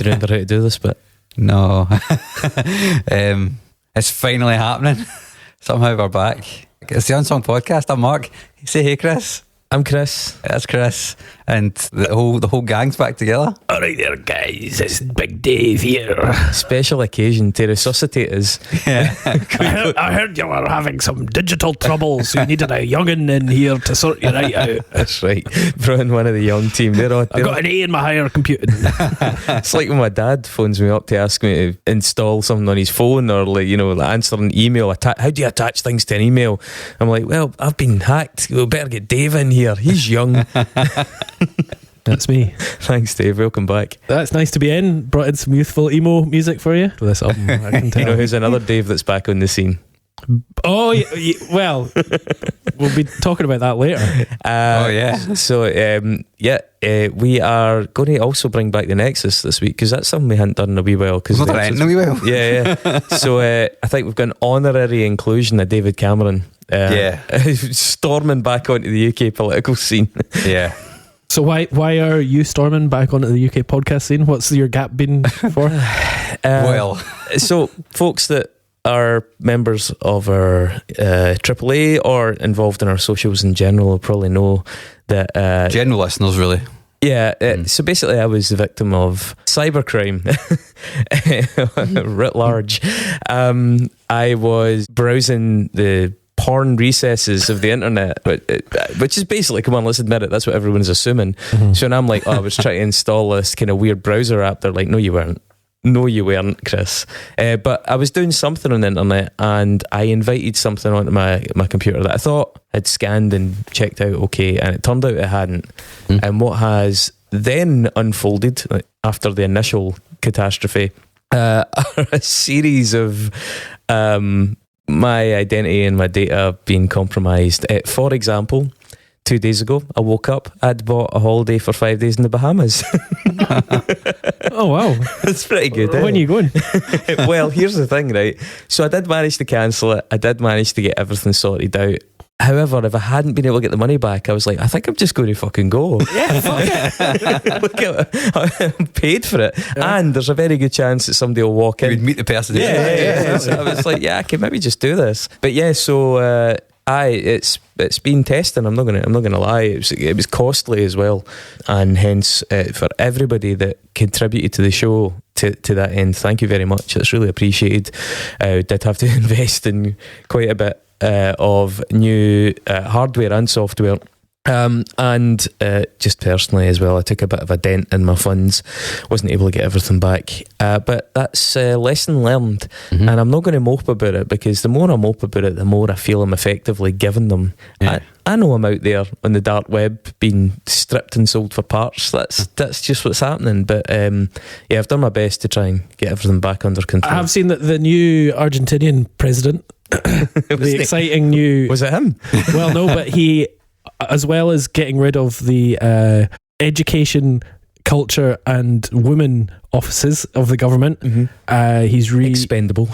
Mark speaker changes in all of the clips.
Speaker 1: remember how to do this bit?
Speaker 2: No. It's finally happening. Somehow we're back. It's the Unsung Podcast. I'm Mark. Say hey, Chris.
Speaker 1: I'm Chris.
Speaker 2: That's Chris. And the whole gang's back together.
Speaker 3: Alright there, guys, it's Big Dave here.
Speaker 1: Special occasion to resuscitate us.
Speaker 2: Yeah.
Speaker 3: I heard you were having some digital troubles. You needed a young'un in here to sort you right out.
Speaker 1: That's right. Brought in one of the young team.
Speaker 3: I got an A in my higher computing.
Speaker 1: It's like when my dad phones me up to ask me to install something on his phone, or like answer an email. How do you attach things to an email? I'm like, well, I've been hacked. We better get Dave in here. He's young.
Speaker 3: That's me.
Speaker 1: Thanks, Dave. Welcome back.
Speaker 3: That's nice to be in. Brought in some youthful emo music for you for this album. I can tell.
Speaker 1: You know who's another Dave that's back on the scene?
Speaker 3: Oh, well, we'll be talking about that later.
Speaker 2: Oh yeah.
Speaker 1: So we are going to also bring back the Nexus this week, because that's something we hadn't done in a wee while. Yeah. So I think we've got an honorary inclusion of David Cameron. Storming back onto the UK political scene.
Speaker 2: Yeah.
Speaker 3: So why are you storming back onto the UK podcast scene? What's your gap been for?
Speaker 1: So folks that are members of our AAA or involved in our socials in general will probably know that
Speaker 2: general listeners, really.
Speaker 1: Yeah, so basically I was the victim of cybercrime writ large. I was browsing the porn recesses of the internet, which is basically, come on, let's admit it, that's what everyone's assuming. So now I'm like, I was trying to install this kind of weird browser app. They're like, no you weren't, Chris. But I was doing something on the internet, and I invited something onto my computer that I thought had scanned and checked out okay, and it turned out it hadn't. And what has then unfolded, after the initial catastrophe, are a series of my identity and my data being compromised. For example, 2 days ago I woke up, I'd bought a holiday for 5 days in the Bahamas.
Speaker 3: Oh wow,
Speaker 1: that's pretty good.
Speaker 3: When are you going?
Speaker 1: Well, here's the thing, right? So I did manage to cancel it. I did manage to get everything sorted out. However, if I hadn't been able to get the money back, I was like, I think I'm just going to fucking go.
Speaker 3: Yeah, fuck it.
Speaker 1: Look at I'm paid for it, and there's a very good chance that somebody will walk in.
Speaker 2: You'd meet the person.
Speaker 1: Yeah. So I was like, I can maybe just do this. But yeah, so it's been testing. I'm not gonna lie. It was costly as well, and hence for everybody that contributed to the show to that end, thank you very much. It's really appreciated. Did have to invest in quite a bit of new hardware and software. And just personally as well, I took a bit of a dent in my funds, wasn't able to get everything back, but that's lesson learned. And I'm not going to mope about it, because the more I mope about it, the more I feel I'm effectively giving them. I know I'm out there on the dark web being stripped and sold for parts. That's just what's happening. But I've done my best to try and get everything back under control.
Speaker 3: I have seen that the new Argentinian president, the exciting new...
Speaker 1: Was it him?
Speaker 3: Well, no, but he, as well as getting rid of the education, culture and women offices of the government, he's
Speaker 1: expendable.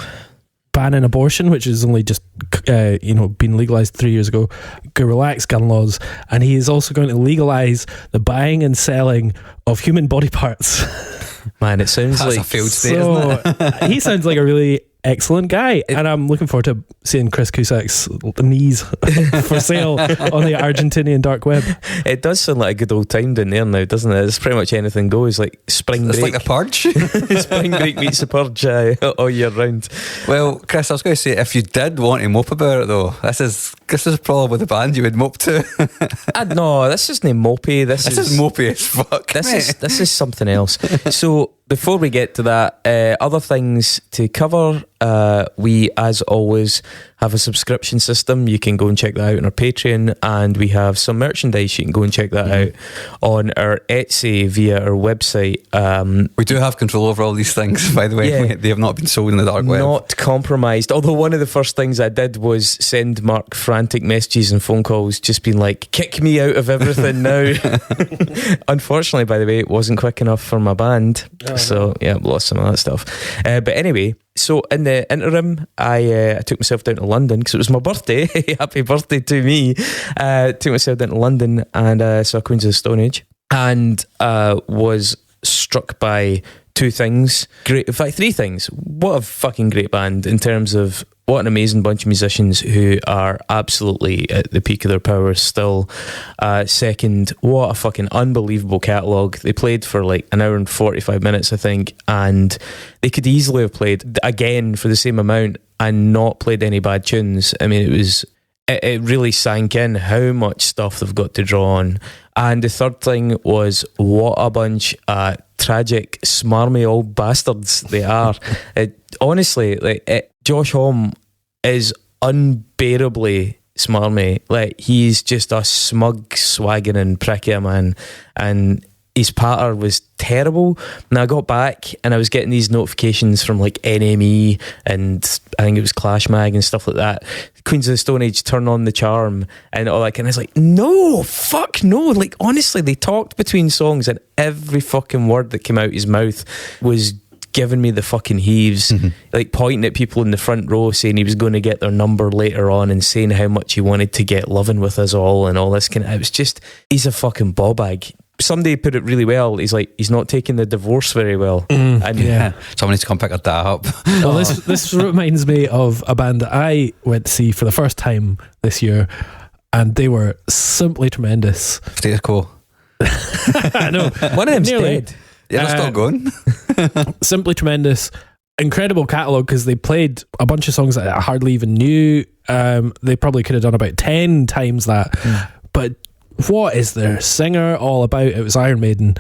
Speaker 3: Banning abortion, which is only just been legalised 3 years ago, relax gun laws, and he is also going to legalise the buying and selling of human body parts. Man, it sounds
Speaker 2: That's
Speaker 3: like
Speaker 2: a field state, isn't it?
Speaker 3: He sounds like a really excellent guy, and I'm looking forward to seeing Chris Cusack's knees for sale on the Argentinian dark web.
Speaker 1: It does sound like a good old time down there now, doesn't it? It's pretty much anything goes, like spring break.
Speaker 2: It's like the purge.
Speaker 1: Spring break meets the purge all year round.
Speaker 2: Well, Chris, I was going to say, if you did want to mope about it though, this is probably the band you would mope to.
Speaker 1: No, this isn't mopey. This is
Speaker 2: mopey as fuck.
Speaker 1: This is something else. So before we get to that, other things to cover. We, as always, have a subscription system. You can go and check that out on our Patreon, and we have some merchandise. You can go and check that out on our Etsy via our website.
Speaker 2: We do have control over all these things, by the way.
Speaker 1: Yeah.
Speaker 2: They have not been sold in the dark web.
Speaker 1: Not compromised. Although one of the first things I did was send Mark frantic messages and phone calls, just being like, kick me out of everything now. Unfortunately, by the way, it wasn't quick enough for my band. So yeah, lost some of that stuff. But anyway, so in the interim, I took myself down to London because it was my birthday. Happy birthday to me. Took myself down to London and saw Queens of the Stone Age, and was struck by two things. Great, in fact, three things. What a fucking great band in terms of what an amazing bunch of musicians who are absolutely at the peak of their powers still. Second, what a fucking unbelievable catalogue. They played for like an hour and 45 minutes, I think, and they could easily have played again for the same amount and not played any bad tunes. I mean, it really sank in how much stuff they've got to draw on. And the third thing was, what a bunch of tragic, smarmy old bastards they are. Honestly, Josh Homme is unbearably smarmy. Like, he's just a smug, swaggering prick of a man, and his patter was terrible. And I got back and I was getting these notifications from like NME and I think it was Clash Mag and stuff like that. Queens of the Stone Age, Turn on the Charm and all that. And I was like, no, fuck no. Like, honestly, they talked between songs and every fucking word that came out his mouth was giving me the fucking heaves. Like, pointing at people in the front row saying he was going to get their number later on and saying how much he wanted to get loving with us all and all this kind of, it was just, he's a fucking ball bag. Somebody put it really well. He's like, he's not taking the divorce very well. And
Speaker 2: yeah, someone needs to come pick that up.
Speaker 3: Well, this reminds me of a band that I went to see for the first time this year, and they were simply tremendous.
Speaker 2: Status Quo.
Speaker 3: I know.
Speaker 1: One of them's dead.
Speaker 2: Yeah, they're still going.
Speaker 3: Simply tremendous. Incredible catalogue, because they played a bunch of songs that I hardly even knew. They probably could have done about 10 times that. But what is their singer all about? It was Iron Maiden.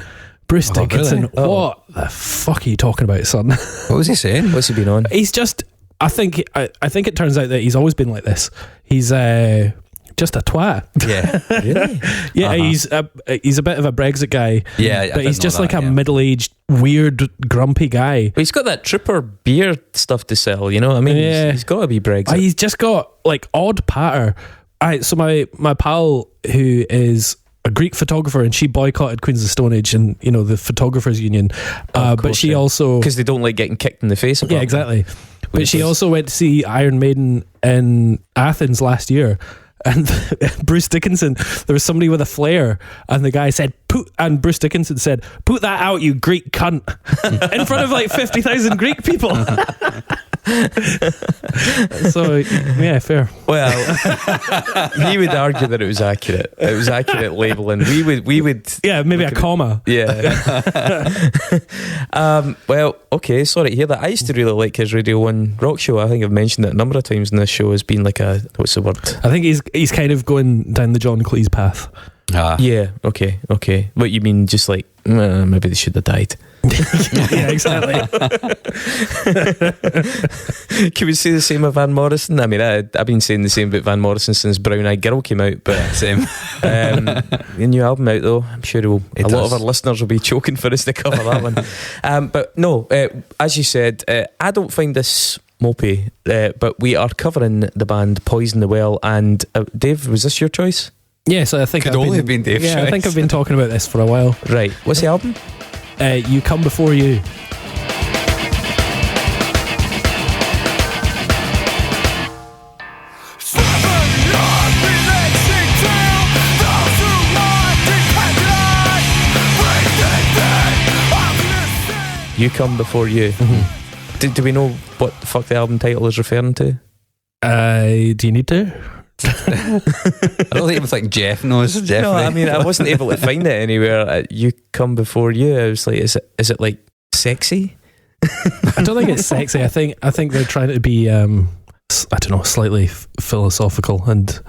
Speaker 3: Bruce Dickinson.
Speaker 2: Really?
Speaker 3: What the fuck are you talking about, son?
Speaker 2: What was he saying?
Speaker 1: What's he been on?
Speaker 3: He's just, I think it turns out that he's always been like this. He's just a twat.
Speaker 2: Yeah.
Speaker 1: Really?
Speaker 3: Yeah, he's a bit of a Brexit guy.
Speaker 2: Yeah,
Speaker 3: but he's just like a middle-aged, weird, grumpy guy.
Speaker 1: But he's got that Trooper beer stuff to sell, you know what I mean?
Speaker 3: Yeah.
Speaker 1: He's got to be Brexit.
Speaker 3: He's just got like odd patter. So my pal, who is a Greek photographer, and she boycotted Queens of the Stone Age and, you know, the Photographers Union. But she also,
Speaker 1: because they don't like getting kicked in the face.
Speaker 3: Yeah, exactly. But she also went to see Iron Maiden in Athens last year. And Bruce Dickinson, there was somebody with a flare, and the guy said, and Bruce Dickinson said, "Put that out, you Greek cunt," in front of like 50,000 Greek people. So yeah, fair.
Speaker 1: Well, he would argue that it was accurate. It was accurate labelling. We would.
Speaker 3: Yeah, maybe a comma.
Speaker 1: Yeah. Well, okay. Sorry to hear that. I used to really like his Radio 1 rock show. I think I've mentioned it a number of times in this show as being like a, what's the word?
Speaker 3: I think he's kind of going down the John Cleese path.
Speaker 1: Yeah. Okay. What you mean? Just like maybe they should have died.
Speaker 3: Yeah, exactly.
Speaker 1: Can we say the same of Van Morrison? I mean, I've been saying the same about Van Morrison since Brown Eyed Girl came out, but
Speaker 2: same.
Speaker 1: The new album out though, I'm sure a lot of our listeners will be choking for us to cover that one. But no, as you said, I don't find this mopey, but we are covering the band Poison the Well. And Dave, was this your choice?
Speaker 3: Yes, I think
Speaker 2: Could only have been Dave's choice.
Speaker 3: I think I've been talking about this for a while.
Speaker 1: Right. What's the album?
Speaker 3: You Come Before You.
Speaker 1: You Come Before You. Mm-hmm. Do we know what the fuck the album title is referring to?
Speaker 3: Do you need to?
Speaker 2: I don't think it was like Jeff knows. Definitely.
Speaker 1: No, I mean, I wasn't able to find it anywhere. You Come Before You. I was like, is it like sexy?
Speaker 3: I don't think it's sexy. I think they're trying to be I don't know, slightly philosophical and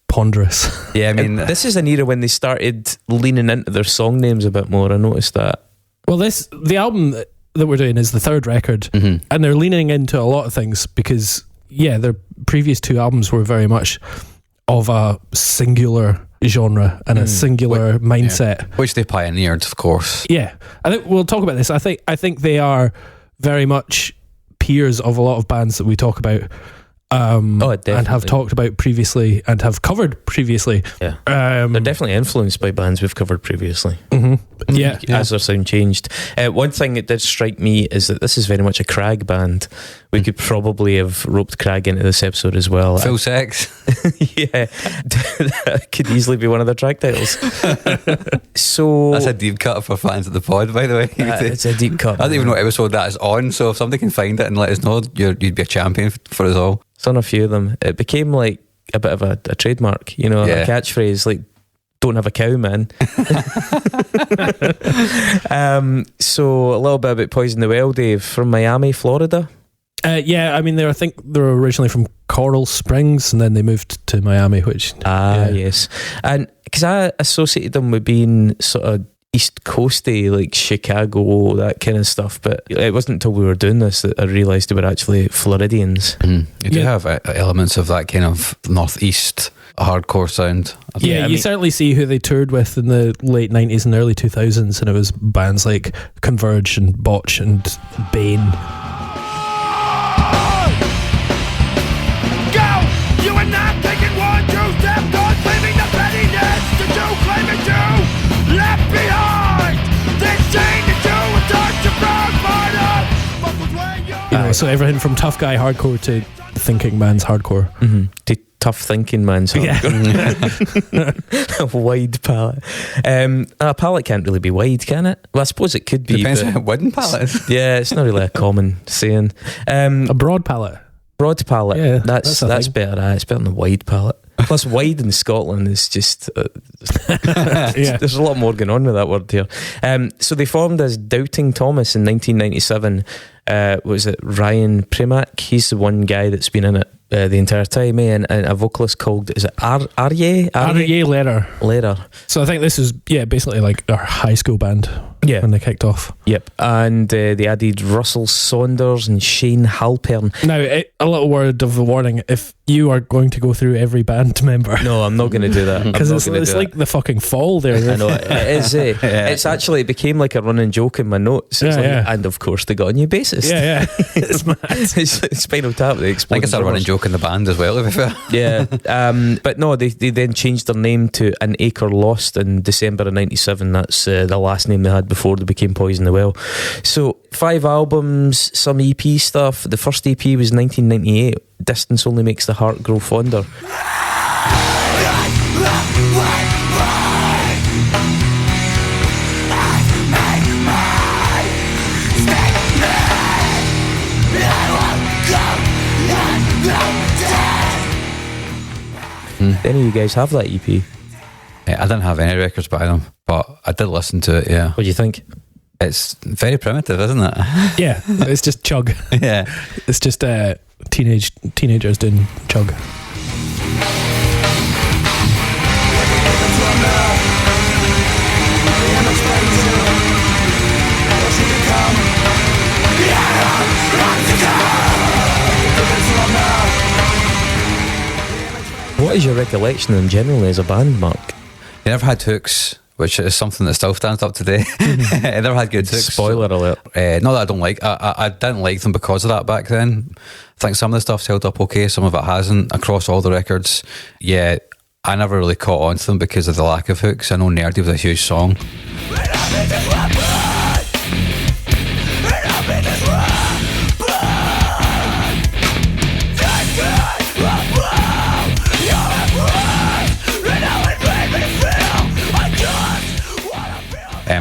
Speaker 3: ponderous.
Speaker 2: Yeah, I mean,
Speaker 1: this is an era when they started leaning into their song names a bit more. I noticed that.
Speaker 3: Well, the album that we're doing is the third record, and they're leaning into a lot of things because their previous two albums were very much of a singular genre and a singular mindset,
Speaker 2: which they pioneered, of course.
Speaker 3: Yeah, I think we'll talk about this. I think they are very much peers of a lot of bands that we talk about, and have talked about previously and have covered previously.
Speaker 1: Yeah, they're definitely influenced by bands we've covered previously.
Speaker 3: Mm-hmm. Yeah.
Speaker 1: as their sound changed. One thing that did strike me is that this is very much a Crag band. We could probably have roped Crag into this episode as well.
Speaker 2: Full sex.
Speaker 1: Yeah, that could easily be one of their track titles. So
Speaker 2: That's a deep cut for fans of the pod, by the way.
Speaker 1: it's a deep cut.
Speaker 2: I don't even know what episode that is on, so if somebody can find it and let us know, you'd be a champion for us all.
Speaker 1: It's on a few of them. It became like a bit of a trademark, you know,
Speaker 2: Yeah.
Speaker 1: a catchphrase, like, don't have a cow, man. So a little bit about Poison the Well, Dave, from Miami, Florida.
Speaker 3: Yeah, I mean, I think they were originally from Coral Springs, and then they moved to Miami, which...
Speaker 1: Yes. And because I associated them with being sort of East Coasty, like Chicago, that kind of stuff, but it wasn't until we were doing this that I realised they were actually Floridians.
Speaker 2: You do have elements of that kind of northeast hardcore sound.
Speaker 3: Yeah, you certainly see who they toured with in the late 90s and early 2000s, and it was bands like Converge and Botch and Bane.
Speaker 4: You are not taking 1, 2 steps on claiming the pettiness that you claim it to left behind. This chain that you were taught to proud part of.
Speaker 3: You know, so everything from tough guy hardcore to thinking man's hardcore.
Speaker 1: To tough thinking man's hardcore. A wide palette. A palette can't really be wide, can it? Well, I suppose it could be.
Speaker 2: Depends
Speaker 1: but
Speaker 2: on wooden palette.
Speaker 1: yeah, it's not really a common saying.
Speaker 3: A broad palette.
Speaker 1: Broad palette.
Speaker 3: Yeah,
Speaker 1: that's
Speaker 3: that's a thing.
Speaker 1: better. It's better than a wide palette. Plus, wide in Scotland is just. There's a lot more going on with that word here. So they formed as Doubting Thomas in 1997. Was it Ryan Primack? He's the one guy that's been in it the entire time, and a vocalist called, is it Arye Lehrer.
Speaker 3: So I think this is basically like our high school band when they kicked off.
Speaker 1: Yep. And they added Russell Saunders and Shane Halpern.
Speaker 3: Now, a little word of a warning: if you are going to go through every band member,
Speaker 1: no, I'm not going to do that,
Speaker 3: because it's like the fucking Fall there.
Speaker 1: I know, it is. It's actually, it became like a running joke in my notes. It's and of course they got a new bassist.
Speaker 3: It's mad.
Speaker 1: It's like Spinal Tap. They
Speaker 2: I think it's a running joke in the band as well, to be fair.
Speaker 1: Yeah. But no, they then changed their name to An Acre Lost in December of 97. That's the last name they had before they became Poison the Well. So 5 albums, some EP stuff. The first EP was 1998. Distance Only Makes the Heart Grow Fonder. Any of you guys have that EP?
Speaker 2: I didn't have any records by them, but I did listen to it, yeah.
Speaker 1: What do you think?
Speaker 2: It's very primitive, isn't it?
Speaker 3: Yeah, it's just chug.
Speaker 2: Yeah.
Speaker 3: It's just teenagers doing chug.
Speaker 1: What is your recollection of them generally as a band, Mark?
Speaker 2: They never had hooks, which is something that still stands up today. They never had good hooks.
Speaker 1: Spoiler alert.
Speaker 2: Not that I don't like. I didn't like them because of that back then. I think some of the stuff's held up okay, some of it hasn't. Across all the records, yeah, I never really caught on to them because of the lack of hooks. I know Nerdy was a huge song.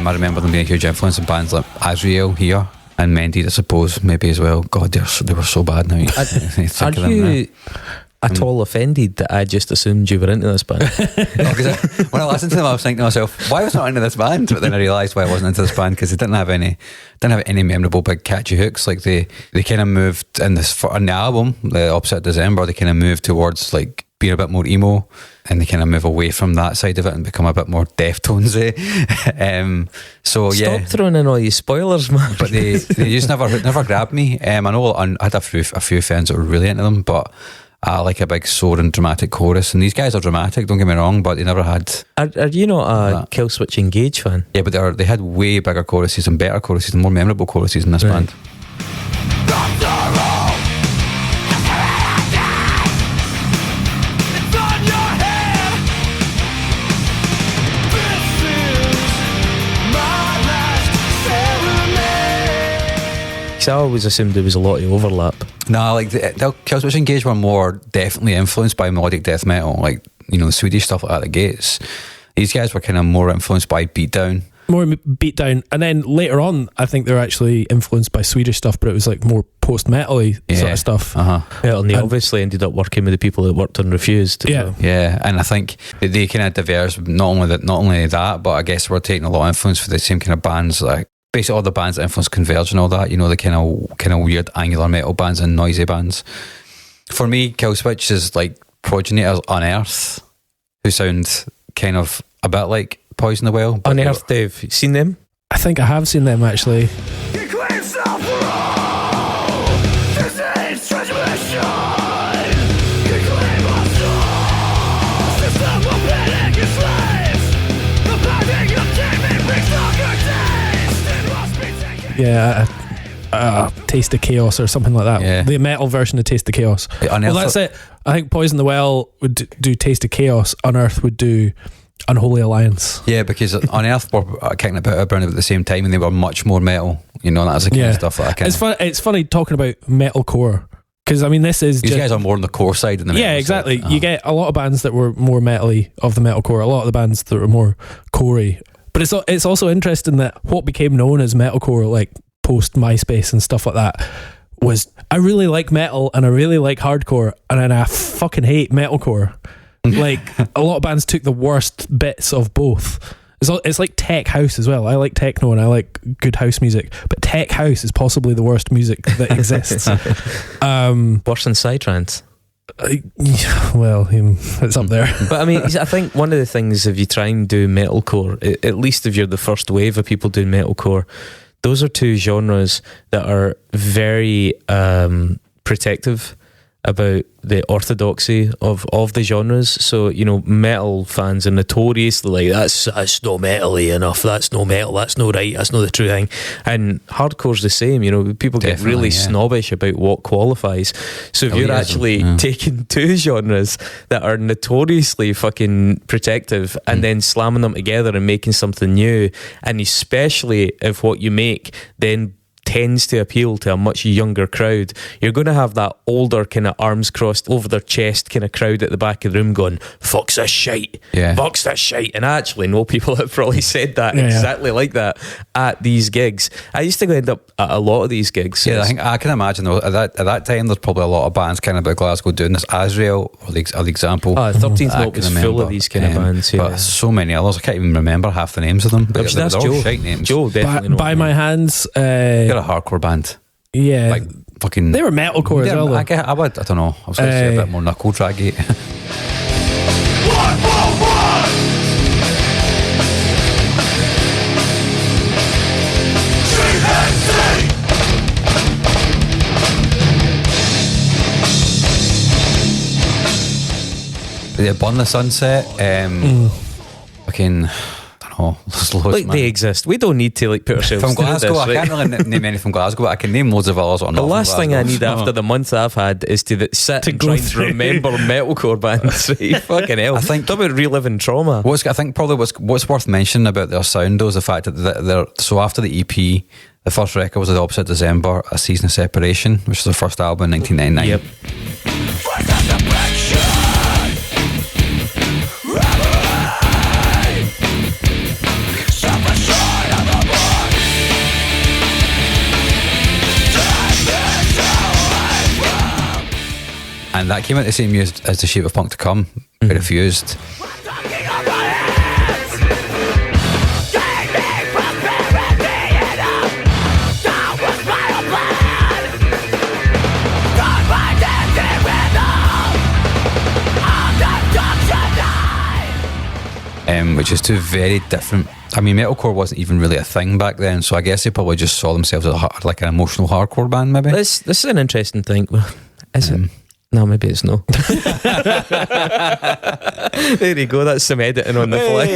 Speaker 2: I remember them being a huge influence in bands like Azrael here and Mended, I suppose, maybe as well. God, they were so bad now.
Speaker 1: Are you at all offended that I just assumed you were into this band?
Speaker 2: No, because when I listened to them, I was thinking to myself, why was I not into this band? But then I realised why I wasn't into this band, because they didn't have any memorable big catchy hooks. Like they kind of moved on the album, the Opposite December, they kind of moved towards like being a bit more emo, and they kind of move away from that side of it and become a bit more Deftones-y.
Speaker 1: Stop throwing in all these spoilers, man.
Speaker 2: But they just never grabbed me. I know I had a few friends that were really into them, but I like a big soaring dramatic chorus, and these guys are dramatic, don't get me wrong, but they never had.
Speaker 1: Are you not a Killswitch Engage fan?
Speaker 2: Yeah, but they had way bigger choruses and better choruses and more memorable choruses in this band.
Speaker 4: My
Speaker 1: I always assumed there was a lot of overlap.
Speaker 2: No, like the Killswitch Engage were more definitely influenced by melodic death metal, like, you know, the Swedish stuff like that, the Gates. These guys were kind of more influenced by beatdown.
Speaker 3: More beatdown, and then later on, I think they're actually influenced by Swedish stuff, but it was like more post-metal-y sort of stuff.
Speaker 2: Uh-huh.
Speaker 1: Yeah, and they obviously ended up working with the people that worked on Refused.
Speaker 3: Yeah,
Speaker 2: yeah, and I think they kind of diverse. Not only that, but I guess we're taking a lot of influence for the same kind of bands, like basically all the bands that influence Converge and all that. You know, the kind of weird angular metal bands and noisy bands. For me, Killswitch is like progenitors Unearth, who sound kind of a bit like Poison the Well.
Speaker 1: Unearth, Dave, you seen them?
Speaker 3: I think I have seen them actually.
Speaker 4: He claims self for all. Disease, transmission. He claims our soul. System will panic his slaves. The burning of gaming brings longer days. It must be taken.
Speaker 3: Yeah, Taste of Chaos or something like that.
Speaker 2: Yeah.
Speaker 3: The metal version of Taste of Chaos. Well, that's it. I think Poison the Well would do Taste of Chaos. Unearth would do Unholy Alliance.
Speaker 2: Yeah, because Unearth were kicking about around at the same time, and they were much more metal. You know, that's the kind of stuff that I can.
Speaker 3: It's funny talking about metalcore, because I mean this is
Speaker 2: these guys are more on the core side than the metal
Speaker 3: exactly.
Speaker 2: side.
Speaker 3: You get a lot of bands that were more metal-y of the metalcore, a lot of the bands that were more corey. But it's also interesting that what became known as metalcore, like post MySpace and stuff like that, was I really like metal and I really like hardcore, and then I fucking hate metalcore. Like a lot of bands took the worst bits of both. It's like tech house as well. I like techno and I like good house music, but tech house is possibly the worst music that exists.
Speaker 1: Worse than psytrance.
Speaker 3: Well, it's up there.
Speaker 1: But I mean, I think one of the things, if you try and do metalcore, at least if you're the first wave of people doing metalcore, those are two genres that are very protective about the orthodoxy of the genres. So, you know, metal fans are notoriously like, that's no metal-y enough, that's no metal, that's no right, that's not the true thing. And hardcore's the same, you know, people get really snobbish about what qualifies. So if you're actually taking two genres that are notoriously fucking protective and then slamming them together and making something new, and especially if what you make then tends to appeal to a much younger crowd, you're going to have that older kind of arms crossed over their chest kind of crowd at the back of the room going, fuck's this shite, fuck's this shite. And I actually know people that have probably said that exactly like that at these gigs. I used to go end up at a lot of these gigs.
Speaker 2: Yeah, I think I can imagine though, at that time there's probably a lot of bands kind of about Glasgow doing this. Azrael or the example.
Speaker 1: 13th Note was full of these kind of bands.
Speaker 2: But so many others, I can't even remember half the names of them. But
Speaker 1: that's Joe.
Speaker 2: Names.
Speaker 1: Joe definitely
Speaker 3: By My Hands.
Speaker 2: They're a hardcore band.
Speaker 3: Yeah,
Speaker 2: like fucking.
Speaker 3: They were metalcore as well.
Speaker 2: I don't know. I was going to say a bit more knuckle draggy. Yeah, Burn the Sunset. Fucking. There's loads,
Speaker 1: like, man. They exist. We don't need to like put ourselves
Speaker 2: from Glasgow.
Speaker 1: This,
Speaker 2: I can't really name any from Glasgow, but I can name loads of others.
Speaker 1: The last thing I need after the month I've had is to sit and try and remember metalcore bands. Fucking hell! I think talk about reliving trauma.
Speaker 2: I think probably what's worth mentioning about their sound though is the fact that they're so after the EP, the first record was The Opposite December, A Season of Separation, which was the first album in 1999.
Speaker 1: Yep.
Speaker 2: And that came out the same year as The Shape of Punk to Come, Refused. Which is two very different. I mean, metalcore wasn't even really a thing back then, so I guess they probably just saw themselves as like an emotional hardcore band, maybe.
Speaker 1: This is an interesting thing. Is it? No, maybe it's no. There you go. That's some editing on the fly.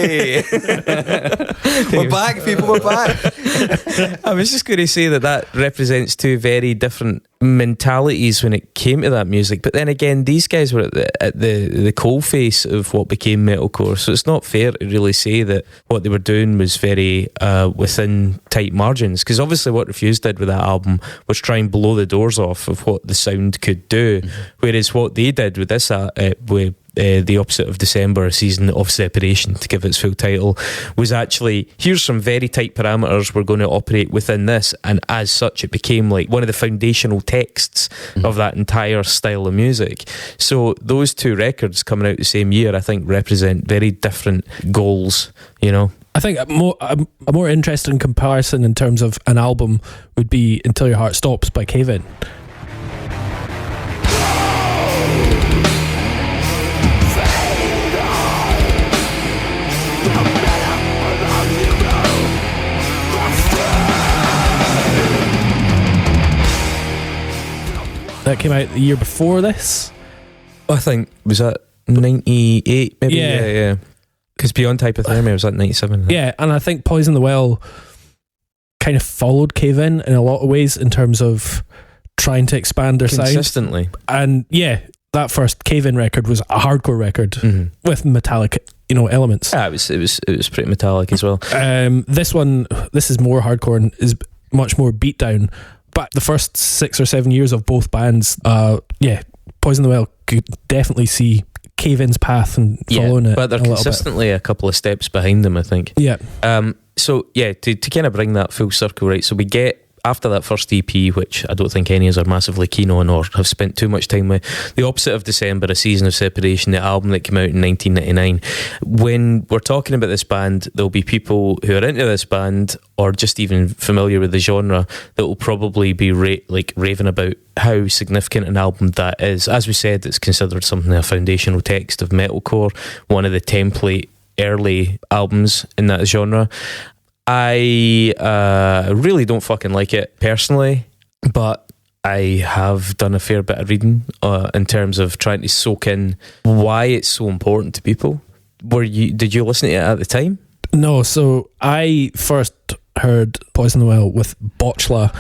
Speaker 2: We're back, people. We're back.
Speaker 1: I was just going to say that represents two very different mentalities when it came to that music. But then again, these guys were at the coalface of what became metalcore, so it's not fair to really say that what they were doing was very within tight margins, because obviously what Refuse did with that album was try and blow the doors off of what the sound could do, whereas what they did with this with The Opposite of December, A Season of Separation, to give its full title, was actually, here's some very tight parameters we're going to operate within this, and as such it became like one of the foundational texts of that entire style of music. So those two records coming out the same year, I think, represent very different goals, you know.
Speaker 3: I think a more interesting comparison in terms of an album would be Until Your Heart Stops by Cave In. That came out the year before this.
Speaker 1: I think, was that 98 maybe?
Speaker 3: Yeah.
Speaker 1: Because Beyond Hypothermia was at 97.
Speaker 3: Yeah, and I think Poison the Well kind of followed Cave In a lot of ways in terms of trying to expand their sound
Speaker 1: consistently.
Speaker 3: And yeah, that first Cave In record was a hardcore record with metallic, elements.
Speaker 1: Yeah, it was pretty metallic as well.
Speaker 3: This is more hardcore and is much more beatdown. But the first 6 or 7 years of both bands, Poison the Well could definitely see Cave In's path and following it.
Speaker 1: But they're consistently a couple of steps behind them, I think.
Speaker 3: Yeah.
Speaker 1: To kind of bring that full circle, right? So we get, after that first EP, which I don't think any of us are massively keen on or have spent too much time with, The Opposite of December, A Season of Separation, the album that came out in 1999. When we're talking about this band, there'll be people who are into this band or just even familiar with the genre that will probably be raving about how significant an album that is. As we said, it's considered something a foundational text of metalcore, one of the template early albums in that genre. I really don't fucking like it personally, but I have done a fair bit of reading in terms of trying to soak in why it's so important to people. Did you listen to it at the time?
Speaker 3: No, so I first heard Poison the Well with Botchla.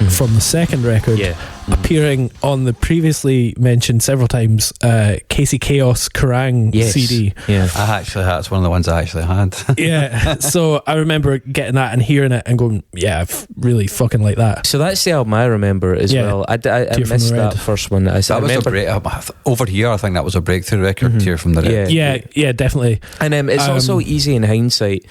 Speaker 3: From the second record, appearing on the previously mentioned several times Casey Chaos Kerrang CD.
Speaker 1: Yeah,
Speaker 2: that's one of the ones I actually had.
Speaker 3: Yeah, so I remember getting that and hearing it and going, I really fucking like that.
Speaker 1: So that's the album I remember as well. I missed that first one. That was a great,
Speaker 2: over here I think that was a breakthrough record, Tear from the Red.
Speaker 3: Yeah, definitely.
Speaker 1: And it's also easy in hindsight.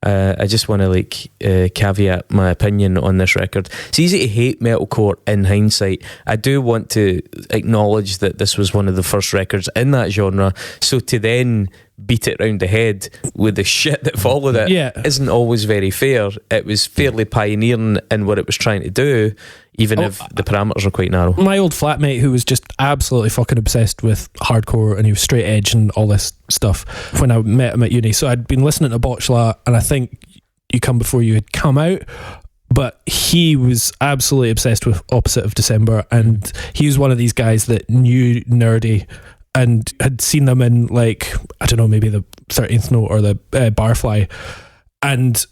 Speaker 1: I just want to caveat my opinion on this record. It's easy to hate metalcore in hindsight. I do want to acknowledge that this was one of the first records in that genre, so to then beat it round the head with the shit that followed it isn't always very fair. It was fairly pioneering in what it was trying to do, even if the parameters are quite narrow.
Speaker 3: My old flatmate, who was just absolutely fucking obsessed with hardcore and he was straight edge and all this stuff when I met him at uni, so I'd been listening to Botchla, and I think You Come Before You had come out, but he was absolutely obsessed with Opposite of December, and he was one of these guys that knew Nerdy and had seen them in, like, I don't know, maybe the 13th Note or the Barfly, and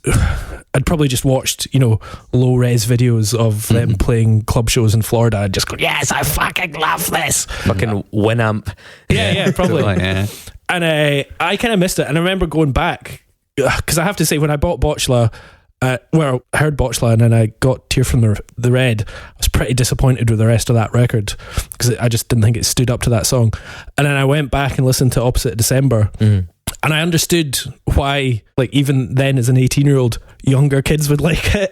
Speaker 3: I'd probably just watched, low res videos of them playing club shows in Florida and just go, yes, I fucking love this.
Speaker 1: Fucking Winamp.
Speaker 3: Yeah, probably. And I kind of missed it, and I remember going back, because I have to say, when I bought Botchla, I heard Botchla and then I got Tear from the Red, I was pretty disappointed with the rest of that record because I just didn't think it stood up to that song. And then I went back and listened to Opposite December, and I understood why, like, even then as an 18-year-old, younger kids would like it,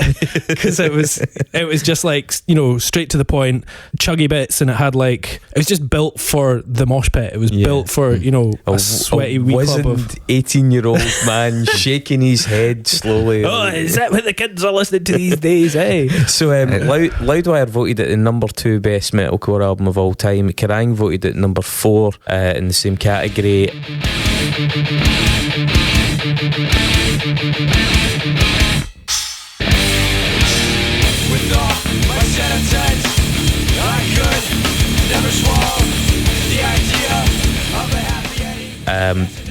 Speaker 3: because it was just like, straight to the point, chuggy bits, and it was just built for the mosh pit. It was built for a sweaty wee club of
Speaker 1: 18-year-old man shaking his head slowly.
Speaker 3: Oh, is that what the kids are listening to these days, eh?
Speaker 1: So Loudwire voted it the number 2 best metalcore album of all time. Kerrang voted it number 4 in the same category.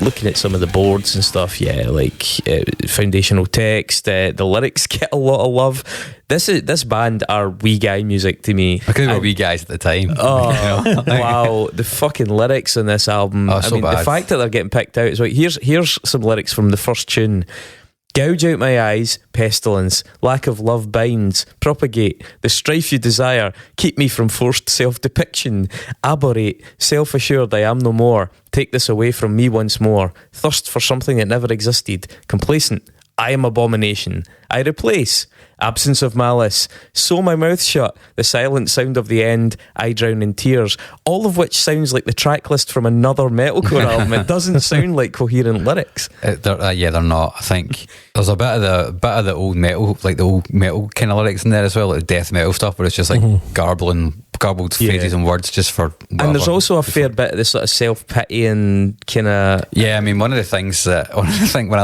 Speaker 1: Looking at some of the boards and stuff, like foundational text, the lyrics get a lot of love. This band are wee guy music to me.
Speaker 2: I could have wee guys at the time.
Speaker 1: Oh, wow. The fucking lyrics on this album.
Speaker 2: Oh, so bad.
Speaker 1: The fact that they're getting picked out is like, here's some lyrics from the first tune. Gouge out my eyes, pestilence, lack of love binds, propagate, the strife you desire, keep me from forced self-depiction, abhorrate, self-assured I am no more, take this away from me once more, thirst for something that never existed, complacent, I am abomination, I replace, absence of malice, sew my mouth shut, the silent sound of the end, I drown in tears, all of which sounds like the track list from another metalcore album. It doesn't sound like coherent lyrics.
Speaker 2: They're not. I think there's a bit of the old metal, like the old metal kind of lyrics in there as well, like death metal stuff, where it's just like garbled phrases and words just for whatever.
Speaker 1: And there's also a fair bit of this sort of self-pity and kind of...
Speaker 2: Yeah, I mean, one of the things when I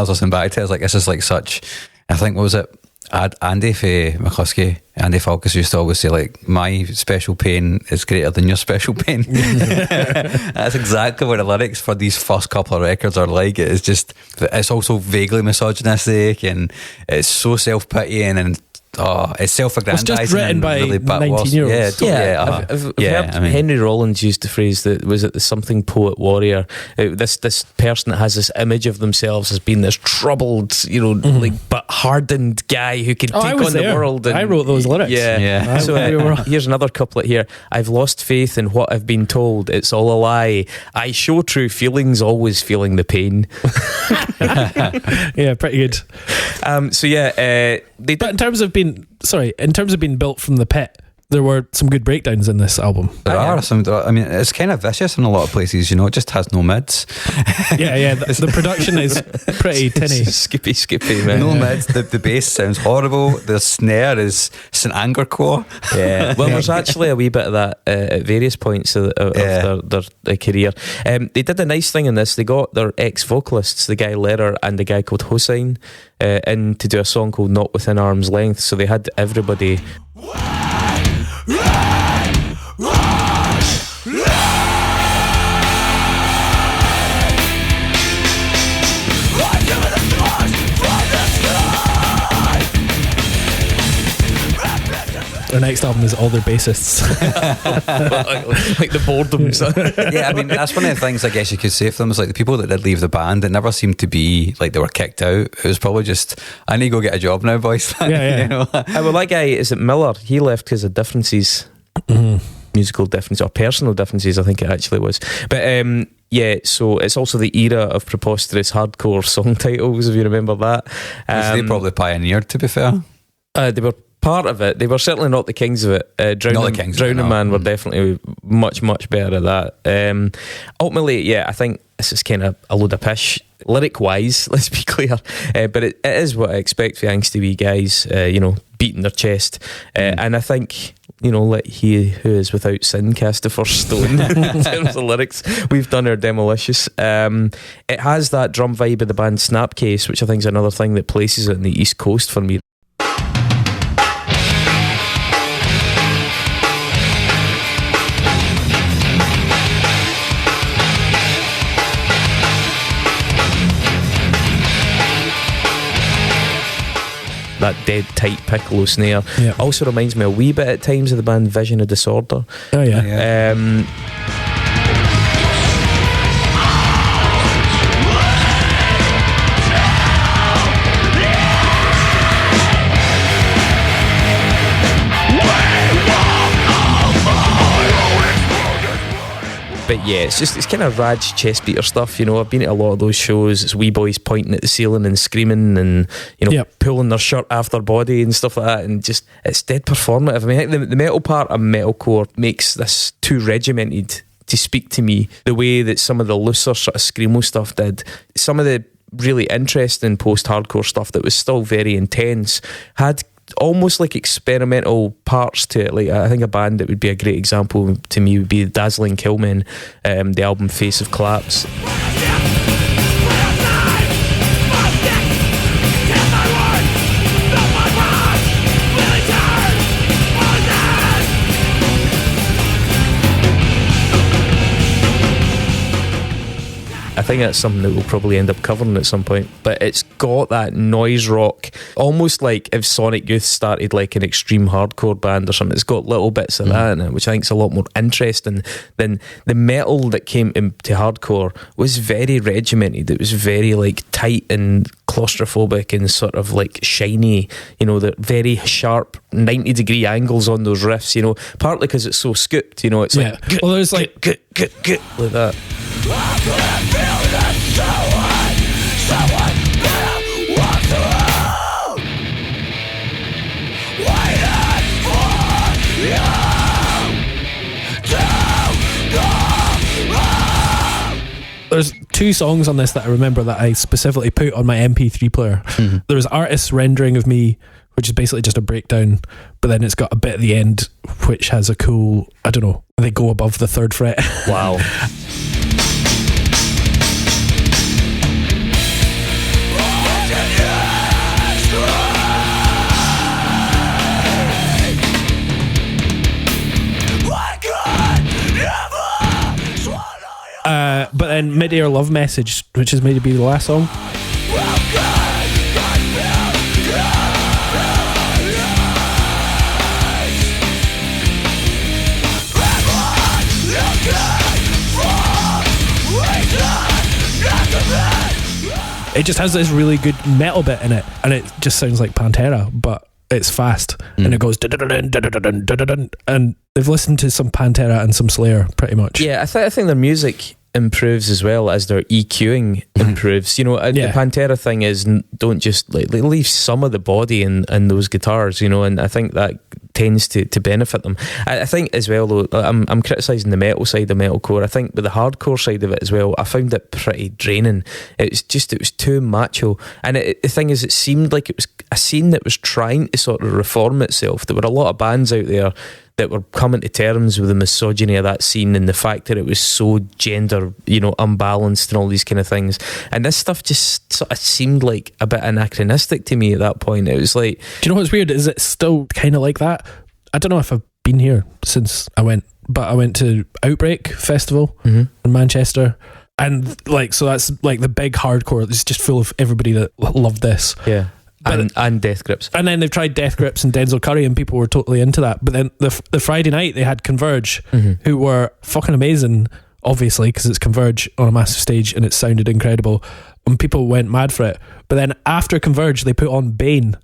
Speaker 2: was listening back to it, I was like, this is like such... I think, what was it? Andy McCluskey, Andy Falkus used to always say, like, my special pain is greater than your special pain. That's exactly what the lyrics for these first couple of records are like. It's also vaguely misogynistic, and it's so self-pitying, and it's self-aggrandizing.
Speaker 3: It's just written by
Speaker 2: really
Speaker 3: 19-year-olds.
Speaker 1: I've heard Henry Rollins used the phrase that was it the something poet warrior. This person that has this image of themselves as being this troubled, like but hardened guy who can take on the world. And,
Speaker 3: I wrote those lyrics.
Speaker 1: Yeah. So here's another couplet here. I've lost faith in what I've been told. It's all a lie. I show true feelings, always feeling the pain.
Speaker 3: Yeah, pretty good.
Speaker 1: But
Speaker 3: in terms of being built from the pit, there were some good breakdowns in this album.
Speaker 2: There are some. I mean, it's kind of vicious in a lot of places. It just has no mids.
Speaker 3: Yeah. The production is pretty tinny.
Speaker 1: Skippy, man.
Speaker 2: No mids. The bass sounds horrible. The snare is St. Angercore.
Speaker 1: Yeah. Well, there's actually a wee bit of that at various points of their career. They did a nice thing in this. They got their ex-vocalists, the guy Lehrer and the guy called Hossein, in to do a song called Not Within Arm's Length. So they had everybody.
Speaker 3: Their next album is all their bassists.
Speaker 1: like the boredoms.
Speaker 2: Yeah, I mean, that's one of the things I guess you could say for them is like the people that did leave the band, it never seemed to be like they were kicked out. It was probably just, I need to go get a job now, boys.
Speaker 3: Yeah.
Speaker 1: Well, that guy, is it Miller? He left because of differences. Musical differences or personal differences, I think it actually was. But so it's also the era of preposterous hardcore song titles, if you remember that.
Speaker 2: Which they probably pioneered, to be fair.
Speaker 1: They were part of it. They were certainly not the kings of it. Drowning Man were definitely much better at that. Ultimately, I think this is kind of a load of pish lyric wise, let's be clear, but it is what I expect for angsty wee guys, beating their chest, and I think, let he who is without sin cast the first stone. In terms of lyrics, we've done our demolicious. It has that drum vibe of the band Snapcase, which I think is another thing that places it in the East Coast for me. That dead tight piccolo snare also reminds me a wee bit at times of the band Vision of Disorder.
Speaker 3: Oh yeah.
Speaker 1: But yeah, it's kind of Raj chest beater stuff, I've been at a lot of those shows. It's wee boys pointing at the ceiling and screaming and pulling their shirt off their body and stuff like that, and just it's dead performative. I mean, I think the metal part of metalcore makes this too regimented to speak to me the way that some of the looser sort of screamo stuff did. Some of the really interesting post-hardcore stuff that was still very intense had almost like experimental parts to it. Like, I think a band that would be a great example to me would be Dazzling Killmen, the album Face of Collapse. I I think that's something that we'll probably end up covering at some point. But it's got that noise rock, almost like if Sonic Youth started like an extreme hardcore band or something. It's got little bits of that in it, which I think is a lot more interesting than the metal that came into hardcore. Was very regimented. It was very like tight and claustrophobic and sort of like shiny, you know, the very sharp 90-degree angles on those riffs, you know, partly because it's so scooped, you know, it's like,
Speaker 3: well, there's like
Speaker 1: like that.
Speaker 3: There's two songs on this that I remember that I specifically put on my MP3 player. There was Artist's Rendering of Me, which is basically just a breakdown, but then it's got a bit at the end which has a cool, I don't know, they go above the 3rd fret.
Speaker 1: Wow.
Speaker 3: But then Mid-Air Love Message, which is maybe the last song. It just has this really good metal bit in it, and it just sounds like Pantera, but it's fast, and it goes dun-dun-dun, dun-dun-dun, dun-dun-dun, and they've listened to some Pantera and some Slayer pretty much.
Speaker 1: Yeah, I think their music improves as well as their EQing improves. You know, the Pantera thing is don't just like leave some of the body in those guitars, you know, and I think that tends to benefit them. I think as well though, I'm criticising the metal side of metalcore. I think with the hardcore side of it as well, I found it pretty draining. It was too macho, and the thing is, it seemed like it was a scene that was trying to sort of reform itself. There were a lot of bands out there that were coming to terms with the misogyny of that scene and the fact that it was so gender, you know, unbalanced and all these kind of things. And this stuff just sort of seemed like a bit anachronistic to me at that point. It was like...
Speaker 3: Do you know what's weird? Is it still kind of like that? I don't know if I've been here since I went, but I went to Outbreak Festival in Manchester. And like, so that's like the big hardcore. It's just full of everybody that loved this.
Speaker 1: Yeah. And Death Grips.
Speaker 3: And then they've tried Death Grips and Denzel Curry, and people were totally into that. But then the Friday night they had Converge, who were fucking amazing, obviously, because it's Converge on a massive stage and it sounded incredible, and people went mad for it. But then after Converge they put on Bane,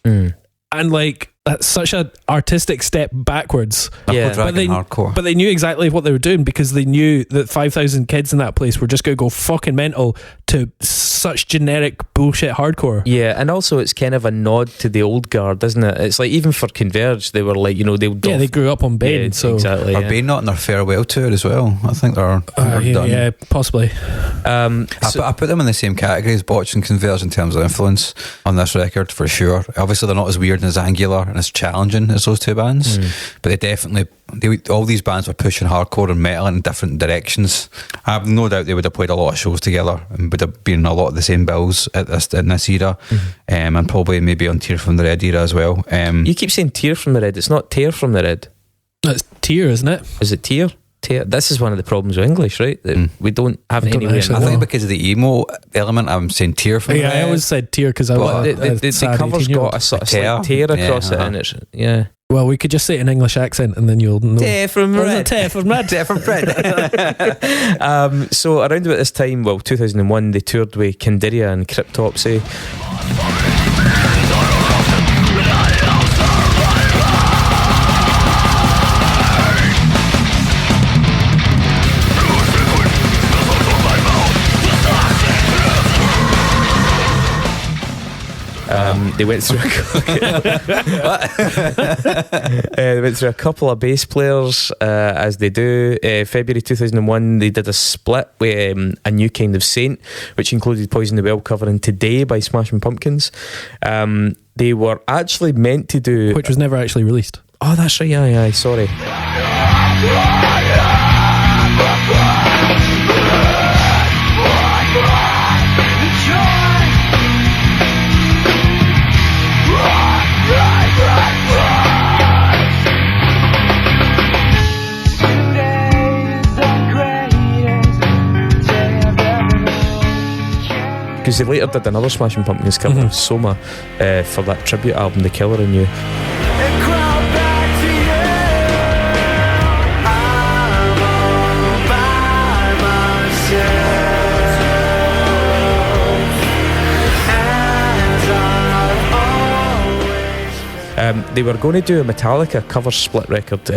Speaker 3: and like, that's such an artistic step backwards.
Speaker 1: Yeah,
Speaker 3: but they knew exactly what they were doing, because they knew that 5,000 kids in that place were just going to go fucking mental to such generic bullshit hardcore.
Speaker 1: Yeah, and also it's kind of a nod to the old guard, isn't it? It's like, even for Converge, they were like, you know, they
Speaker 3: grew up on Bane.
Speaker 1: Yeah,
Speaker 3: so
Speaker 1: exactly.
Speaker 2: Are Bane not in their farewell tour as well? I think they're done.
Speaker 3: Yeah, possibly.
Speaker 2: I put them in the same category as Botch and Converge in terms of influence on this record, for sure. Obviously they're not as weird and as angular and as challenging as those two bands, but they definitely, all these bands were pushing hardcore and metal in different directions. I have no doubt they would have played a lot of shows together and would have been a lot of the same bills in this era, and probably maybe on Tear from the Red era as well.
Speaker 1: You keep saying Tear from the Red, it's not Tear from the Red.
Speaker 3: It's Tear, isn't it?
Speaker 1: Is it Tear? This is one of the problems with English, right? That we don't have it anywhere.
Speaker 2: I think because of the emo element, I'm saying Tear from the Red.
Speaker 3: I always said Tear because I was
Speaker 1: the cover's got a sort of slight tear across it, and it's
Speaker 3: Well, we could just say it in English accent and then you'll know.
Speaker 1: Tear from Red.
Speaker 3: Tear from Red.
Speaker 1: Tear from Red. So around about this time, 2001, they toured with Candiria and Cryptopsy. They went through a couple of bass players, as they do. February 2001, they did a split with A New Kind of Saint, which included Poison the Well covering Today by Smashing Pumpkins. They were actually meant to do...
Speaker 3: Which was never actually released.
Speaker 1: Oh, that's right, aye, sorry. because he later did another Smashing Pumpkins cover of Soma for that tribute album, The Killer in You.
Speaker 4: And crawl back to you. I'm all by myself, as I've always.
Speaker 1: They were going to do a Metallica cover split record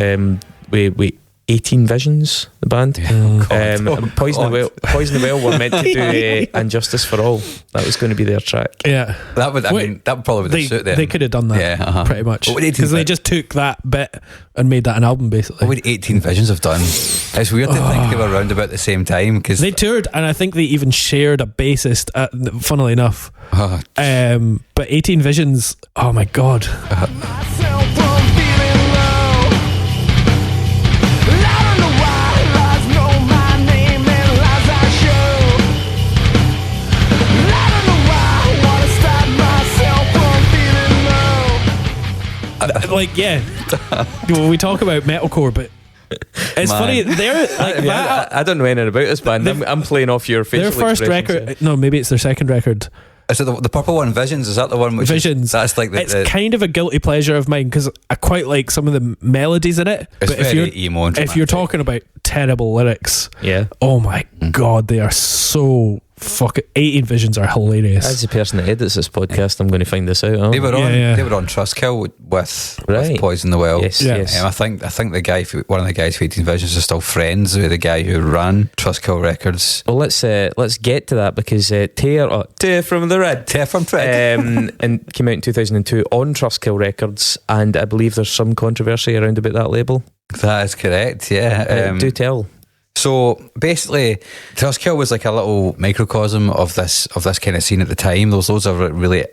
Speaker 1: with 18 Visions, the band. And Poison the Well were meant to do And Justice for All. That was going to be their track.
Speaker 3: Yeah.
Speaker 2: That would probably suit them.
Speaker 3: They could have done that, pretty much.
Speaker 2: What would 18
Speaker 3: Because they just took that bit and made that an album, basically.
Speaker 2: What would 18 Visions have done? It's weird to think they were around about the same time, because
Speaker 3: They toured, and I think they even shared a bassist, funnily enough. But 18 Visions, oh my God.
Speaker 4: Myself from feeling low. I don't know why lies know my name and lies I show. I don't know why I wanna stop myself from feeling low.
Speaker 3: Like, yeah. Well, we talk about metalcore, but it's funny. They're like that.
Speaker 1: I don't know anything about this band. I'm playing off your facial
Speaker 3: Their first
Speaker 1: expressions.
Speaker 3: record, no, maybe it's their second record.
Speaker 2: Is it the purple one, Visions? Is that the one? Which
Speaker 3: Visions.
Speaker 2: That's like
Speaker 3: It's kind of a guilty pleasure of mine because I quite like some of the melodies in it.
Speaker 2: It's
Speaker 3: but if
Speaker 2: very
Speaker 3: you're
Speaker 2: emo and
Speaker 3: if you're
Speaker 2: dramatic.
Speaker 3: talking about terrible lyrics,
Speaker 1: Yeah.
Speaker 3: oh my God, they are so fucking. 18 Visions are hilarious.
Speaker 1: As the person that edits this podcast, I'm going to find this out. Huh?
Speaker 2: They were on.
Speaker 3: Yeah.
Speaker 2: They were on Trustkill with
Speaker 1: Right.
Speaker 2: Poison the Well.
Speaker 1: Yes,
Speaker 3: Yeah.
Speaker 1: yes.
Speaker 2: I think the guy, one of the guys for 18 Visions, is still friends with the guy who ran Trustkill Records.
Speaker 1: Well, let's get to that because Tear from the Red
Speaker 2: Tear from Fred.
Speaker 1: and came out in 2002 on Trustkill Records, and I believe there's some controversy around about that label.
Speaker 2: That is correct. Yeah.
Speaker 1: Do tell.
Speaker 2: So basically, Trustkill was like a little microcosm of this kind of scene at the time. There was loads of really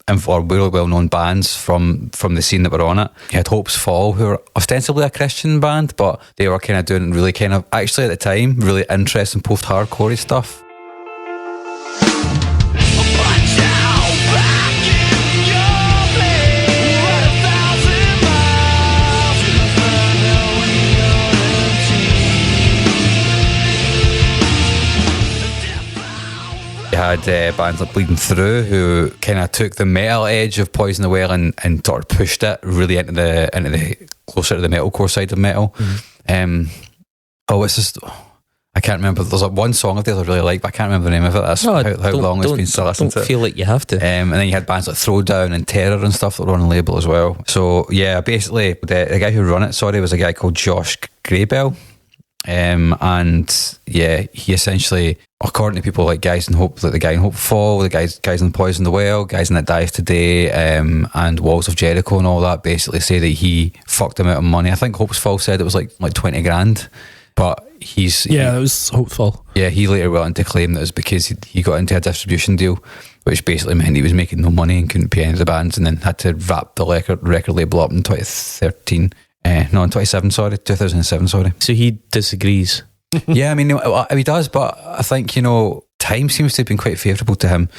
Speaker 2: well-known bands from the scene that were on it. You had Hopes Fall, who were ostensibly a Christian band, but they were kind of doing really kind of, actually at the time, really interesting post-hardcore stuff.
Speaker 4: Punch out back in your place. What 1,000 miles to find out when you're empty.
Speaker 2: You had bands like Bleeding Through, who kind of took the metal edge of Poison the Well and sort of pushed it really into the closer to the metalcore side of metal. It's just, I can't remember. There's like one song of theirs I really like, but I can't remember the name of it. That's how long it's been still listening to.
Speaker 1: Don't feel like you have to.
Speaker 2: And then you had bands like Throwdown and Terror and stuff that were on the label as well. So yeah, basically the guy who run it, was a guy called Josh Graybell. And yeah, he essentially, according to people like Guys in Hope, like the guy in Hope Fall, the guys in Poison the Well, guys in It Dies Today, and Walls of Jericho and all that, basically say that he fucked them out of money. I think Hope's Fall said it was like 20 grand, but
Speaker 3: that was hopeful.
Speaker 2: Yeah, he later went on to claim that it was because he got into a distribution deal, which basically meant he was making no money and couldn't pay any of the bands, and then had to wrap the record label up in 2007, sorry.
Speaker 1: So he disagrees.
Speaker 2: Yeah, I mean, he does, but I think, time seems to have been quite favourable to him.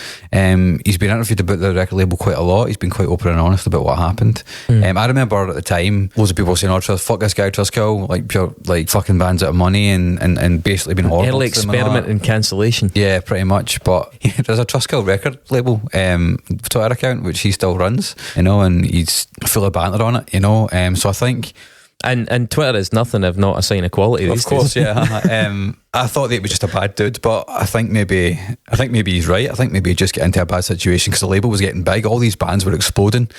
Speaker 2: He's been interviewed about the record label quite a lot. He's been quite open and honest about what happened. I remember at the time, loads of people saying, fuck this guy, Trustkill, like pure, like fucking bands out of money and basically been horrible.
Speaker 1: Early experiment in cancellation.
Speaker 2: Yeah, pretty much. But there's a Trustkill record label Twitter account, which he still runs, and he's full of banter on it, so I think...
Speaker 1: And Twitter is nothing if not a sign of quality.
Speaker 2: Of course, yeah. I thought that he was just a bad dude, but I think maybe he's right. I think maybe he just got into a bad situation because the label was getting big. All these bands were exploding,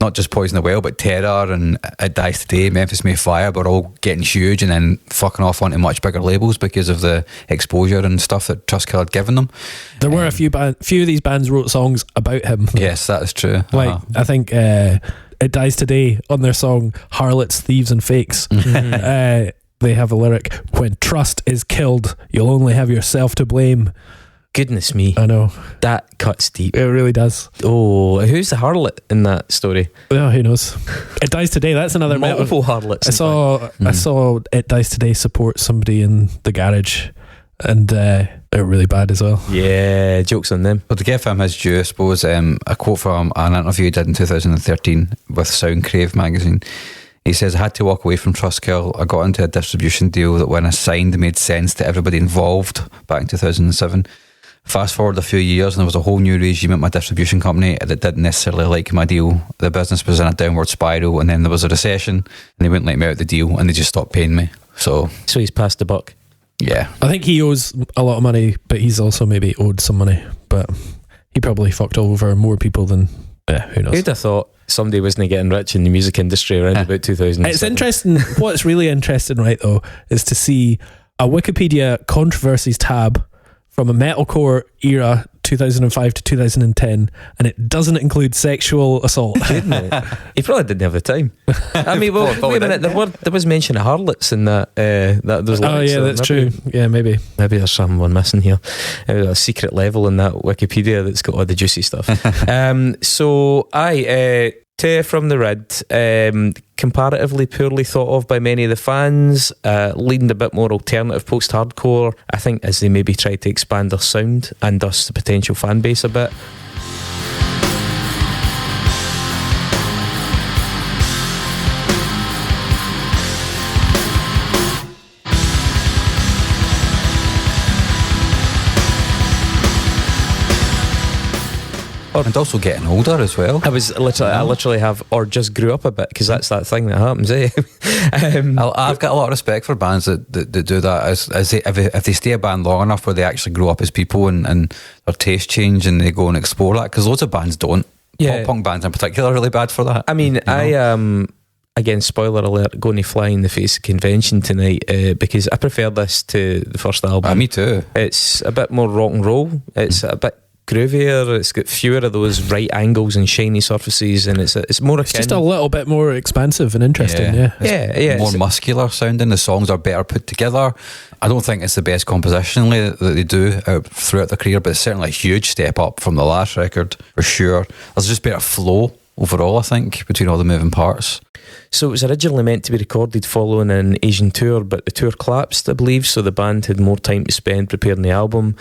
Speaker 2: not just Poison the Well, but Terror and It Dies Today, Memphis May Fire were all getting huge and then fucking off onto much bigger labels because of the exposure and stuff that Trustkill had given them.
Speaker 3: There were a few of these bands wrote songs about him.
Speaker 2: Yes, that is true.
Speaker 3: Like I think It Dies Today on their song Harlots, Thieves and Fakes. They have a lyric, when trust is killed, you'll only have yourself to blame.
Speaker 1: Goodness me.
Speaker 3: I know.
Speaker 1: That cuts deep.
Speaker 3: It really does.
Speaker 1: Oh, who's the harlot in that story?
Speaker 3: Oh, who knows? It Dies Today, that's another
Speaker 1: Multiple harlots.
Speaker 3: I saw It Dies Today support somebody in the garage, and they're really bad as well.
Speaker 1: Yeah, jokes on them.
Speaker 2: But to give him his due, I suppose, a quote from an interview he did in 2013 with Sound Crave magazine. He says, I had to walk away from Trustkill. I got into a distribution deal that when I signed made sense to everybody involved back in 2007. Fast forward a few years and there was a whole new regime at my distribution company that didn't necessarily like my deal. The business was in a downward spiral, and then there was a recession and they wouldn't let me out the deal and they just stopped paying me. So
Speaker 1: he's passed the buck.
Speaker 2: Yeah.
Speaker 3: I think he owes a lot of money, but he's also maybe owed some money. But he probably fucked over more people than, who knows.
Speaker 1: Who'd have thought somebody wasn't getting rich in the music industry around about 2000?
Speaker 3: It's interesting. What's really interesting, right, though, is to see a Wikipedia controversies tab from a metalcore era, 2005 to 2010, and it doesn't include sexual assault.
Speaker 1: Didn't it? He probably didn't have the time. I mean, well, wait a minute. There was mention of harlots in that. Those
Speaker 3: oh yeah, that's true. Yeah, maybe
Speaker 1: there's someone missing here. A secret level in that Wikipedia that's got all the juicy stuff. Tear from the Rid, comparatively poorly thought of by many of the fans, leading a bit more alternative post-hardcore, I think, as they maybe try to expand their sound and thus the potential fan base a bit.
Speaker 2: And also getting older as well.
Speaker 1: I literally have, or just grew up a bit, because that's that thing that happens, eh?
Speaker 2: I've got a lot of respect for bands that do that. If they stay a band long enough where they actually grow up as people and their taste change and they go and explore that, because loads of bands don't.
Speaker 1: Yeah.
Speaker 2: Pop punk bands in particular are really bad for that.
Speaker 1: I mean, again, spoiler alert, going to fly in the face of convention tonight, because I prefer this to the first album.
Speaker 2: Me too.
Speaker 1: It's a bit more rock and roll. It's a bit groovier. It's got fewer of those right angles and shiny surfaces, and it's more akin.
Speaker 3: It's just a little bit more expansive and interesting. Yeah.
Speaker 2: More muscular sounding. The songs are better put together. I don't think it's the best compositionally that they do throughout their career, but it's certainly a huge step up from the last record for sure. There's just better flow overall, I think, between all the moving parts.
Speaker 1: So it was originally meant to be recorded following an Asian tour, but the tour collapsed, I believe, so the band had more time to spend preparing the album.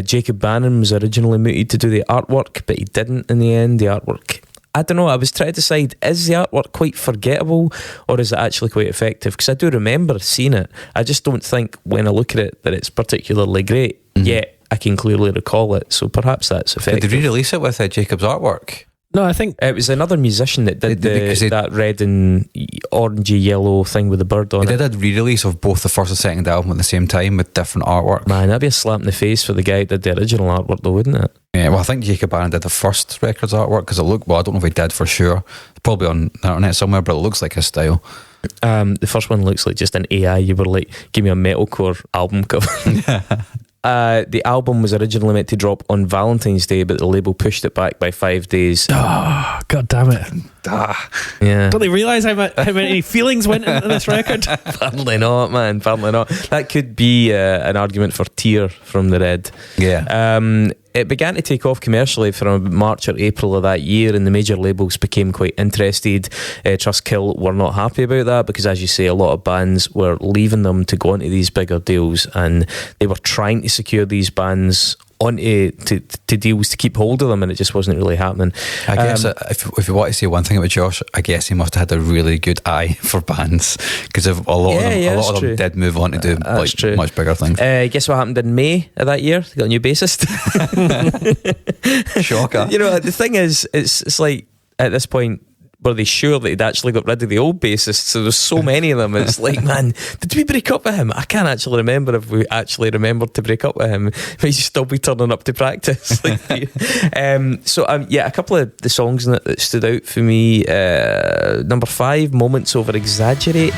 Speaker 1: Jacob Bannon was originally mooted to do the artwork, but he didn't in the end. The artwork, I don't know, I was trying to decide, is the artwork quite forgettable or is it actually quite effective? Because I do remember seeing it. I just don't think when I look at it that it's particularly great, yet I can clearly recall it, so perhaps that's effective.
Speaker 2: Did they re-release it with Jacob's artwork?
Speaker 3: No, I think
Speaker 1: it was another musician that did that red and orangey yellow thing with the bird on it.
Speaker 2: They did a re-release of both the first and second album at the same time with different artwork.
Speaker 1: Man, that'd be a slap in the face for the guy that did the original artwork though, wouldn't it?
Speaker 2: Yeah, well, I think Jacob Bannon did the first record's artwork because it looked, well, I don't know if he did for sure. It's probably on the internet somewhere, but it looks like his style.
Speaker 1: The first one looks like just an AI. You were like, give me a metalcore album cover. The album was originally meant to drop on Valentine's Day, but the label pushed it back by 5 days.
Speaker 3: Oh, god damn it.
Speaker 1: Yeah.
Speaker 3: Don't they realise how many feelings went into this record?
Speaker 1: Apparently not, man. Apparently not. That could be an argument for Tear from the Red.
Speaker 2: Yeah.
Speaker 1: It began to take off commercially from March or April of that year, and the major labels became quite interested. Trustkill were not happy about that because, as you say, a lot of bands were leaving them to go into these bigger deals, and they were trying to secure these bands onto to deals to keep hold of them, and it just wasn't really happening.
Speaker 2: I guess if you want to say one thing about Josh, I guess he must have had a really good eye for bands, because a lot of them did move on to do much bigger things.
Speaker 1: Guess what happened in May of that year? They got a new bassist.
Speaker 2: Shocker.
Speaker 1: You know, the thing is, it's like at this point, were they sure that he'd actually got rid of the old bassist? So there's so many of them. It's like, man, did we break up with him? I can't actually remember if we actually remembered to break up with him. But he'd still be turning up to practice. A couple of the songs in it that stood out for me. Number 5, Moments Over Exaggerate.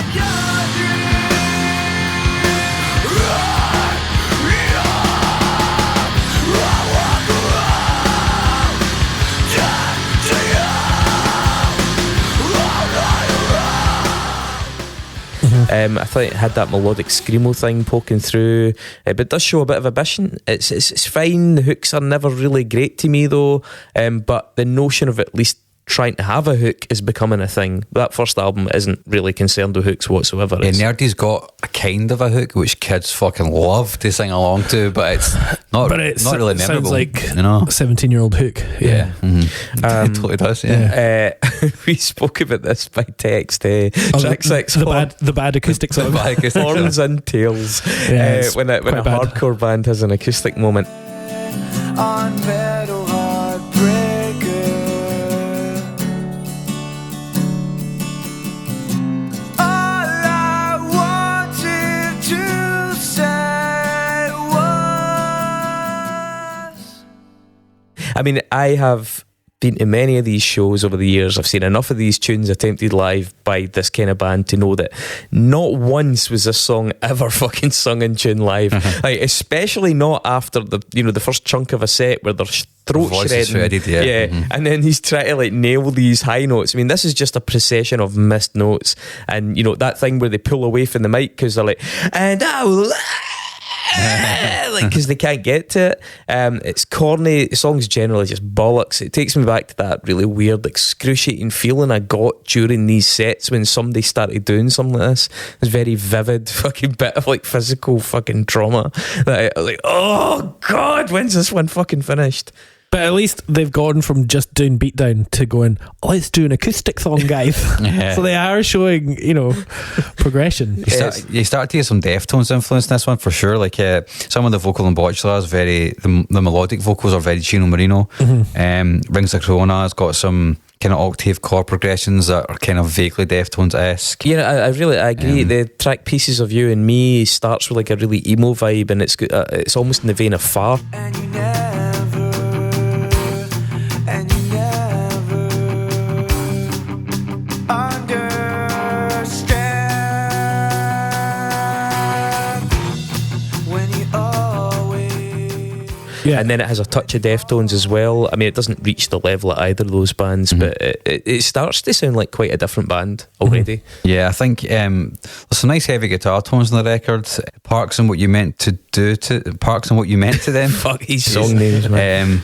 Speaker 1: I thought it had that melodic screamo thing poking through, but it does show a bit of ambition. It's fine. The hooks are never really great to me though, but the notion of at least trying to have a hook is becoming a thing. That first album isn't really concerned with hooks whatsoever.
Speaker 2: Yeah, Nerdy's got a kind of a hook which kids fucking love to sing along to, but it's not really memorable.
Speaker 3: Sounds like a 17-year-old hook. Yeah.
Speaker 2: Mm-hmm. It totally does. Yeah.
Speaker 1: We spoke about this by text. Track 6,
Speaker 3: the bad acoustic song.
Speaker 1: Horns and Tails.
Speaker 3: Yeah,
Speaker 1: when a hardcore band has an acoustic moment.
Speaker 4: on Metal Heartbreaker. All I wanted to say was,
Speaker 1: I mean, I have been to many of these shows over the years. I've seen enough of these tunes attempted live by this kind of band to know that not once was this song ever fucking sung in tune live. Like, especially not after the first chunk of a set where their throat
Speaker 2: Voice
Speaker 1: shredding.
Speaker 2: shredded, yeah.
Speaker 1: And then he's trying to like nail these high notes. I mean, this is just a procession of missed notes, and that thing where they pull away from the mic because they're like, and I will. Like, because they can't get to it. It's corny. The song's generally just bollocks. It takes me back to that really weird, excruciating feeling I got during these sets when somebody started doing something like this. It was very vivid fucking bit of like physical fucking trauma that I, like, oh god, when's this one fucking finished?
Speaker 3: But at least they've gone from just doing beatdown to going, let's do an acoustic song, guys. So they are showing, progression.
Speaker 2: You start to hear some Deftones influence in this one for sure. Like some of the vocal in Botchler is the melodic vocals are very Chino Marino. Rings of Corona has got some kind of octave chord progressions that are kind of vaguely Deftones-esque.
Speaker 1: Yeah, I agree. The track Pieces of You and Me starts with like a really emo vibe, and it's almost in the vein of Far.
Speaker 4: and you never understand when you always.
Speaker 3: Yeah.
Speaker 1: And then it has a touch of Deftones as well. I mean, it doesn't reach the level of either of those bands, but it starts to sound like quite a different band already.
Speaker 2: Yeah, I think there's some nice heavy guitar tones on the record. Parks and What You Meant to Do to Parks and What You Meant to Them.
Speaker 1: Fuck these song names, man.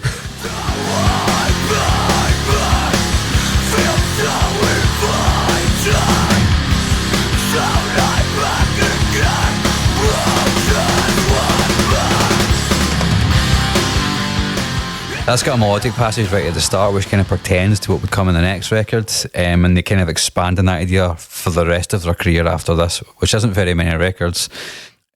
Speaker 2: That's got a melodic passage right at the start which kind of pertains to what would come in the next record, and they kind of expand on that idea for the rest of their career after this, which isn't very many records.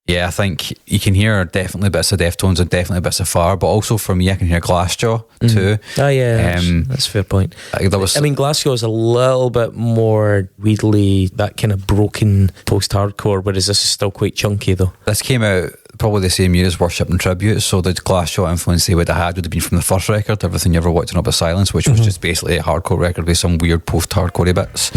Speaker 2: Yeah, I think you can hear definitely bits of Deftones and definitely bits of Far, but also for me I can hear Glassjaw too.
Speaker 1: Oh yeah, that's a fair point. Glassjaw is a little bit more weirdly that kind of broken post-hardcore, whereas this is still quite chunky though.
Speaker 2: This came out probably the same year as Worship and Tribute, so the Glassjaw influence they would have been from the first record, Everything You Ever Walked in Up With Silence, which was just basically a hardcore record with some weird post-hardcore bits.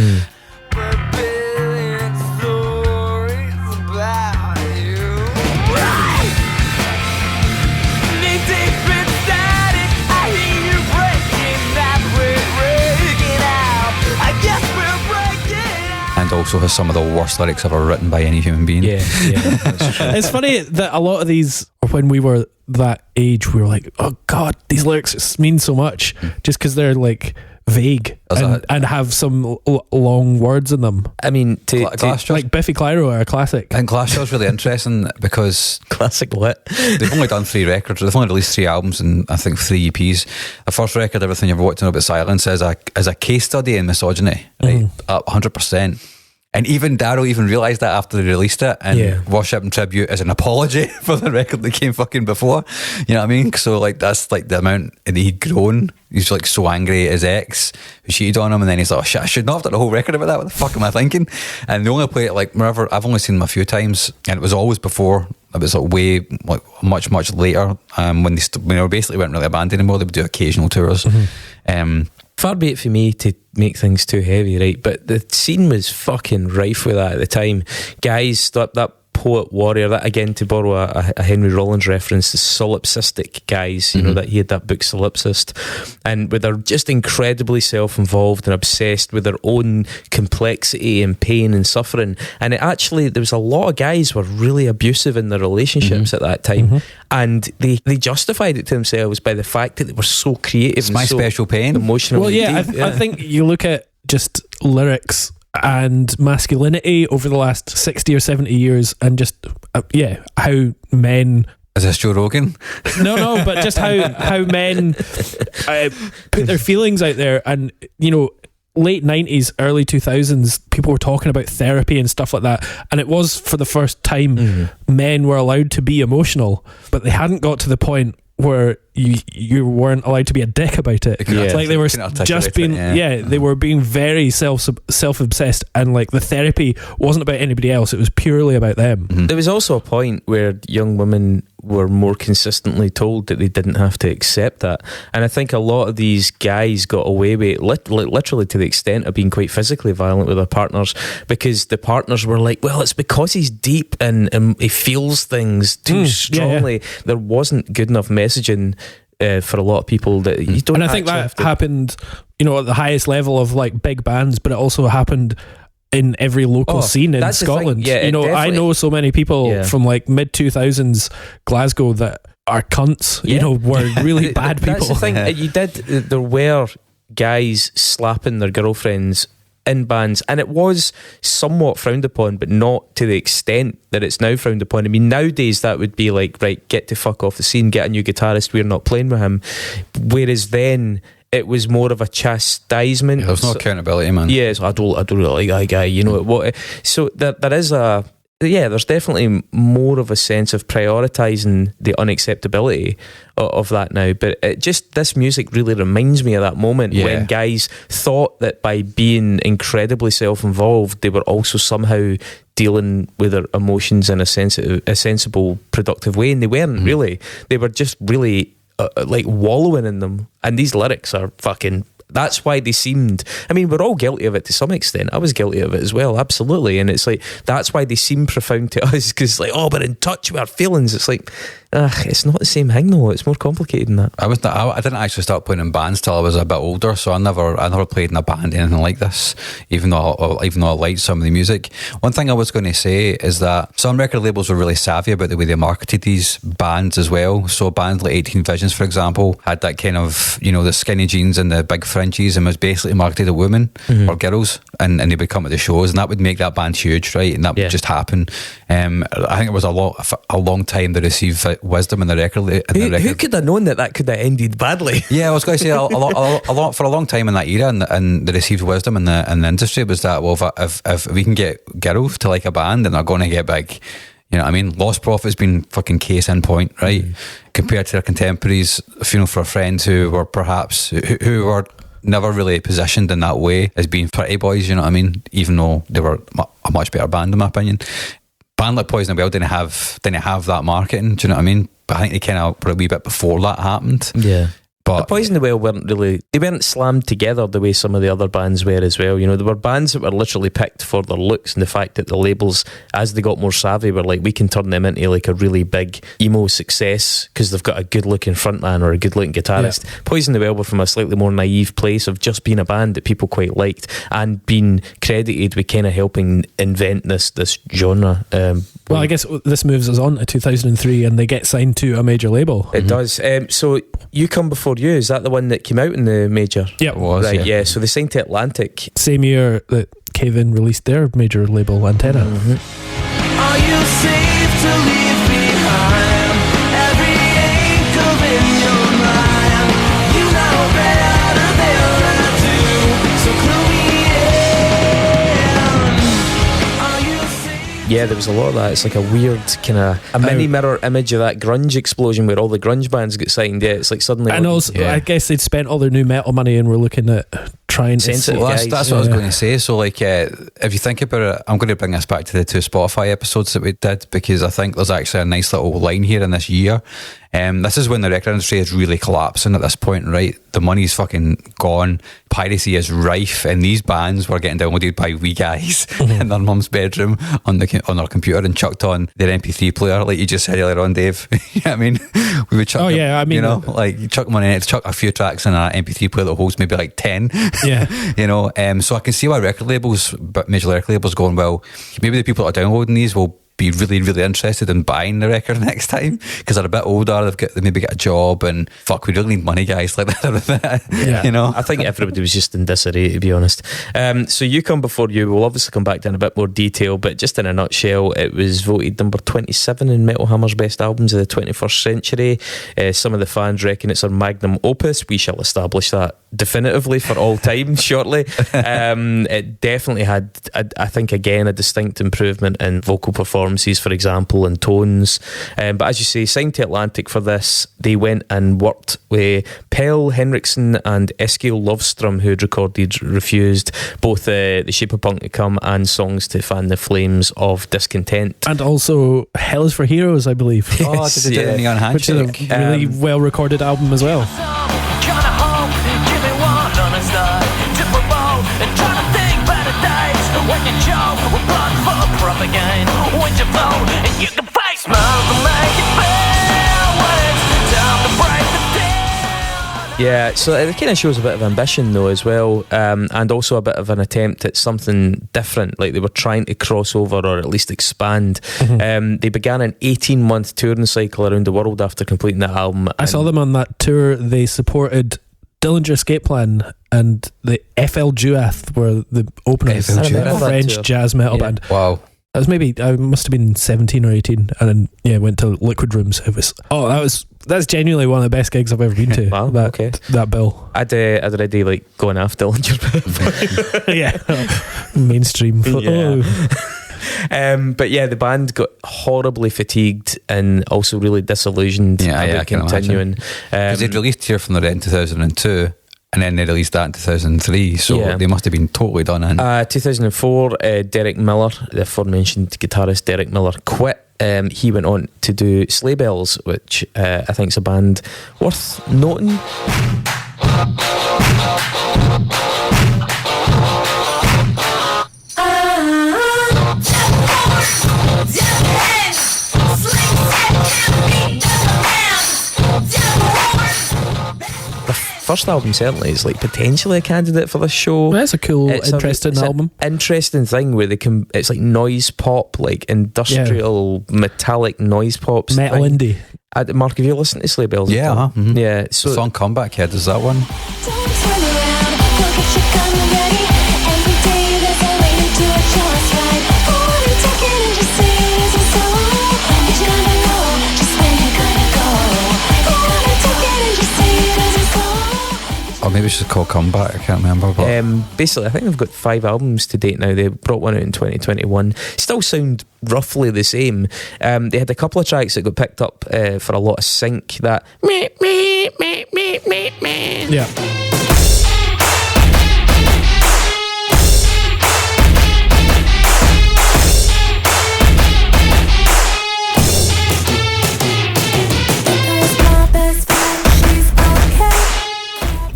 Speaker 2: And also has some of the worst lyrics ever written by any human being.
Speaker 1: Yeah, that's true.
Speaker 3: It's funny that a lot of these, when we were that age, we were like, oh god, these lyrics mean so much, just because they're like vague and have some long words in them.
Speaker 1: I mean,
Speaker 3: like Biffy Clyro are a classic.
Speaker 2: I think Glassjaw's really interesting because
Speaker 1: classic what?
Speaker 2: They've only done 3 records. They've only released 3 albums and I think 3 EPs. The first record, Everything You Ever Walked in About Silence, is a case study in misogyny, right? 100%. And even Darryl even realised that after they released it. And Worship and Tribute is an apology for the record that came fucking before. You know what I mean? So like that's like the amount that he'd grown. He's like so angry at his ex who cheated on him, and then he's like, oh shit, I should not have done a whole record about that. What the fuck am I thinking? And they only play it like whenever. I've only seen them a few times, and it was always before. It was like way like much later when they basically weren't really a band anymore. They would do occasional tours.
Speaker 1: Far be it for me to make things too heavy, right? But the scene was fucking rife with that at the time. Guys, that poet warrior, that again to borrow a Henry Rollins reference, the solipsistic guys, you know, that he had that book Solipsist, and where they're just incredibly self-involved and obsessed with their own complexity and pain and suffering. And it actually, there was a lot of guys were really abusive in their relationships at that time, and they justified it to themselves by the fact that they were so creative.
Speaker 2: It's my
Speaker 1: so
Speaker 2: special pain.
Speaker 1: Emotionally
Speaker 3: Well,
Speaker 1: deep.
Speaker 3: I think you look at just lyrics and masculinity over the last 60 or 70 years, and just how men...
Speaker 2: Is this Joe Rogan?
Speaker 3: No, but just how men put their feelings out there. And you know, late 90s, early 2000s, people were talking about therapy and stuff like that, and it was for the first time men were allowed to be emotional, but they hadn't got to the point where you weren't allowed to be a dick about it.
Speaker 2: Yeah.
Speaker 3: Like they were
Speaker 2: Couldn't articulate
Speaker 3: just being they were being very self-obsessed, and like the therapy wasn't about anybody else, it was purely about them.
Speaker 1: There was also a point where young women were more consistently told that they didn't have to accept that, and I think a lot of these guys got away with it literally to the extent of being quite physically violent with their partners, because the partners were like, well, it's because he's deep and he feels things too strongly. There wasn't good enough messaging for a lot of people that you don't.
Speaker 3: And I think that happened, you know, at the highest level of like big bands, but it also happened in every local scene in Scotland.
Speaker 1: Yeah,
Speaker 3: you know, I know so many people from like mid 2000s Glasgow that are cunts. You know, were really bad people.
Speaker 1: That's the thing. There were guys slapping their girlfriends in bands, and it was somewhat frowned upon, but not to the extent that it's now frowned upon. I mean, nowadays that would be like, right, get the fuck off the scene, get a new guitarist, we're not playing with him. Whereas then it was more of a chastisement.
Speaker 2: There's no accountability, man.
Speaker 1: Yeah, so I don't really like that guy, you know what? So there is there's definitely more of a sense of prioritising the unacceptability of that now. But this music really reminds me of that moment when guys thought that by being incredibly self-involved, they were also somehow dealing with their emotions in a sensible, productive way, and they weren't really. They were just really like wallowing in them. And these lyrics are fucking... That's why they seemed... I mean, we're all guilty of it to some extent. I was guilty of it as well, absolutely. And it's like, that's why they seem profound to us, because like, oh, we're in touch with our feelings. It's like, it's not the same thing though. It's more complicated than that.
Speaker 2: I didn't actually start playing in bands till I was a bit older, so I never played in a band, anything like this, even though I liked some of the music. One thing I was going to say is that some record labels were really savvy about the way they marketed these bands as well. So bands like 18 Visions, for example, had that kind of, you know, the skinny jeans and the big fringes, and was basically marketed to women or girls, and they would come to the shows, and that would make that band huge, right? And that would just happen. I think it was a long time they received wisdom in the record.
Speaker 1: Who could have known that could have ended badly?
Speaker 2: Yeah, I was going to say a lot for a long time in that era, and the received wisdom in the industry was that, well, if we can get girls to like a band, then they're going to get big. You know what I mean? Lost Prophet's been fucking case in point, right? Compared to their contemporaries, you know, for friends who were perhaps who were never really positioned in that way as being pretty boys, you know what I mean? Even though they were a much better band, in my opinion. Band like Poison the Well didn't have that marketing, do you know what I mean? But I think they kind of were a wee bit before that happened.
Speaker 1: Yeah.
Speaker 2: But
Speaker 1: Poison the Well weren't slammed together the way some of the other bands were as well. You know, there were bands that were literally picked for their looks, and the fact that the labels, as they got more savvy, were like, we can turn them into like a really big emo success because they've got a good looking frontman or a good looking guitarist. Yeah. Poison the Well were from a slightly more naive place of just being a band that people quite liked and being credited with kind of helping invent this genre.
Speaker 3: Well, I guess this moves us on to 2003, and they get signed to a major label.
Speaker 1: It does. So You Come Before You, is that the one that came out in the major?
Speaker 3: Yeah,
Speaker 2: it was.
Speaker 1: Right, yeah. So they signed to Atlantic.
Speaker 3: Same year that Cave In released their major label, Antenna.
Speaker 4: Are you safe to leave behind every ankle in your mind? You know better than I do, so clue me in. Are you safe?
Speaker 1: Yeah, there was a lot of that. It's like a weird kind of a mini mirror image of that grunge explosion where all the grunge bands get signed. Yeah, it's like suddenly.
Speaker 3: And also, I guess they'd spent all their new metal money and were looking at trying to.
Speaker 2: Well, that's what I was going to say. So, like, if you think about it, I'm going to bring us back to the 2 Spotify episodes that we did, because I think there's actually a nice little line here in this year. This is when the record industry is really collapsing at this point, right? The money's fucking gone, piracy is rife, and these bands were getting downloaded by wee guys in their mum's bedroom on their computer and chucked on their MP3 player, like you just said earlier on, Dave. You know what I mean? We would chuck you know, like you chuck them on it, chuck a few tracks in an MP3 player that holds maybe like 10.
Speaker 3: Yeah.
Speaker 2: You know, so I can see why major record labels going, well, maybe the people that are downloading these will be really, really interested in buying the record next time because they're a bit older, they maybe get a job, and fuck, we really need money, guys, like that.
Speaker 3: Yeah.
Speaker 2: You know,
Speaker 1: I think everybody was just in disarray, to be honest. So You Come Before You, we'll obviously come back to in a bit more detail, but just in a nutshell, it was voted number 27 in Metal Hammer's best albums of the 21st century. Some of the fans reckon it's their magnum opus. We shall establish that definitively for all time shortly. It definitely had, I think, again, a distinct improvement in vocal performances, for example, and tones. But as you say, signed to Atlantic for this. They went and worked with Pelle Henriksen and Eskil Lovstrom, who had recorded Refused, both The Shape of Punk to Come and Songs to Fan the Flames of Discontent.
Speaker 3: And also Hell is for Heroes, I believe.
Speaker 2: Oh, did they do the Neon
Speaker 3: Which is
Speaker 2: Handshake?
Speaker 3: a really well recorded album as well.
Speaker 1: Yeah, so it kind of shows a bit of ambition though as well, and also a bit of an attempt at something different, like they were trying to cross over or at least expand. They began an 18-month touring cycle around the world after completing that album.
Speaker 3: I saw them on that tour. They supported Dillinger Escape Plan and the FL Duath were the openers.
Speaker 2: FL Duath.
Speaker 3: A French jazz metal band.
Speaker 2: Wow.
Speaker 3: I must have been 17 or 18, and then went to Liquid Rooms. That's genuinely one of the best gigs I've ever been to.
Speaker 1: Wow, okay.
Speaker 3: That bill.
Speaker 1: I'd already like going after Dillinger.
Speaker 3: Yeah. Mainstream.
Speaker 1: But yeah, the band got horribly fatigued and also really disillusioned about continuing.
Speaker 2: Because they'd released Tear from the Red in 2002, and then they released that in 2003, so they must have been totally done in.
Speaker 1: 2004, Derek Miller, the aforementioned guitarist Derek Miller, quit. He went on to do Sleigh Bells, which I think is a band worth noting. First album certainly is like potentially a candidate for this show.
Speaker 3: That's a cool, interesting album.
Speaker 1: An interesting thing where it's like noise pop, like industrial metallic noise pop,
Speaker 3: metal indie.
Speaker 1: Mark, have you listened to Sleigh Bells?
Speaker 2: Yeah,
Speaker 1: yeah. So
Speaker 2: the song Comeback Head is that one. Or maybe it's just called Comeback, I can't remember. But
Speaker 1: basically, I think they've got 5 albums to date now. They brought one out in 2021. Still sound roughly the same. They had a couple of tracks that got picked up for a lot of sync. That
Speaker 3: yeah.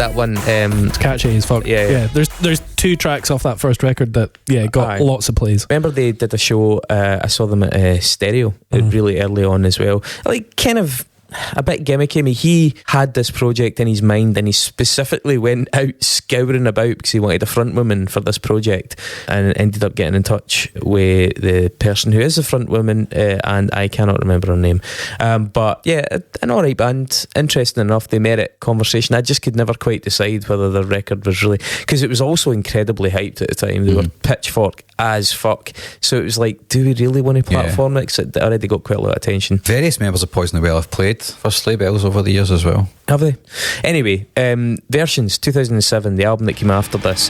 Speaker 1: that one.
Speaker 3: It's catchy as fuck.
Speaker 1: Yeah.
Speaker 3: There's 2 tracks off that first record that got lots of plays.
Speaker 1: Remember they did a show. I saw them at Stereo really early on as well. Like kind of a bit gimmicky. I mean, he had this project in his mind and he specifically went out scouring about because he wanted a front woman for this project and ended up getting in touch with the person who is the front woman, and I cannot remember her name, but yeah, an alright band, interesting enough. They merit conversation. I just could never quite decide whether the record was really, because it was also incredibly hyped at the time. They were pitchfork as fuck, so it was like, do we really want to platform it? Because it already got quite a lot of attention.
Speaker 2: Various members of Poison the Well have played for Sleigh Bells over the years as well.
Speaker 1: Have they? Anyway, Versions 2007, the album that came after this.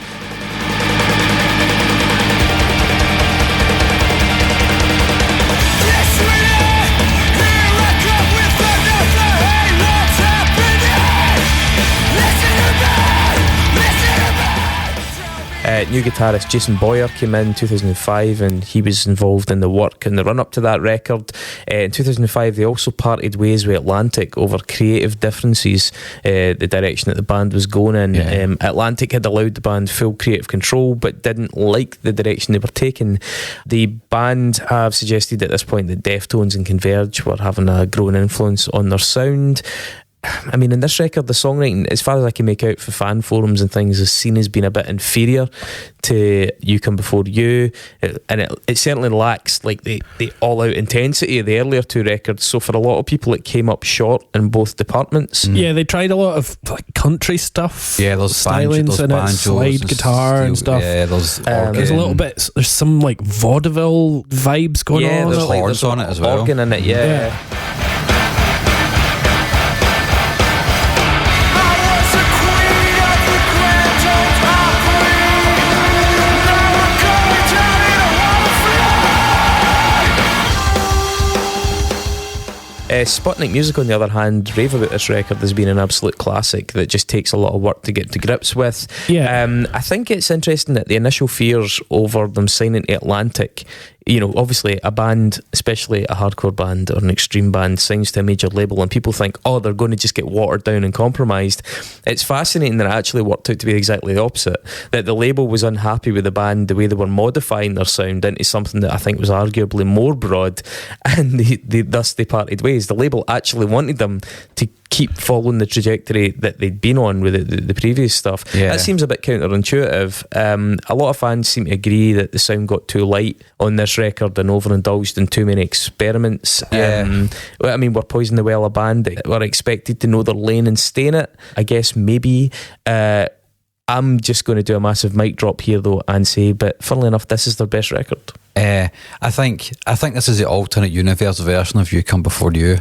Speaker 1: New guitarist Jason Boyer came in 2005 and he was involved in the work and the run up to that record. In 2005 they also parted ways with Atlantic over creative differences, the direction that the band was going in. Atlantic had allowed the band full creative control but didn't like the direction they were taking. The band have suggested at this point that Deftones and Converge were having a growing influence on their sound. I mean, in this record, the songwriting, as far as I can make out for fan forums and things, is seen as being a bit inferior to You Come Before You, and it certainly lacks like the all-out intensity of the earlier 2 records. So for a lot of people, it came up short in both departments.
Speaker 3: Yeah, they tried a lot of like country stuff.
Speaker 2: Yeah, those
Speaker 3: stylings in it, slide guitar and stuff.
Speaker 2: Yeah, there's
Speaker 3: a little bit. There's some like vaudeville vibes going on.
Speaker 2: There's horns on it as well.
Speaker 1: Organ in it, yeah. Sputnik Music, on the other hand, rave about this record as being an absolute classic that just takes a lot of work to get to grips with.
Speaker 3: Yeah.
Speaker 1: I think it's interesting that the initial fears over them signing to Atlantic, you know, obviously a band, especially a hardcore band or an extreme band, signs to a major label and people think, oh, they're going to just get watered down and compromised. It's fascinating that it actually worked out to be exactly the opposite, that the label was unhappy with the band, the way they were modifying their sound into something that I think was arguably more broad, and thus they parted ways. The label actually wanted them to keep following the trajectory that they'd been on with the previous stuff.
Speaker 2: Yeah.
Speaker 1: That seems a bit counterintuitive. A lot of fans seem to agree that the sound got too light on this record and overindulged in too many experiments.
Speaker 2: Yeah.
Speaker 1: I mean, we're Poison the Well, a band that were expected to know their lane and stay in it. I guess maybe. I'm just going to do a massive mic drop here though and say, but funnily enough, this is their best record.
Speaker 2: I think this is the alternate universe version of You Come Before You.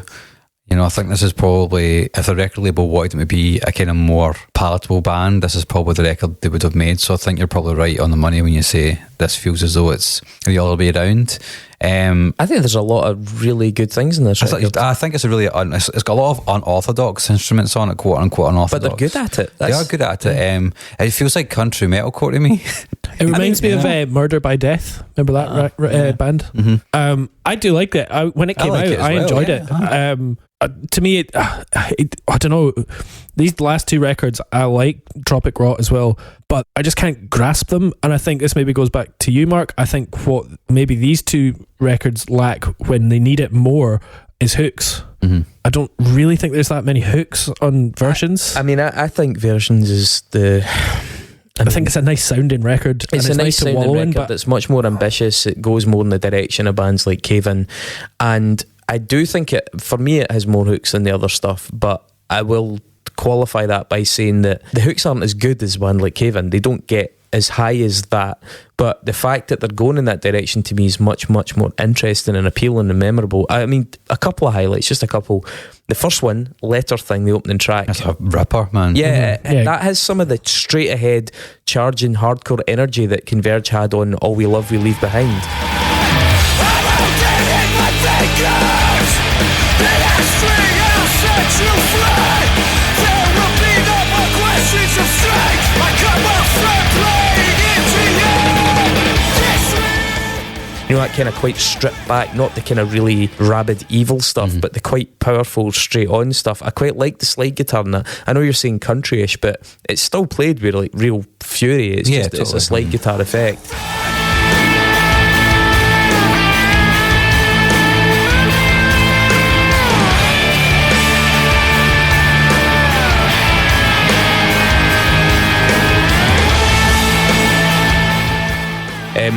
Speaker 2: You know, I think this is probably, if the record label wanted them to be a kind of more palatable band, this is probably the record they would have made. So I think you're probably right on the money when you say this feels as though it's the other way around.
Speaker 1: I think there's a lot of really good things in this record.
Speaker 2: I think it's it's got a lot of unorthodox instruments on it, quote unquote unorthodox.
Speaker 1: But they're good at it.
Speaker 2: They are good at it. It feels like country metalcore to me.
Speaker 3: It reminds me of Murder by Death. Remember that band?
Speaker 2: Mm-hmm.
Speaker 3: I do like that. When it came out, I enjoyed it. To me, I don't know. These last two records, I like Tropic Rot as well, but I just can't grasp them. And I think this maybe goes back to you, Mark. I think what maybe these two records lack when they need it more is hooks. Mm-hmm. I don't really think there's that many hooks on Versions.
Speaker 1: I think Versions is
Speaker 3: I think it's a nice sounding record.
Speaker 1: It's a nice sounding record, but it's much more ambitious. It goes more in the direction of bands like Cave In, and I do think for me it has more hooks than the other stuff, but I will qualify that by saying that the hooks aren't as good as one like Cave In. They don't get as high as that, but the fact that they're going in that direction to me is much, much more interesting and appealing and memorable. I mean, a couple of highlights, just a couple. The first one, Letter Thing, the opening track.
Speaker 2: That's a ripper, man.
Speaker 1: Yeah,
Speaker 3: Mm-hmm.
Speaker 1: that has some of the straight ahead charging hardcore energy that Converge had on All We Love We Leave Behind. You know, that kind of quite stripped back, not the kind of really rabid evil stuff, but the quite powerful straight on stuff. I quite like the slide guitar in that. I know you're saying country-ish, but it's still played with like real fury. It's just totally. It's a slide guitar effect.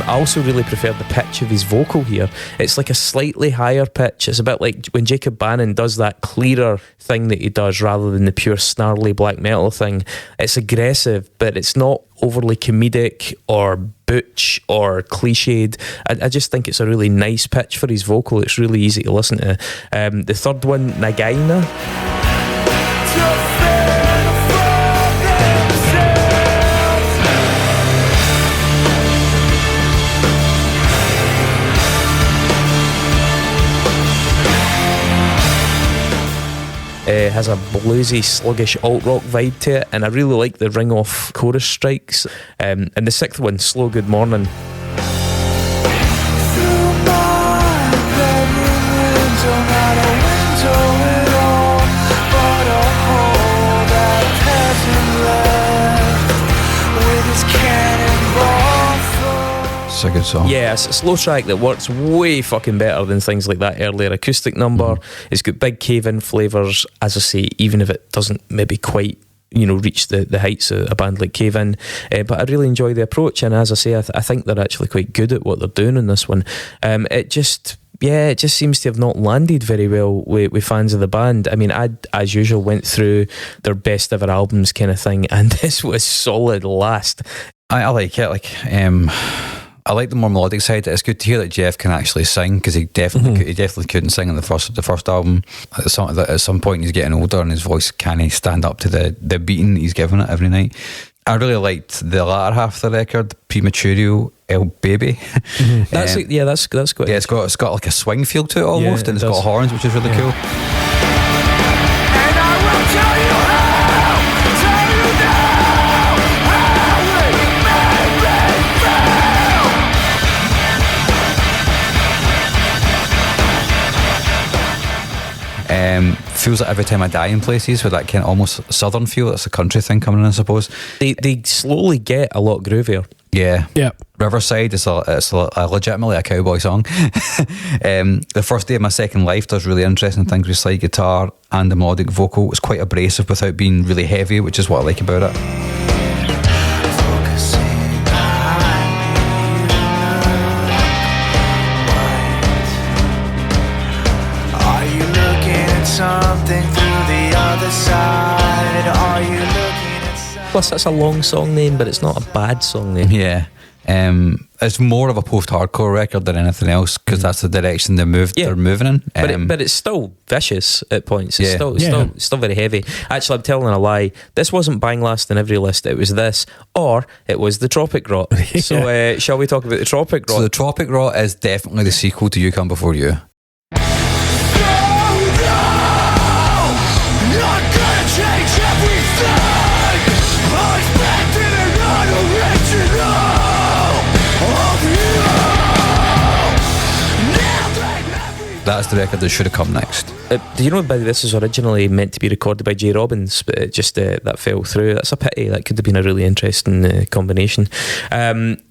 Speaker 1: I also really prefer the pitch of his vocal here. It's like a slightly higher pitch. It's a bit like when Jacob Bannon does that clearer thing that he does rather than the pure snarly black metal thing. It's aggressive, but it's not overly comedic or butch or cliched. I just think it's a really nice pitch for his vocal. It's really easy to listen to. The third one, Nagaina. Has a bluesy, sluggish alt-rock vibe to it, and I really like the ring-off chorus strikes. And the sixth one, Slow Good Morning.
Speaker 2: It's a good song.
Speaker 1: Yeah, it's a slow track that works way fucking better than things like that earlier acoustic number. It's got big Cave In flavours, as I say, even if it doesn't maybe quite, you know, reach the heights of a band like Cave In. But I really enjoy the approach, and as I say, I think they're actually quite good at what they're doing in this one. It just seems to have not landed very well with fans of the band. I mean, I, as usual, went through their best ever albums kind of thing, and this was solid last.
Speaker 2: I like it. I like the more melodic side. It's good to hear that Jeff can actually sing, because he definitely couldn't sing in the first album. At some point he's getting older and his voice can't stand up to the beating he's giving it every night. I really liked the latter half of the record, Prematurio. El Baby.
Speaker 1: That's that's good.
Speaker 2: Yeah, it's got like a swing feel to it almost,
Speaker 1: Yeah,
Speaker 2: and
Speaker 1: it
Speaker 2: it's got
Speaker 1: does.
Speaker 2: horns, which is really cool.
Speaker 4: And I will tell you how, tell you now, how it made me
Speaker 2: Feels like Every Time I Die in places with that kind of almost southern feel. That's a country thing coming in, I suppose.
Speaker 1: They slowly get a lot groovier.
Speaker 2: Yeah.
Speaker 3: Yeah.
Speaker 2: Riverside is legitimately a cowboy song. The First Day of My Second Life does really interesting things with slide guitar and the melodic vocal. It's quite abrasive without being really heavy, which is what I like about it.
Speaker 4: Are you looking at something through the other side? Are you looking at something?
Speaker 1: Plus, that's a long song name, but it's not a bad song name.
Speaker 2: Yeah. It's more of a post-hardcore record than anything else because that's the direction they're moving in.
Speaker 1: But it's still vicious at points. It's
Speaker 2: Yeah.
Speaker 1: still very heavy. Actually, I'm telling a lie. This wasn't bang last in every list. It was this, or it was the Tropic Rot. So shall we talk about the Tropic Rot?
Speaker 2: So the Tropic Rot is definitely the sequel to You Come Before You.
Speaker 4: Not gonna change everything. I expected an unoriginal of you. Now that everything.
Speaker 2: That's the record that should have come next.
Speaker 1: Do you know, by this was originally meant to be recorded by J. Robbins, but it just that fell through. That's a pity. That could have been a really interesting combination.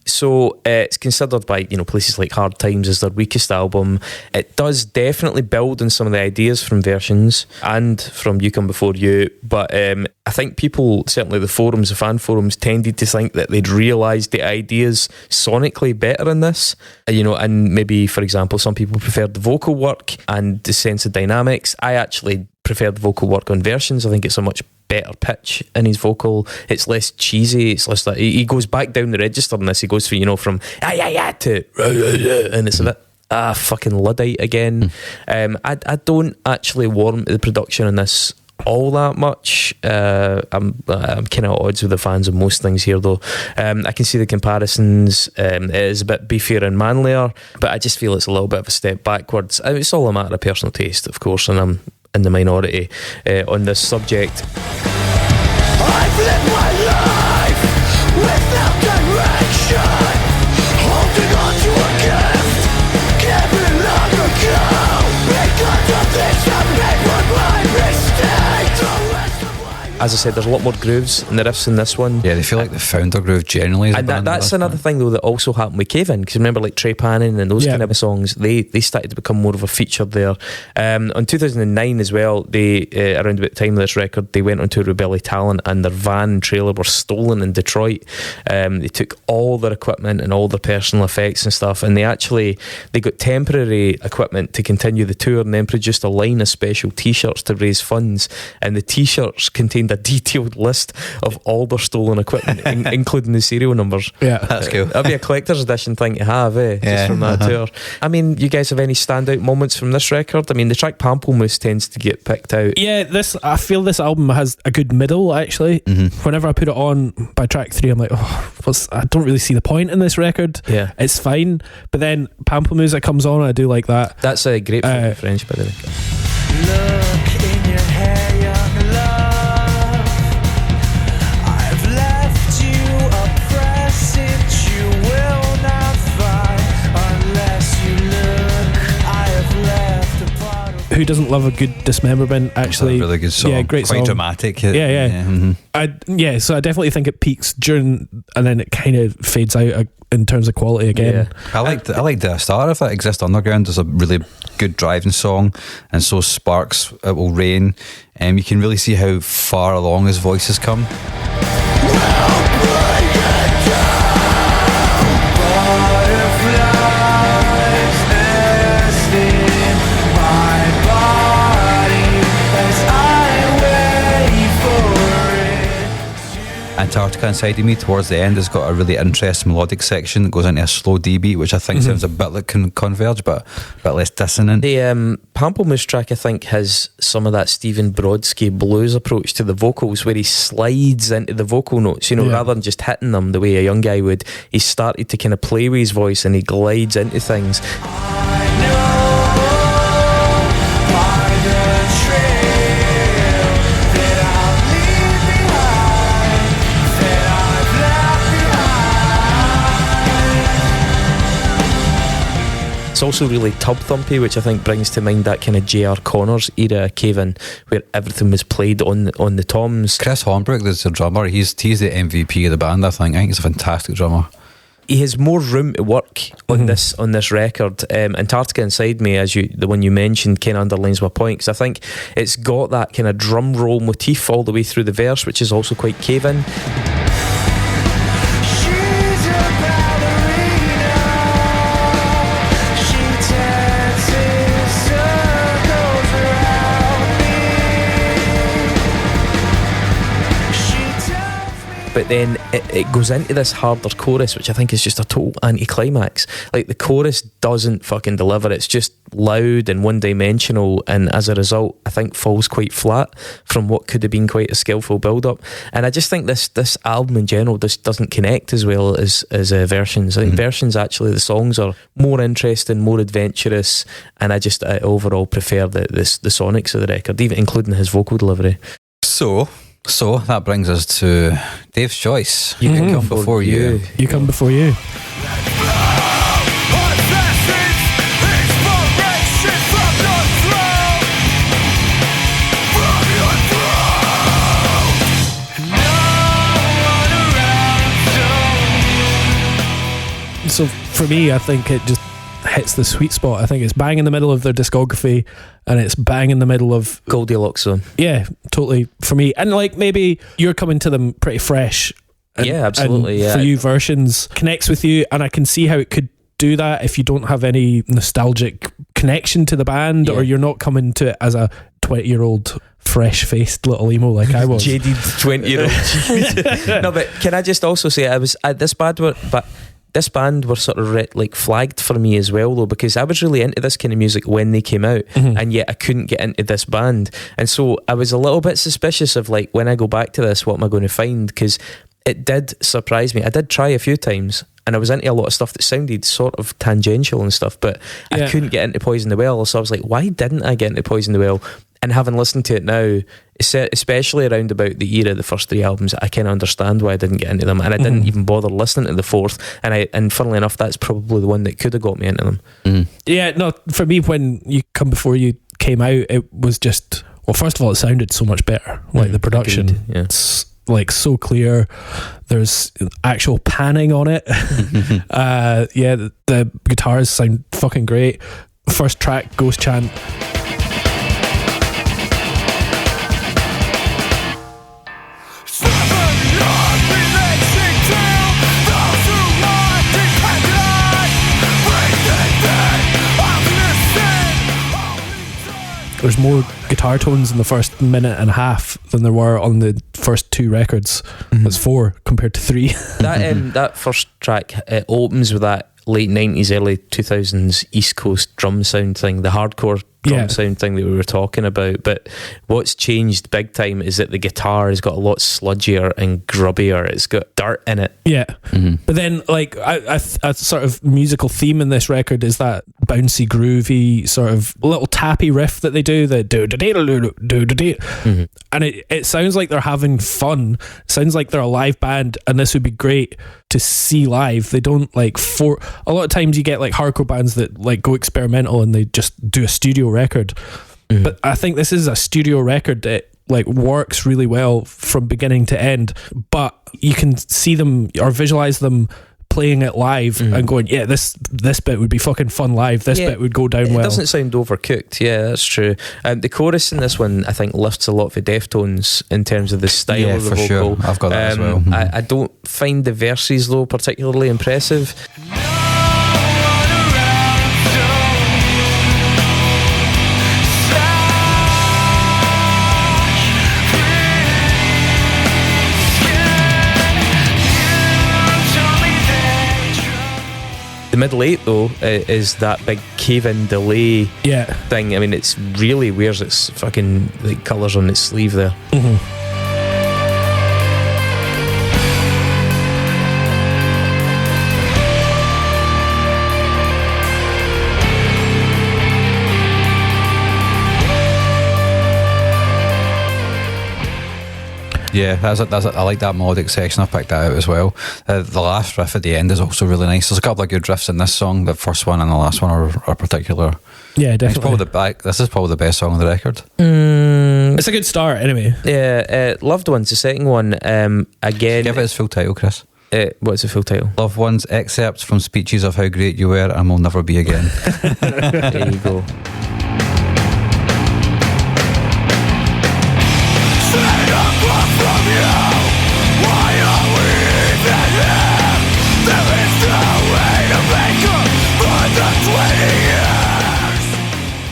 Speaker 1: So it's considered by places like Hard Times as their weakest album. It does definitely build on some of the ideas from Versions and from You Come Before You, but I think people, certainly the fan forums, tended to think that they'd realised the ideas sonically better in this. And maybe, for example, some people preferred the vocal work and the sense of dynamics. I actually prefer the vocal work on Versions. I think it's a much better pitch in his vocal. It's less cheesy. It's less that he goes back down the register in this. He goes from to and it's a bit fucking Luddite again. I don't actually warm to the production in this all that much. I'm kind of at odds with the fans of most things here, though. I can see the comparisons. It is a bit beefier and manlier, but I just feel it's a little bit of a step backwards. It's all a matter of personal taste, of course, and I'm in the minority on this subject.
Speaker 4: I've lived my life without direction, holding on to a gift given long ago, because of things I've made were my mistake. The rest of my
Speaker 1: As I said, there's a lot more grooves in the riffs in this one.
Speaker 2: Yeah, they feel like they found their groove generally. As a
Speaker 1: And
Speaker 2: band
Speaker 1: that's
Speaker 2: at
Speaker 1: another
Speaker 2: this
Speaker 1: thing, though, that also happened with Cave In, because remember, like Trey Panning and those kind of songs, they started to become more of a feature there. On 2009 as well, they around about the time of this record, they went on tour with Billy Talent, and their van and trailer were stolen in Detroit. They took all their equipment and all their personal effects and stuff, and they got temporary equipment to continue the tour, and then produced a line of special t-shirts to raise funds, and the t-shirts contained a detailed list of all their stolen equipment, including the serial numbers.
Speaker 3: Yeah.
Speaker 2: That's cool.
Speaker 1: That'd be a collector's edition thing to have, just from that tour. I mean, you guys have any standout moments from this record? I mean, the track Pamplemousse tends to get picked out.
Speaker 3: Yeah, I feel this album has a good middle, actually. Whenever I put it on by track 3, I'm like, I don't really see the point in this record.
Speaker 1: Yeah.
Speaker 3: It's fine. But then Pamplemousse that comes on, I do like that.
Speaker 1: That's a great French, by the way.
Speaker 4: look in your hair, young love. I've left you a present you will not find unless you look. I have left a part of.
Speaker 3: Who doesn't love a good dismemberment? Actually,
Speaker 2: Really good song.
Speaker 3: Yeah, great
Speaker 2: Quite
Speaker 3: song.
Speaker 2: dramatic.
Speaker 3: Yeah.
Speaker 2: Mhm.
Speaker 3: So I definitely think it peaks during, and then it kind of fades out in terms of quality again.
Speaker 2: I like the start of it. Exist Underground is a really good driving song, and so Sparks, It Will Rain. You can really see how far along his voice has come.
Speaker 4: Butterflies nest in my body as I wait for it.
Speaker 2: Antarctica Antarctica Inside of Me towards the end has got a really interesting melodic section that goes into a slow D beat, which I think sounds a bit like Converge, but a bit less dissonant.
Speaker 1: The Pamplemousse track, I think, has some of that Stephen Brodsky blues approach to the vocals, where he slides into the vocal notes, rather than just hitting them the way a young guy would. He started to kind of play with his voice, and he glides into things. It's also really tub thumpy, which I think brings to mind that kind of J.R. Connors era Cave In, where everything was played on the toms.
Speaker 2: Chris Hornbrook, there's a drummer. He's the MVP of the band. I think he's a fantastic drummer.
Speaker 1: He has more room to work on this record. Antarctica Inside Me, the one you mentioned, kind of underlines my point, because I think it's got that kind of drum roll motif all the way through the verse, which is also quite Cave In. But then it goes into this harder chorus, which I think is just a total anticlimax. Like, the chorus doesn't fucking deliver. It's just loud and one-dimensional, and as a result, I think falls quite flat from what could have been quite a skillful build-up. And I just think this album in general just doesn't connect as well as Versions. I think Versions, actually, the songs are more interesting, more adventurous, and I overall prefer the sonics of the record, even including his vocal delivery.
Speaker 2: So that brings us to Dave's choice. You can come before you.
Speaker 3: You come before you. So for me, I think it just hits the sweet spot. I think it's bang in the middle of their discography, and it's bang in the middle of
Speaker 1: Goldilocks zone.
Speaker 3: Yeah, totally, for me. And like, maybe you're coming to them pretty fresh. And,
Speaker 1: yeah, absolutely.
Speaker 3: And for you, Versions connects with you, and I can see how it could do that if you don't have any nostalgic connection to the band, or you're not coming to it as a 20-year-old fresh-faced little emo like I was.
Speaker 1: Jaded 20-year-old. No, but can I just also say, this band were sort of flagged for me as well, though, because I was really into this kind of music when they came out, and yet I couldn't get into this band, and so I was a little bit suspicious of, like, when I go back to this, what am I going to find? Because it did surprise me. I did try a few times, and I was into a lot of stuff that sounded sort of tangential and stuff, but I couldn't get into Poison the Well. So I was like, why didn't I get into Poison the Well? And having listened to it now, especially around about the era of the first three albums, I kind of understand why I didn't get into them, and I didn't even bother listening to the fourth. And funnily enough, that's probably the one that could have got me into them.
Speaker 3: Yeah, no, for me, when You Come Before You came out, it was just, well, first of all, it sounded so much better. Like, the production, it's like so clear. There's actual panning on it. The guitars sound fucking great. First track, Ghost Chant. There's more guitar tones in the first minute and a half than there were on the first two records. That's 4 compared to 3.
Speaker 1: That first track, it opens with that late 90s, early 2000s East Coast drum sound thing, the hardcore drum sound thing that we were talking about. But what's changed big time is that the guitar has got a lot sludgier and grubbier. It's got dirt in it.
Speaker 3: Yeah. But then, like, a sort of musical theme in this record is that bouncy, groovy, sort of little tappy riff that they do, the do-do-do-do-do-do-do. And it sounds like they're having fun. It sounds like they're a live band, and this would be great to see live. They don't, like, a lot of times you get, like, hardcore bands that, like, go experimental and they just do a studio record. But I think this is a studio record that, like, works really well from beginning to end, but you can see them or visualize them playing it live and going, yeah, this bit would be fucking fun live, this bit would go down well.
Speaker 1: It doesn't sound overcooked. Yeah, that's true. The chorus in this one, I think, lifts a lot for Deftones in terms of the style of the vocal.
Speaker 2: Sure. I've got that as well.
Speaker 1: I don't find the verses, though, particularly impressive. The middle 8 though is that big cave-in delay thing. I mean, it's really wears its fucking like colours on its sleeve there.
Speaker 2: Yeah, I like that melodic section. I picked that out as well. The last riff at the end is also really nice. There's a couple of good riffs in this song. The first one and the last one are particular.
Speaker 3: Yeah, definitely.
Speaker 2: This is probably the best song on the record.
Speaker 3: It's a good start, anyway.
Speaker 1: Yeah, Loved Ones, the second one. Again,
Speaker 2: Give it its full title, Chris.
Speaker 1: What's the full title?
Speaker 2: Loved Ones, excerpts from speeches of how great you were and will never be again.
Speaker 1: There you go.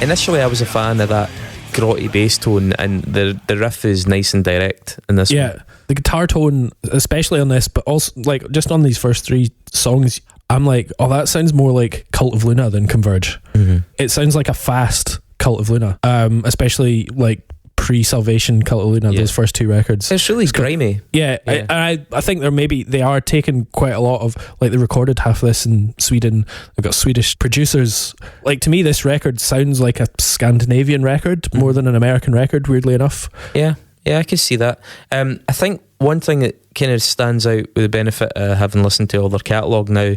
Speaker 1: Initially I was a fan of that grotty bass tone, and the riff is nice and direct in this one.
Speaker 3: The guitar tone, especially on this, but also like just on these first 3 songs, I'm like, oh, that sounds more like Cult of Luna than Converge. It sounds like a fast Cult of Luna, especially like pre-Salvation Cult of Luna, those first 2 records.
Speaker 1: It's really grimy.
Speaker 3: I think they are taking quite a lot of, like, they recorded half of this in Sweden. They've got Swedish producers. Like, to me, this record sounds like a Scandinavian record more than an American record, weirdly enough.
Speaker 1: Yeah, I can see that. I think one thing that kind of stands out with the benefit of having listened to all their catalogue now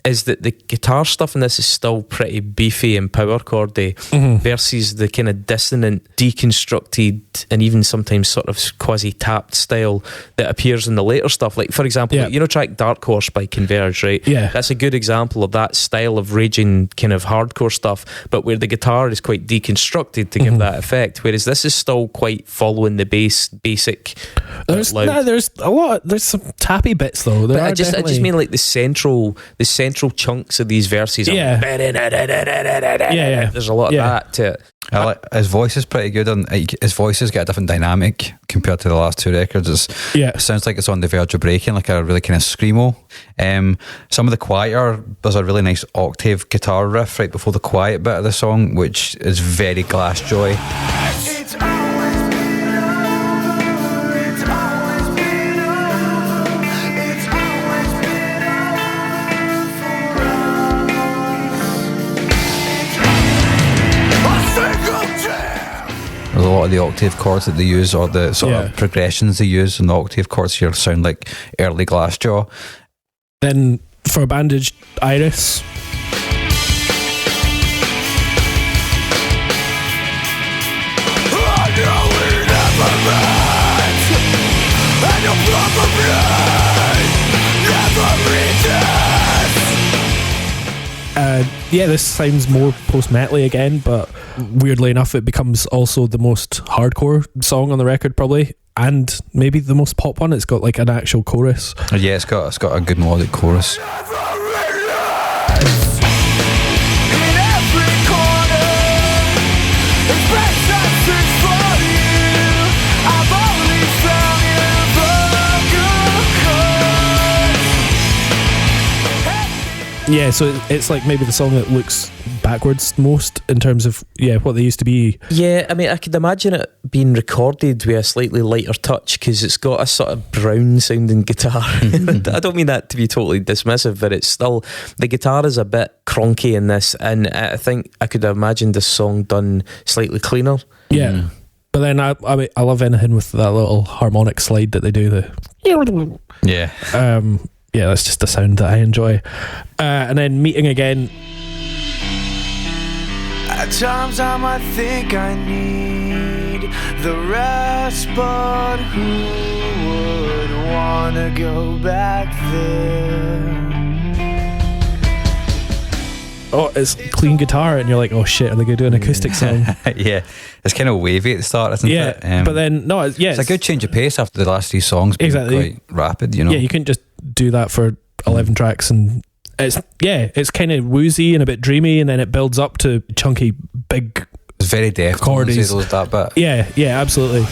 Speaker 1: is that the guitar stuff in this is still pretty beefy and power chordy versus the kind of dissonant, deconstructed and even sometimes sort of quasi-tapped style that appears in the later stuff. Like, for example, you know, track Dark Horse by Converge, right?
Speaker 3: Yeah.
Speaker 1: That's a good example of that style of raging kind of hardcore stuff, but where the guitar is quite deconstructed to give that effect, whereas this is still quite following the basic.
Speaker 3: There's a lot. There's some tappy bits though.
Speaker 1: But I just mean like the central chunks of these verses.
Speaker 3: Yeah.
Speaker 1: There's a lot of that to it.
Speaker 2: His voice is pretty good, and his voice has got a different dynamic compared to the last 2 records. It sounds like it's on the verge of breaking, like a really kind of screamo. Some of the quieter, there's a really nice octave guitar riff right before the quiet bit of the song, which is very Glassjaw. There's a lot of the octave chords that they use, or the sort of progressions they use in the octave chords here, sound like early Glassjaw.
Speaker 3: Then for Bandaged Iris, this sounds more post-metally again, but weirdly enough it becomes also the most hardcore song on the record probably, and maybe the most pop one. It's got like an actual chorus.
Speaker 2: Yeah, it's got a good melodic chorus.
Speaker 3: Yeah, so it's like maybe the song that looks backwards most in terms of what they used to be. Yeah,
Speaker 1: I mean, I could imagine it being recorded with a slightly lighter touch because it's got a sort of brown sounding guitar. I don't mean that to be totally dismissive, but it's still, the guitar is a bit cronky in this, and I think I could imagine this song done slightly cleaner.
Speaker 3: Yeah. But then I love anything with that little harmonic slide that they do. Yeah, that's just a sound that I enjoy. And then Meeting Again.
Speaker 4: At times I might think I need the rest, but who would wanna go back there?
Speaker 3: Oh, it's clean guitar, and you're like, oh shit, are they going to do an acoustic song?
Speaker 2: Yeah, it's kind of wavy at the start, isn't it?
Speaker 3: Yeah, but then, no,
Speaker 2: it's a good change of pace after the last 3 songs being quite rapid, you know?
Speaker 3: Yeah, you couldn't just do that for 11 tracks, and it's kind of woozy and a bit dreamy, and then it builds up to chunky, big...
Speaker 2: It's very Deftones, that bit.
Speaker 3: Yeah, absolutely.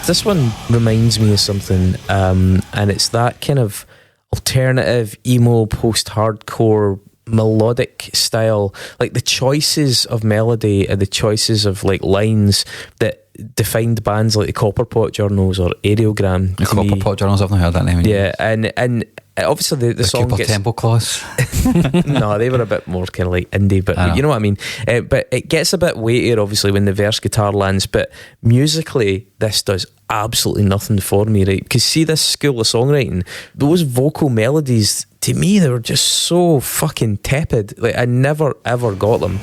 Speaker 1: This one reminds me of something, and it's that kind of alternative emo post-hardcore melodic style, like the choices of melody and the choices of like lines that defined bands like the Copperpot Journals or Aerogram.
Speaker 2: The Copperpot Journals, I've not heard that name.
Speaker 1: Yeah, and obviously the song
Speaker 2: Cooper
Speaker 1: gets
Speaker 2: Temple Claws.
Speaker 1: No, they were a bit more kind of like indie, but you know what I mean. But it gets a bit weightier, obviously, when the verse guitar lands. But musically, this does absolutely nothing for me, right? Because see, this school of songwriting, those vocal melodies, to me, they were just so fucking tepid. Like I never ever got them.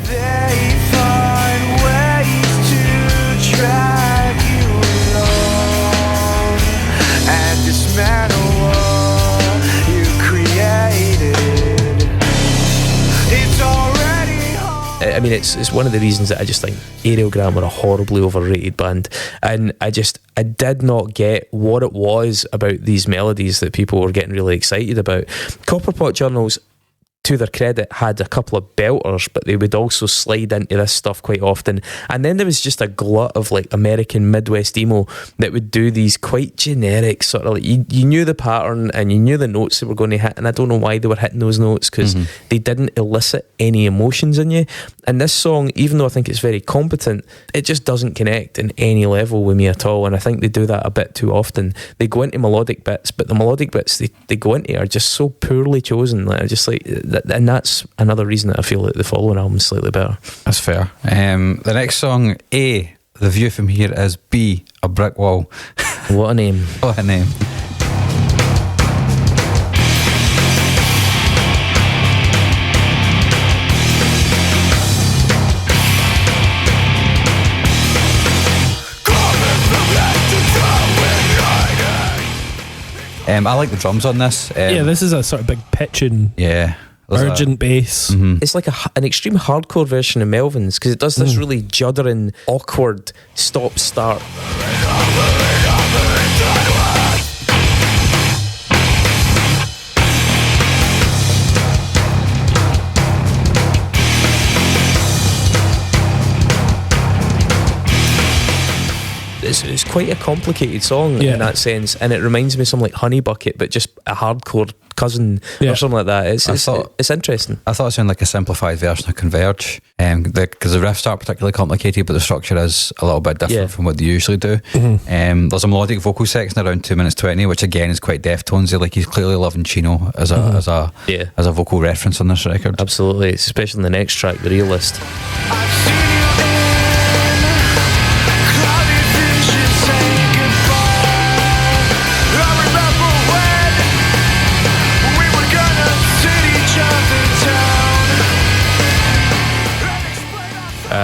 Speaker 4: They find ways to drag you along and dismantle what you created. It's already hard.
Speaker 1: I mean, it's one of the reasons that I just think Aerogram were a horribly overrated band, and I did not get what it was about these melodies that people were getting really excited about. Copperpot Journals, to their credit, had a couple of belters, but they would also slide into this stuff quite often. And then there was just a glut of like American Midwest emo that would do these quite generic sort of like, you knew the pattern and you knew the notes they were going to hit, and I don't know why they were hitting those notes, because they didn't elicit any emotions in you. And this song, even though I think it's very competent, it just doesn't connect in any level with me at all, and I think they do that a bit too often. They go into melodic bits, but the melodic bits they go into are just so poorly chosen. Like, I just like that, and that's another reason that I feel that the following album is slightly better.
Speaker 2: That's fair. The next song, A, The View From Here, is B, A Brick Wall.
Speaker 1: What a name.
Speaker 2: What a name. I like the drums on this.
Speaker 3: Yeah, this is a sort of big pitching, urgent bass.
Speaker 1: It's like an extreme hardcore version of Melvin's, because it does this really juddering, awkward stop-start. It's quite a complicated song in that sense, and it reminds me of something like Honey Bucket, but just a hardcore cousin or something like that. It's interesting.
Speaker 2: I thought it sounded like a simplified version of Converge, because the riffs aren't particularly complicated, but the structure is a little bit different from what they usually do. There's a melodic vocal section around 2 minutes 20, which again is quite Deftonesy. Like, he's clearly loving Chino as a vocal reference on this record.
Speaker 1: Absolutely, especially in the next track, The Realist.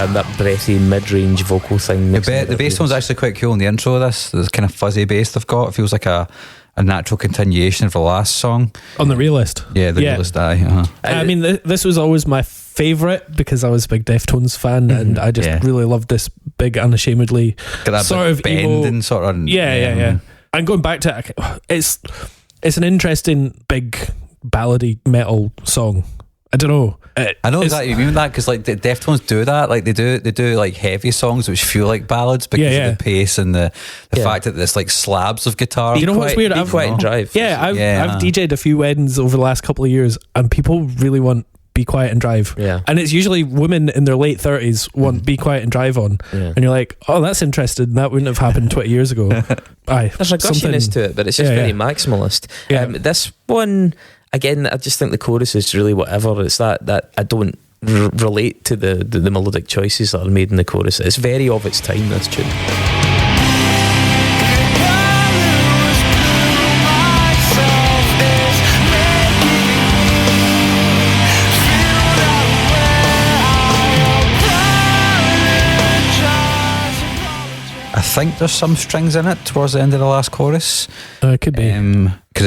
Speaker 1: That breathy mid-range vocal thing.
Speaker 2: The bass one's actually quite cool in the intro of this. There's kind of fuzzy bass they've got. It feels like a natural continuation of the last song.
Speaker 3: On The Realist?
Speaker 2: Yeah, The Realist,
Speaker 3: I mean, this was always my favourite because I was a big Deftones fan, and I just really loved this big, unashamedly sort of
Speaker 2: bending
Speaker 3: emo.
Speaker 2: sort of...
Speaker 3: Yeah. And going back to it, it's an interesting, big, ballady metal song. I don't know.
Speaker 2: I know exactly what you mean that, because like the Deftones do that. Like they do like heavy songs which feel like ballads because of the pace and the fact that there's like slabs of guitar.
Speaker 3: You know what's weird?
Speaker 1: I've Quiet and Drive.
Speaker 3: I've DJ'd a few weddings over the last couple of years, and people really want Be Quiet and Drive.
Speaker 1: Yeah.
Speaker 3: And it's usually women in their late 30s want Be Quiet and Drive on. Yeah. And you're like, oh, that's interesting. That wouldn't have happened 20 years ago.
Speaker 1: There's a gushiness to it, but it's just very maximalist.
Speaker 3: Yeah.
Speaker 1: This one, again, I just think the chorus is really whatever. It's that I don't relate to the melodic choices that are made in the chorus. It's very of its time, this tune.
Speaker 2: I think there's some strings in it towards the end of the last chorus.
Speaker 3: It could be.
Speaker 2: Because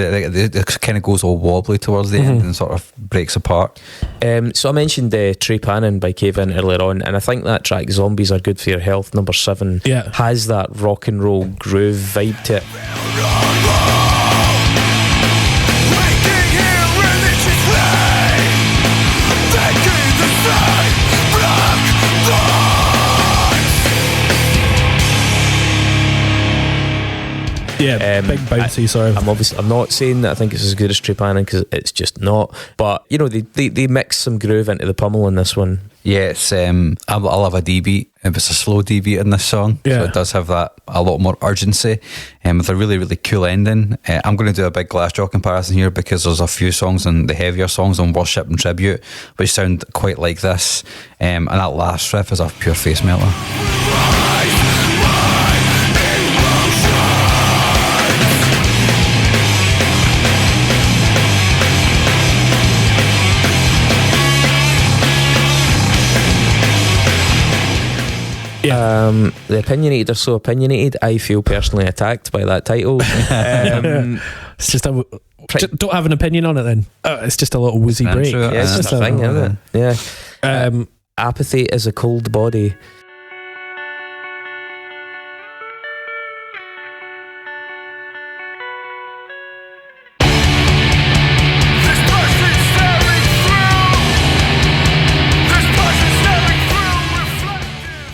Speaker 2: it kind of goes all wobbly towards the end and sort of breaks apart.
Speaker 1: So I mentioned Trepanning by Cave In earlier on, and I think that track Zombies Are Good For Your Health, number 7, has that rock and roll groove vibe to it.
Speaker 3: Yeah, big bouncy sort of.
Speaker 1: I'm not saying that I think it's as good as Trepanning, because it's just not. But you know, they mix some groove into the pummel in this one.
Speaker 2: Yeah, it's I love a D beat. It's a slow D beat in this song, so it does have that a lot more urgency, with a really, really cool ending. I'm going to do a big Glassjaw comparison here, because there's a few songs and the heavier songs on Worship and Tribute which sound quite like this, and that last riff is a pure face melter.
Speaker 1: The opinionated are so opinionated. I feel personally attacked by that title.
Speaker 3: It's just don't have an opinion on it then. It's just a little woozy break.
Speaker 1: Yeah, it's just a thing, isn't it? Yeah. Apathy is a cold body.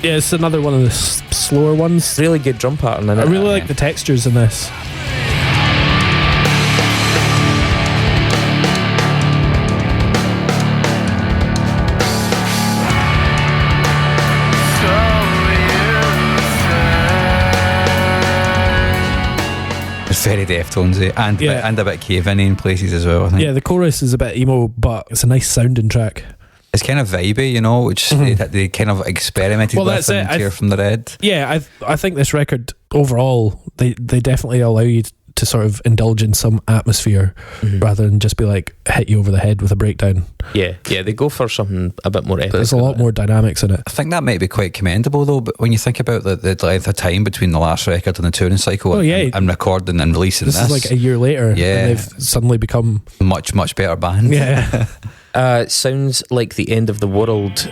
Speaker 3: Yeah, it's another one of the slower ones.
Speaker 1: Really good drum pattern in it.
Speaker 3: I really like the textures in this.
Speaker 2: It's very Deftones, and a bit Cave In in places as well, I think.
Speaker 3: Yeah, the chorus is a bit emo, but it's a nice sounding track.
Speaker 2: It's kind of vibey, you know, which they kind of experimented with in Tear from the Red.
Speaker 3: Yeah, I think this record overall, they definitely allow you to sort of indulge in some atmosphere rather than just be like hit you over the head with a breakdown.
Speaker 1: Yeah, they go for something a bit more epic.
Speaker 3: There's a lot more dynamics in it.
Speaker 2: I think that might be quite commendable though, but when you think about the length of time between the last record and the touring cycle and recording and releasing this
Speaker 3: is like a year later, and they've suddenly become
Speaker 2: much better band.
Speaker 3: Yeah.
Speaker 1: It sounds like the end of the world.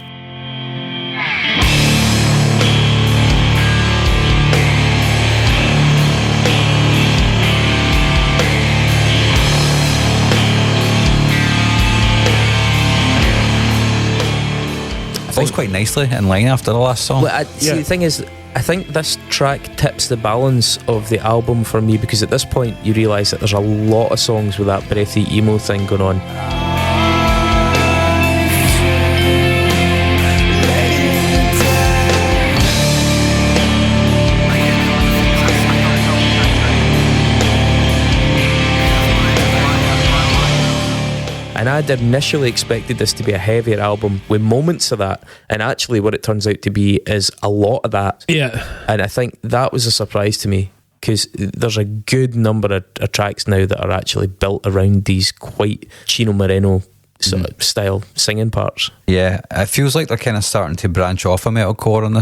Speaker 2: Falls quite nicely in line after the last song.
Speaker 1: Well, the thing is, I think this track tips the balance of the album for me, because at this point you realise that there's a lot of songs with that breathy emo thing going on. And I'd initially expected this to be a heavier album with moments of that, and actually what it turns out to be is a lot of that.
Speaker 3: Yeah.
Speaker 1: And I think that was a surprise to me, because there's a good number of tracks now that are actually built around these quite Chino Moreno sort of style singing parts.
Speaker 2: Yeah, it feels like they're kind of starting to branch off of metalcore on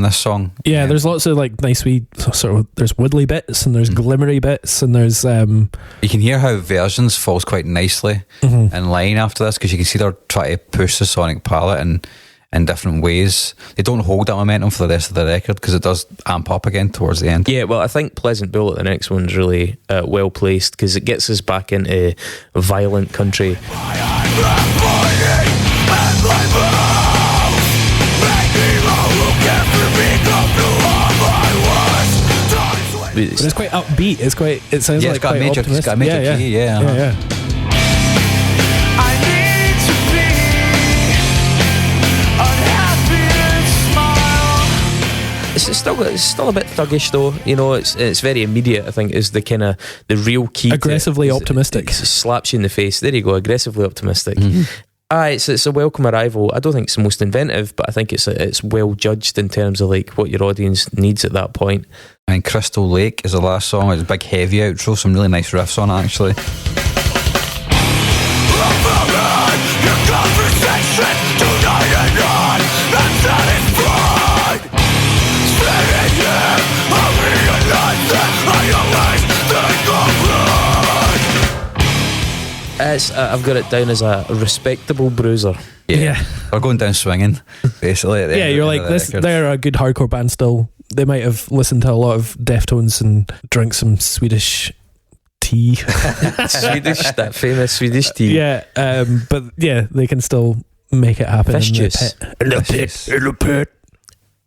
Speaker 2: this song.
Speaker 3: Yeah, there's lots of like nice wee sort of, there's woodly bits and there's glimmery bits and there's
Speaker 2: you can hear how Versions falls quite nicely in line after this, because you can see they're trying to push the sonic palette in different ways. They don't hold that momentum for the rest of the record, because it does amp up again towards the end.
Speaker 1: Yeah, well, I think Pleasant Bullet, the next one's really well placed, because it gets us back into violent country.
Speaker 3: But it's quite upbeat. It sounds like quite optimistic.
Speaker 2: It's got a major key, yeah.
Speaker 1: It's still a bit thuggish though, you know. It's very immediate. I think is the kind of the real key.
Speaker 3: Aggressively optimistic.
Speaker 1: It slaps you in the face. There you go. Aggressively optimistic. It's a welcome arrival. I don't think it's the most inventive, but I think it's well judged in terms of like what your audience needs at that point.
Speaker 2: And Crystal Lake is the last song. It's a big heavy outro. Some really nice riffs on it actually.
Speaker 1: I've got it down as a respectable bruiser.
Speaker 3: Yeah.
Speaker 2: We're going down swinging, basically.
Speaker 3: Yeah, you're like this. They're a good hardcore band still. They might have listened to a lot of Deftones and drank some Swedish tea.
Speaker 1: That famous Swedish tea.
Speaker 3: Yeah, but yeah, they can still make it happen
Speaker 1: Fish
Speaker 3: in
Speaker 1: juice.
Speaker 3: the pit. In the pit.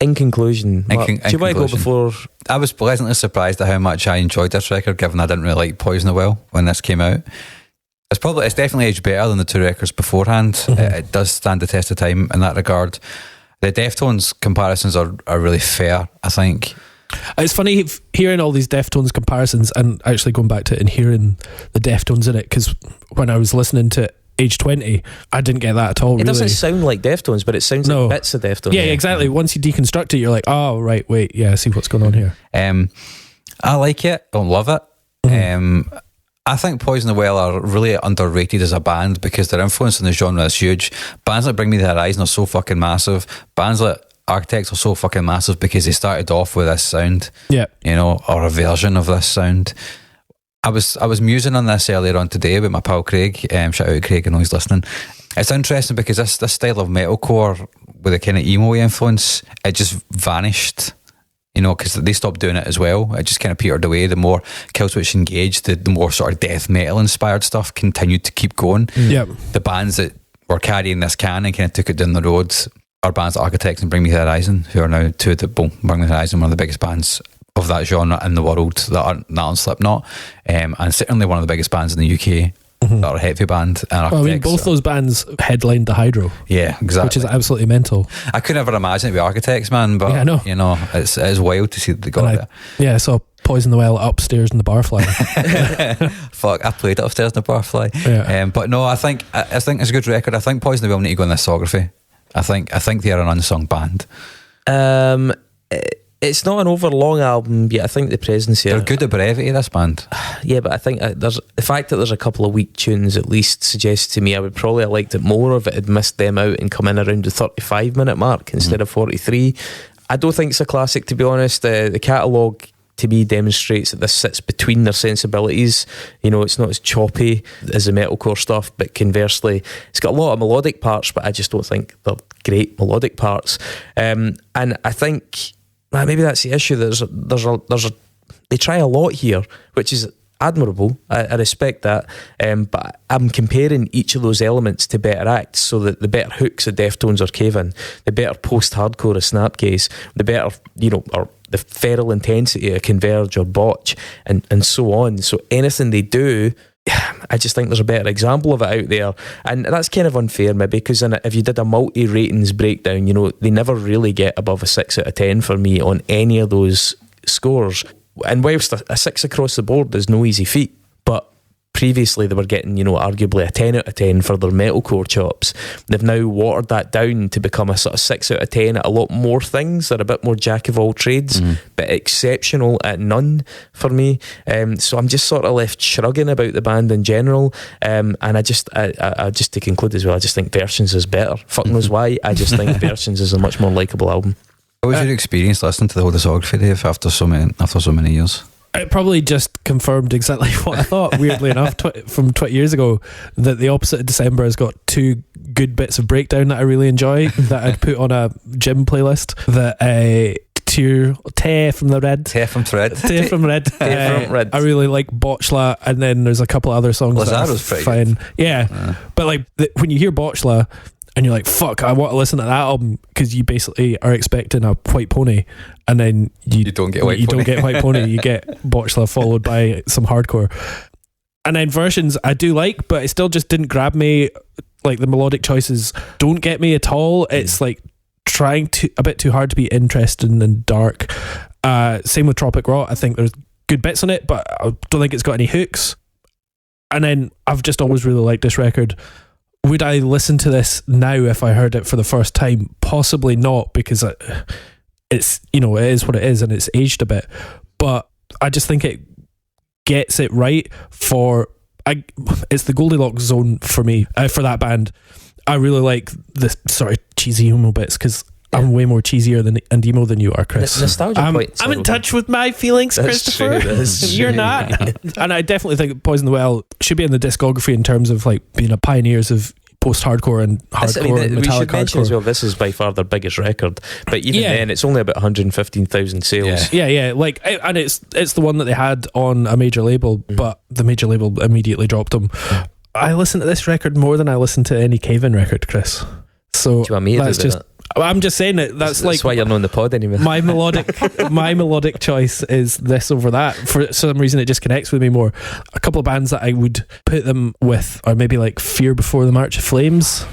Speaker 1: In conclusion, Mark, do you want to go before?
Speaker 2: I was pleasantly surprised at how much I enjoyed this record, given I didn't really like Poison the Well when this came out. It's definitely aged better than the two records beforehand.
Speaker 3: Mm-hmm.
Speaker 2: It does stand the test of time in that regard. The Deftones comparisons are really fair, I think.
Speaker 3: It's funny hearing all these Deftones comparisons and actually going back to it and hearing the Deftones in it, because when I was listening to Age 20, I didn't get that at all.
Speaker 1: It
Speaker 3: really
Speaker 1: doesn't sound like Deftones, but it sounds like bits of Deftones.
Speaker 3: Yeah, exactly. Once you deconstruct it, you're like, oh, right, wait, yeah, I see what's going on here.
Speaker 2: I like it, don't love it.
Speaker 3: Mm-hmm.
Speaker 2: I think Poison the Well are really underrated as a band because their influence in the genre is huge. Bands like Bring Me the Horizon are so fucking massive. Bands like Architects are so fucking massive because they started off with this sound,
Speaker 3: yeah,
Speaker 2: you know, or a version of this sound. I was musing on this earlier on today with my pal Craig. Shout out to Craig, I know he's listening. It's interesting because this style of metalcore with a kind of emo influence, it just vanished, you know, because they stopped doing it as well. It just kind of petered away. The more Killswitch engaged, the more sort of death metal inspired stuff continued to keep going.
Speaker 3: Yeah,
Speaker 2: the bands that were carrying this can and kind of took it down the road are bands like Architects and Bring Me the Horizon, who are now two of the Bring Me the Horizon, one of the biggest bands of that genre in the world that aren't on Slipknot, and certainly one of the biggest bands in the UK that are a heavy band. And
Speaker 3: well, I mean, both those bands headlined the Hydro.
Speaker 2: Yeah, exactly.
Speaker 3: Which is absolutely mental.
Speaker 2: I could never imagine it'd be Architects, man, but
Speaker 3: yeah, I know.
Speaker 2: You know, it's wild to see that they got there.
Speaker 3: Yeah, I saw Poison the Well upstairs in the Barfly.
Speaker 2: Fuck, I played it upstairs in the Barfly.
Speaker 3: Yeah.
Speaker 2: But no, I think it's a good record. I think Poison the Well need to go in this discography. I think they are an unsung band.
Speaker 1: It's not an overlong album, yet I think the presence here.
Speaker 2: They're good at brevity, this band.
Speaker 1: Yeah, but I think there's the fact that there's a couple of weak tunes at least suggests to me I would probably have liked it more if it had missed them out and come in around the 35-minute mark instead of 43. I don't think it's a classic, to be honest. The catalogue to me demonstrates that this sits between their sensibilities. You know, it's not as choppy as the metalcore stuff, but conversely, it's got a lot of melodic parts, but I just don't think they're great melodic parts. And I think maybe that's the issue. They try a lot here, which is admirable. I respect that, but I'm comparing each of those elements to better acts, so that the better hooks of Deftones or Cave In, the better post-hardcore of Snapcase, the better, you know, or the feral intensity of Converge or Botch, and so on. So anything they do, I just think there's a better example of it out there, and that's kind of unfair maybe, because if you did a multi-ratings breakdown, you know, they never really get above a 6 out of 10 for me on any of those scores. And whilst a 6 across the board is no easy feat, but previously they were getting, you know, arguably a 10 out of 10 for their metalcore chops. They've now watered that down to become a sort of 6 out of 10 at a lot more things. They're a bit more jack of all trades, but exceptional at none for me. So I'm just sort of left shrugging about the band in general. And I just to conclude as well, I just think Versions is better. Fuck knows why. I just think Versions is a much more likeable album.
Speaker 2: What was your experience listening to the whole discography, Dave, after so many years?
Speaker 3: It probably just confirmed exactly what I thought, weirdly enough, from 20 years ago, that the opposite of December has got two good bits of breakdown that I really enjoy, that I'd put on a gym playlist. That Tear from the Red.
Speaker 2: Tear from Red.
Speaker 3: Tear from Red. I really like Botchla, and then there's a couple other songs
Speaker 2: Lazzaro's
Speaker 3: that are fine. Good. Yeah. But like when you hear Botchla, and you're like, fuck, I want to listen to that album, because you basically are expecting a White Pony, and then you don't get White Pony. You don't get White Pony, you get Botchla followed by some hardcore. And then Versions I do like, but it still just didn't grab me. Like, the melodic choices don't get me at all. It's like trying a bit too hard to be interesting and dark. Same with Tropic Rot. I think there's good bits on it, but I don't think it's got any hooks. And then I've just always really liked this record. Would I listen to this now if I heard it for the first time? Possibly not, because it's, you know, it is what it is and it's aged a bit. But I just think it gets it right it's the Goldilocks zone for me, for that band. I really like the sort of cheesy emo bits, because I'm way more cheesier and emo than you are, Chris.
Speaker 1: Nostalgia points.
Speaker 3: I'm in touch with my feelings, Christopher. You're not. And I definitely think Poison the Well should be in the discography in terms of like being a pioneers of post-hardcore and hardcore and metallic
Speaker 1: we should mention
Speaker 3: hardcore
Speaker 1: as well, this is by far their biggest record, but even then it's only about 115,000 sales.
Speaker 3: Yeah. Like, and it's the one that they had on a major label, but the major label immediately dropped them. I listen to this record more than I listen to any Cave In record, Chris. So
Speaker 1: do you want me to do that?
Speaker 3: I'm just saying it. That's like
Speaker 1: why you're not on the pod anymore.
Speaker 3: my melodic choice is this over that. For some reason, it just connects with me more. A couple of bands that I would put them with are maybe like Fear Before the March of Flames.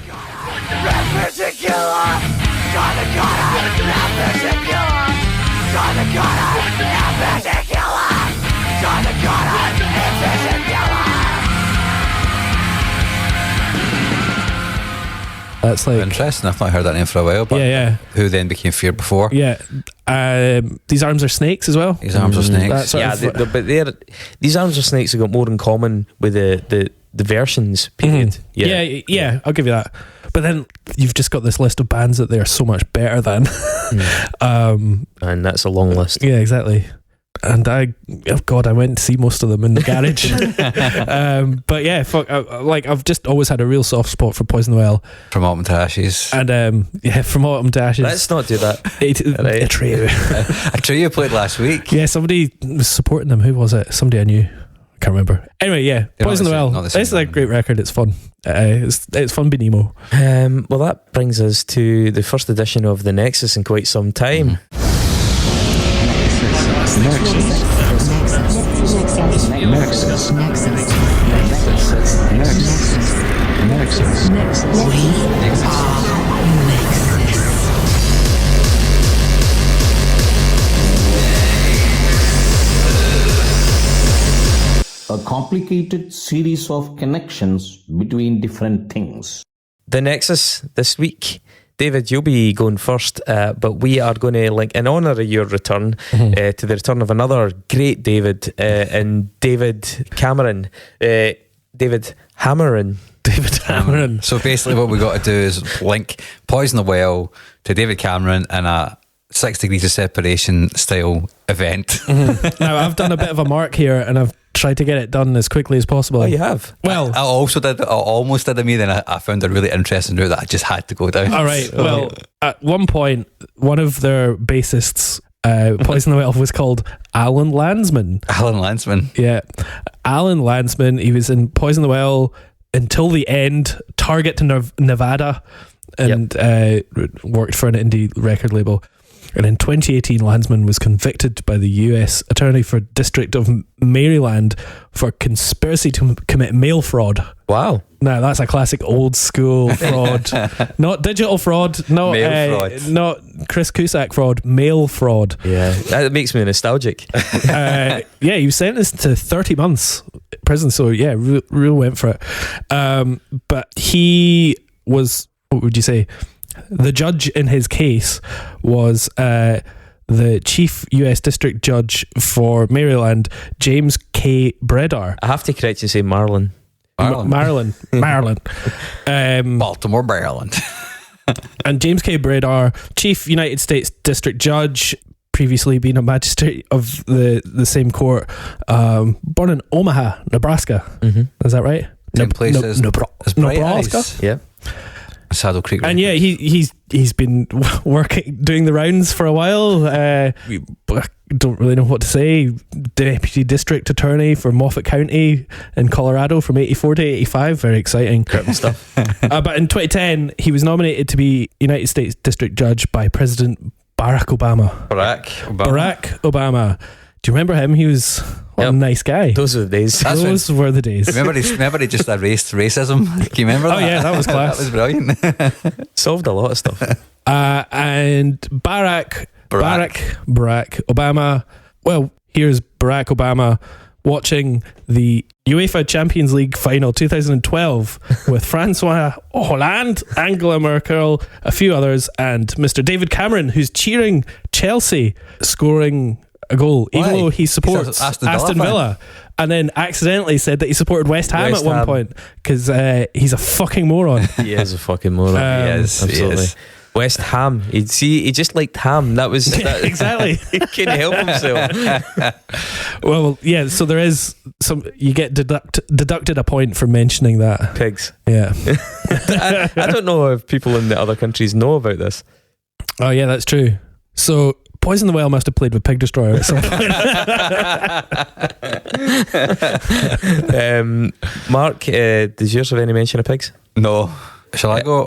Speaker 3: That's like
Speaker 2: Interesting. I've not heard that name for a while. But
Speaker 3: yeah.
Speaker 2: who then became Fear Before?
Speaker 3: Yeah. These Arms Are Snakes as well.
Speaker 2: These Arms Are Snakes.
Speaker 3: That's sort
Speaker 1: Yeah,
Speaker 3: of-
Speaker 1: but these Arms Are Snakes have got more in common with the versions period.
Speaker 3: Yeah, I'll give you that. But then you've just got this list of bands that they're so much better than.
Speaker 1: And that's a long list.
Speaker 3: Yeah, exactly. And I went to see most of them in the garage. But yeah, I've just always had a real soft spot for Poison the Well.
Speaker 2: From Autumn to Ashes.
Speaker 3: And From Autumn to Ashes.
Speaker 1: Let's not do that.
Speaker 3: A trio.
Speaker 2: A trio played last week.
Speaker 3: Yeah, somebody was supporting them. Who was it? Somebody I knew. I can't remember. Anyway, yeah,
Speaker 2: They're
Speaker 3: Poison the Well.
Speaker 2: not the same
Speaker 3: It's a
Speaker 2: band.
Speaker 3: great record. It's fun. It's fun being emo.
Speaker 1: Well, that brings us to the first edition of the Nexus in quite some time.
Speaker 5: A complicated series of connections between different things.
Speaker 1: The Nexus this week. David, you'll be going first, but we are going to link in honour of your return to the return of another great David and David Cameron. David Hammerin.
Speaker 2: So basically what we got to do is link Poison the Well to David Cameron in a 6 degrees of separation style event.
Speaker 3: Now, I've done a bit of a mark here and I've tried to get it done as quickly as possible.
Speaker 1: Oh, you have?
Speaker 3: Well,
Speaker 2: I almost did a me, then I found a really interesting route that I just had to go down.
Speaker 3: all right. Well, at one point, one of their bassists, Poison the Well, was called Alan Landsman.
Speaker 2: Alan Landsman.
Speaker 3: Yeah. Alan Landsman, he was in Poison the Well until the end, Target to Nevada, and worked for an indie record label. And in 2018, Landsman was convicted by the US Attorney for District of Maryland for conspiracy to commit mail fraud.
Speaker 1: Wow.
Speaker 3: Now, that's a classic old school fraud. Not digital fraud, not
Speaker 2: Mail fraud.
Speaker 3: not Chris Cusack fraud, mail fraud.
Speaker 1: Yeah, that makes me nostalgic.
Speaker 3: Yeah, he was sentenced to 30 months prison, so yeah, real went for it. But he was, what would you say? The judge in his case was the chief US district judge for Maryland, James K. Bredar.
Speaker 1: I have to correct you and say Marlon.
Speaker 3: Maryland.
Speaker 2: Baltimore, Maryland.
Speaker 3: And James K. Bredar, chief United States district judge, previously been a magistrate of the same court, born in Omaha, Nebraska. Is that right?
Speaker 2: Same place as Bright
Speaker 3: Nebraska.
Speaker 2: Eyes.
Speaker 1: Yeah.
Speaker 2: Saddle Creek.
Speaker 3: And yeah, he's been doing the rounds for a while. I don't really know what to say. Deputy District Attorney for Moffat County in Colorado from 84 to 85. Very exciting.
Speaker 1: Stuff.
Speaker 3: But in 2010, he was nominated to be United States District Judge by President Barack Obama. Barack Obama. Do you remember him? He was a nice guy.
Speaker 1: Those were the days.
Speaker 3: Those were the days.
Speaker 2: Remember he just erased racism? Can you remember that?
Speaker 3: Oh yeah, that was class.
Speaker 2: That was brilliant.
Speaker 1: Solved a lot of stuff.
Speaker 3: And Barack Obama. Well, here's Barack Obama watching the UEFA Champions League final 2012 with Francois Hollande, Angela Merkel, a few others, and Mr. David Cameron, who's cheering Chelsea, scoring a goal, even though he supports Aston Villa, and then accidentally said that he supported West Ham at one point because he's a fucking moron.
Speaker 1: He is a fucking moron.
Speaker 2: He is.
Speaker 1: Absolutely. West Ham. He just liked ham. That was that,
Speaker 3: Exactly.
Speaker 1: He couldn't help himself.
Speaker 3: Well, yeah. So there is some. You get deducted a point for mentioning that.
Speaker 1: Pigs.
Speaker 3: Yeah.
Speaker 1: I don't know if people in the other countries know about this.
Speaker 3: Oh yeah, that's true. So Poison the Well must have played with Pig Destroyer at some point.
Speaker 1: Mark, does yours have any mention of pigs?
Speaker 2: No. Shall I go?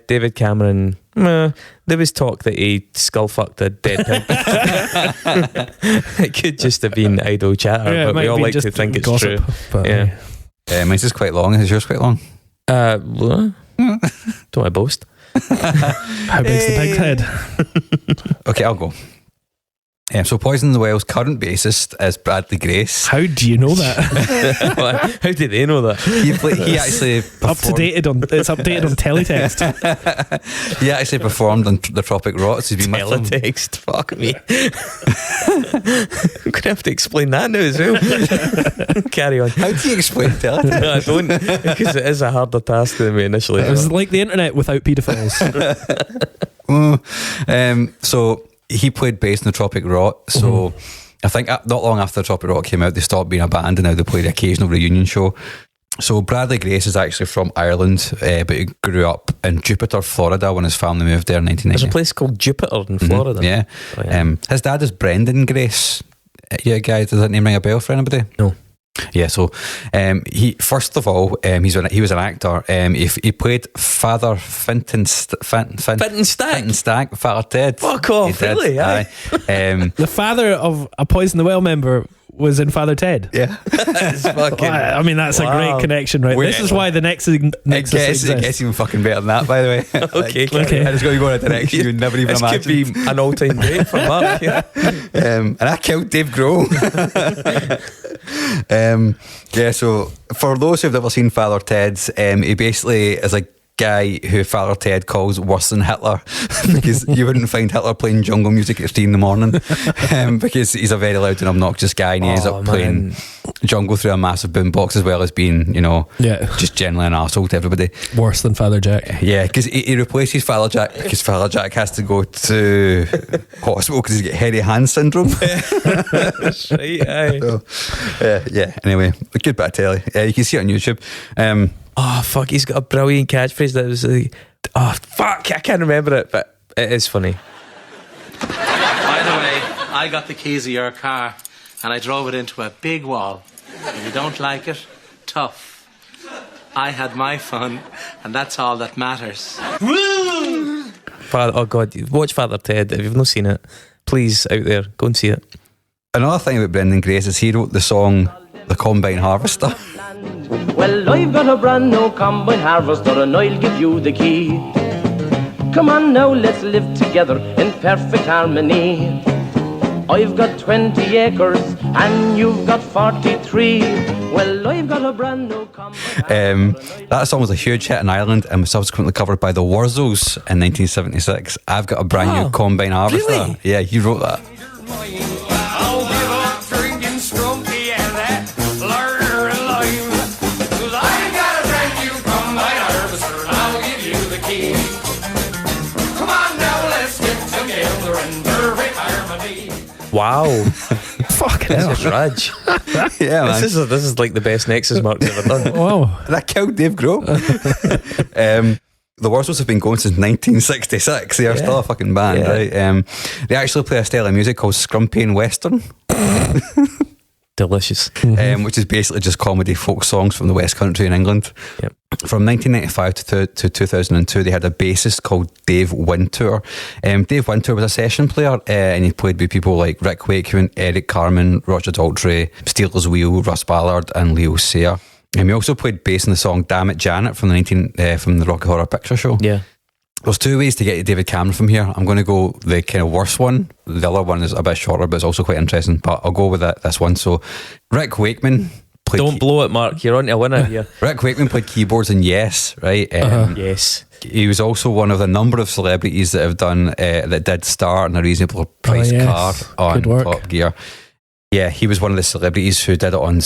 Speaker 1: David Cameron There was talk that he skull fucked a dead pig. It could just have been idle chatter,
Speaker 3: Yeah, it
Speaker 1: but we
Speaker 3: might
Speaker 1: all
Speaker 3: be
Speaker 1: like to
Speaker 3: just
Speaker 1: think it's
Speaker 3: gossip,
Speaker 1: true.
Speaker 3: but,
Speaker 1: Yeah.
Speaker 2: Mine's is quite long. Is yours quite long?
Speaker 1: Don't want to boast.
Speaker 3: How big's the pig's head?
Speaker 2: Okay, I'll go. So Poison the Well's current bassist is Bradley Grace.
Speaker 3: How do you know that?
Speaker 1: How do they know that?
Speaker 2: He actually
Speaker 3: It's updated on teletext.
Speaker 2: He actually performed on the Tropic Rots. He's been with them.
Speaker 1: Teletext, fuck me. I'm going to have to explain that now as well. Carry on.
Speaker 2: How do you explain teletext?
Speaker 1: No, I don't, because it is a harder task than we initially
Speaker 3: It was
Speaker 1: thought.
Speaker 3: like the internet without paedophiles.
Speaker 2: So he played bass in the Tropic Rot. So I think not long after the Tropic Rot came out, they stopped being a band and now they play the occasional reunion show. So Bradley Grace is actually from Ireland, but he grew up in Jupiter, Florida when his family moved there in 1990.
Speaker 1: There's a place called Jupiter in Florida.
Speaker 2: Yeah.
Speaker 1: Oh, yeah.
Speaker 2: His dad is Brendan Grace. Yeah, guys, does that name ring a bell for anybody?
Speaker 1: No.
Speaker 2: Yeah, so he first of all he was an actor. He played Father Finton Stag, Father Ted.
Speaker 1: Fuck off,
Speaker 2: He did,
Speaker 1: really? Aye.
Speaker 3: The father of a Poison the Well member was in Father Ted.
Speaker 2: Yeah,
Speaker 1: It's fucking,
Speaker 3: I mean, that's a
Speaker 1: Wow.
Speaker 3: great connection, right?
Speaker 2: Wait,
Speaker 3: This is why the Nexus
Speaker 2: it
Speaker 3: exists.
Speaker 2: gets even fucking better than that, by the way.
Speaker 1: Okay.
Speaker 2: I just got to go in a direction you would never even
Speaker 1: This
Speaker 2: imagine.
Speaker 1: could be an all-time great for Mark. Yeah.
Speaker 2: And I killed Dave Grohl. Yeah, so for those who've never seen Father Ted's, he basically is a guy who Father Ted calls worse than Hitler because you wouldn't find Hitler playing jungle music at 3 a.m. Because he's a very loud and obnoxious guy and he ends up playing jungle through a massive boombox as well as being, just generally an arsehole to everybody.
Speaker 3: Worse than Father Jack.
Speaker 2: Yeah, because he replaces Father Jack because Father Jack has to go to hospital because he's got hairy hand syndrome.
Speaker 1: That's right, aye.
Speaker 2: So, yeah, anyway, a good bit of telly. You can see it on YouTube.
Speaker 1: Oh, fuck, he's got a brilliant catchphrase that was like, oh, fuck, I can't remember it, but it is funny.
Speaker 6: By the way, I got the keys of your car and I drove it into a big wall. If you don't like it, tough. I had my fun and that's all that matters.
Speaker 1: Oh, God, watch Father Ted. If you've not seen it, please, out there, go and see it.
Speaker 2: Another thing about Brendan Grace is he wrote the song The Combine Harvester.
Speaker 7: Well, I've got a brand new combine harvester and I'll give you the key. Come on now, let's live together in perfect harmony. I've got 20 acres and you've got 43. Well, I've got a brand new combine.
Speaker 2: That song was a huge hit in Ireland and was subsequently covered by the Wurzels in 1976. I've got a brand new Combine Harvester.
Speaker 1: Really?
Speaker 2: Yeah, you wrote that.
Speaker 4: I'll give up drinking Strumpy and that Lerner and Lime. 'Cause I got a brand new combine harvester and I'll give you the key. Come on now, let's get together in perfect harmony.
Speaker 1: Wow.
Speaker 3: Fucking hell.
Speaker 1: This is Raj.
Speaker 2: Yeah, man.
Speaker 1: This is like the best Nexus Mark's ever done.
Speaker 3: Wow.
Speaker 2: And I killed Dave Grohl. The Wurzels have been going since 1966. They are still a fucking band,
Speaker 1: Yeah.
Speaker 2: right? They actually play a style of music called Scrumpy and Western,
Speaker 1: Delicious.
Speaker 2: which is basically just comedy folk songs from the West Country in England.
Speaker 1: Yep.
Speaker 2: From 1995 to 2002, they had a bassist called Dave Wintour. Dave Wintour was a session player, and he played with people like Rick Wakeman, Eric Carmen, Roger Daltrey, Steelers Wheel, Russ Ballard, and Leo Sayer. He also played bass in the song "Damn It, Janet" from the Rocky Horror Picture Show.
Speaker 1: Yeah.
Speaker 2: There's two ways to get to David Cameron from here. I'm going to go the kind of worst one. The other one is a bit shorter, but it's also quite interesting. But I'll go with this one. So, Rick Wakeman played.
Speaker 1: Don't blow it, Mark. You're on to a winner here.
Speaker 2: Rick Wakeman played keyboards in Yes, right?
Speaker 1: Yes.
Speaker 2: He was also one of the number of celebrities that have done that did star in a reasonable price car on
Speaker 3: Good work.
Speaker 2: Top Gear. Yeah, he was one of the celebrities who did it on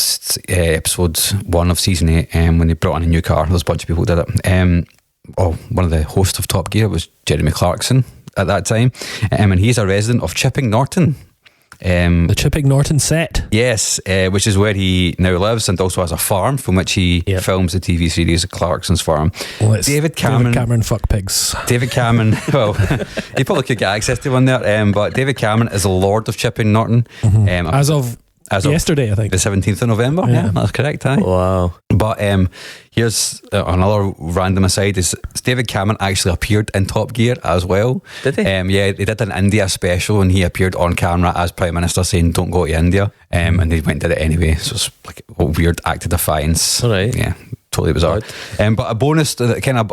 Speaker 2: episode 1 of season 8 when they brought in a new car. There's a bunch of people who did it. One of the hosts of Top Gear was Jeremy Clarkson at that time. And he's a resident of Chipping Norton.
Speaker 3: The Chipping Norton set.
Speaker 2: Yes, which is where he now lives and also has a farm from which he films the TV series Clarkson's Farm.
Speaker 3: Well, it's
Speaker 2: David Cameron
Speaker 3: fuck pigs.
Speaker 2: David Cameron, well, he probably could get access to one there, but David Cameron is the Lord of Chipping Norton.
Speaker 3: As of
Speaker 2: as of
Speaker 3: yesterday, I think.
Speaker 2: the 17th of November. Yeah, that's correct. Aye.
Speaker 1: Wow.
Speaker 2: But here's another random aside: is David Cameron actually appeared in Top Gear as well?
Speaker 1: Did he?
Speaker 2: Yeah, they did an India special, and he appeared on camera as Prime Minister saying, "Don't go to India," and they went and did it anyway. So it's like a weird act of defiance.
Speaker 1: All right.
Speaker 2: Yeah, totally bizarre. But a bonus, a kind of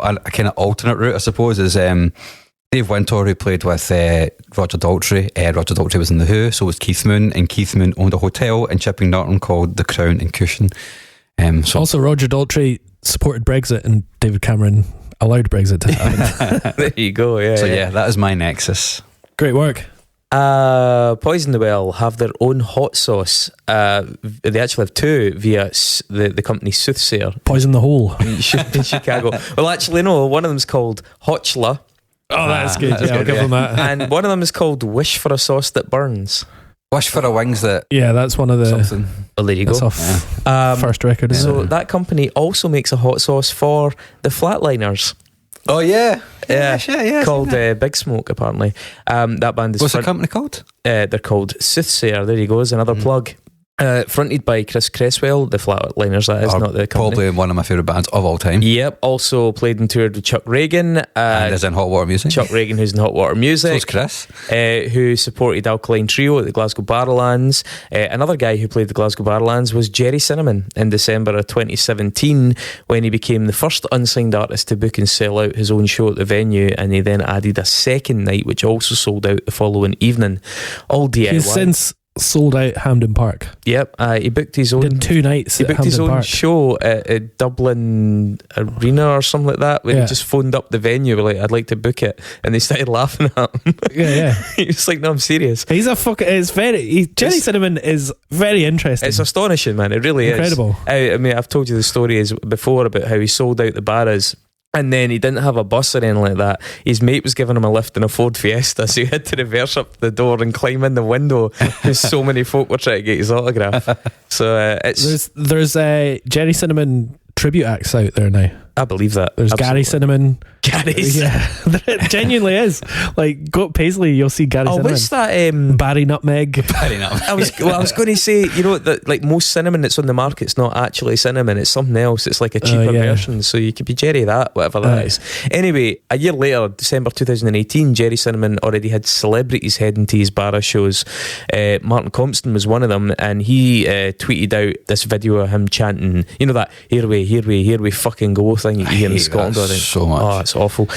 Speaker 2: alternate route, I suppose, is Dave Winter, who played with Roger Daltrey. Roger Daltrey was in The Who, so was Keith Moon, and Keith Moon owned a hotel in Chipping Norton called The Crown and Cushion. So
Speaker 3: Also, Roger Daltrey supported Brexit, and David Cameron allowed Brexit to happen.
Speaker 1: There you go. Yeah.
Speaker 2: So yeah, that is my nexus.
Speaker 3: Great work.
Speaker 1: Poison the Well have their own hot sauce. They actually have two via the company Soothsayer
Speaker 3: Poison the hole.
Speaker 1: in Chicago. Well, actually, no. One of them's called Hotchla,
Speaker 3: Oh, that's good.
Speaker 2: That's
Speaker 3: I'll
Speaker 2: good,
Speaker 3: give
Speaker 2: yeah.
Speaker 3: him that.
Speaker 1: and one of them is called Wish for a Sauce That Burns.
Speaker 2: Wish for a wings that
Speaker 3: Yeah, that's one of the.
Speaker 2: something.
Speaker 1: Well, there you
Speaker 3: That's
Speaker 1: go.
Speaker 3: off first record. Isn't
Speaker 1: So
Speaker 3: it?
Speaker 1: that company also makes a hot sauce for the Flatliners.
Speaker 2: Oh yeah,
Speaker 1: Yeah,
Speaker 2: shit, yeah.
Speaker 1: called Big Smoke. Apparently, that band is
Speaker 2: What's the company called?
Speaker 1: they're called Soothsayer. There you go. Is another plug. Fronted by Chris Cresswell, the Flatliners. That is not the company.
Speaker 2: Probably one of my favourite bands of all time.
Speaker 1: Yep. Also played and toured with Chuck Reagan.
Speaker 2: And is in Hot Water Music.
Speaker 1: Chuck Reagan, who's in Hot Water Music.
Speaker 2: So's Chris.
Speaker 1: Who supported Alkaline Trio at the Glasgow Barrowlands. Another guy who played the Glasgow Barrowlands was Jerry Cinnamon in December of 2017, when he became the first unsigned artist to book and sell out his own show at the venue, and he then added a second night which also sold out the following evening. All DIY.
Speaker 3: He's since sold out Hampden Park.
Speaker 1: Yep, he booked his own.
Speaker 3: Did 2 nights.
Speaker 1: He
Speaker 3: at
Speaker 1: booked his
Speaker 3: Hampden
Speaker 1: own
Speaker 3: Park.
Speaker 1: show at Dublin Arena or something like that, where he
Speaker 3: Yeah.
Speaker 1: just phoned up the venue, like, I'd like to book it, and they started laughing at him.
Speaker 3: Yeah.
Speaker 1: He was like, no, I'm serious.
Speaker 3: He's a fuck. It's very. Jerry
Speaker 1: It's-
Speaker 3: Cinnamon is very interesting.
Speaker 1: It's astonishing, man. It really
Speaker 3: Incredible.
Speaker 1: is. I mean, I've told you the story before about how he sold out the Barras, and then he didn't have a bus or anything like that. His mate was giving him a lift in a Ford Fiesta, so he had to reverse up the door and climb in the window because so many folk were trying to get his autograph. So it's
Speaker 3: There's Jerry Cinnamon tribute acts out there now.
Speaker 1: I believe that.
Speaker 3: There's Gary
Speaker 1: Absolutely.
Speaker 3: Cinnamon.
Speaker 1: Gary's.
Speaker 3: Yeah, it genuinely is. Like, go up Paisley, you'll see Gary
Speaker 1: Oh,
Speaker 3: Cinnamon.
Speaker 1: what's that?
Speaker 3: Barry Nutmeg.
Speaker 1: I was going to say, you know, that like most cinnamon that's on the market's not actually cinnamon, it's something else. It's like a cheaper
Speaker 3: yeah.
Speaker 1: version, so you could be Jerry that, whatever that is. Anyway, a year later, December 2018, Jerry Cinnamon already had celebrities heading to his Barra shows. Martin Compston was one of them, and he tweeted out this video of him chanting, you know, that here we fucking go thing you hear in
Speaker 2: hate
Speaker 1: Scotland.
Speaker 2: that
Speaker 1: I think.
Speaker 2: so much.
Speaker 1: Oh, it's awful.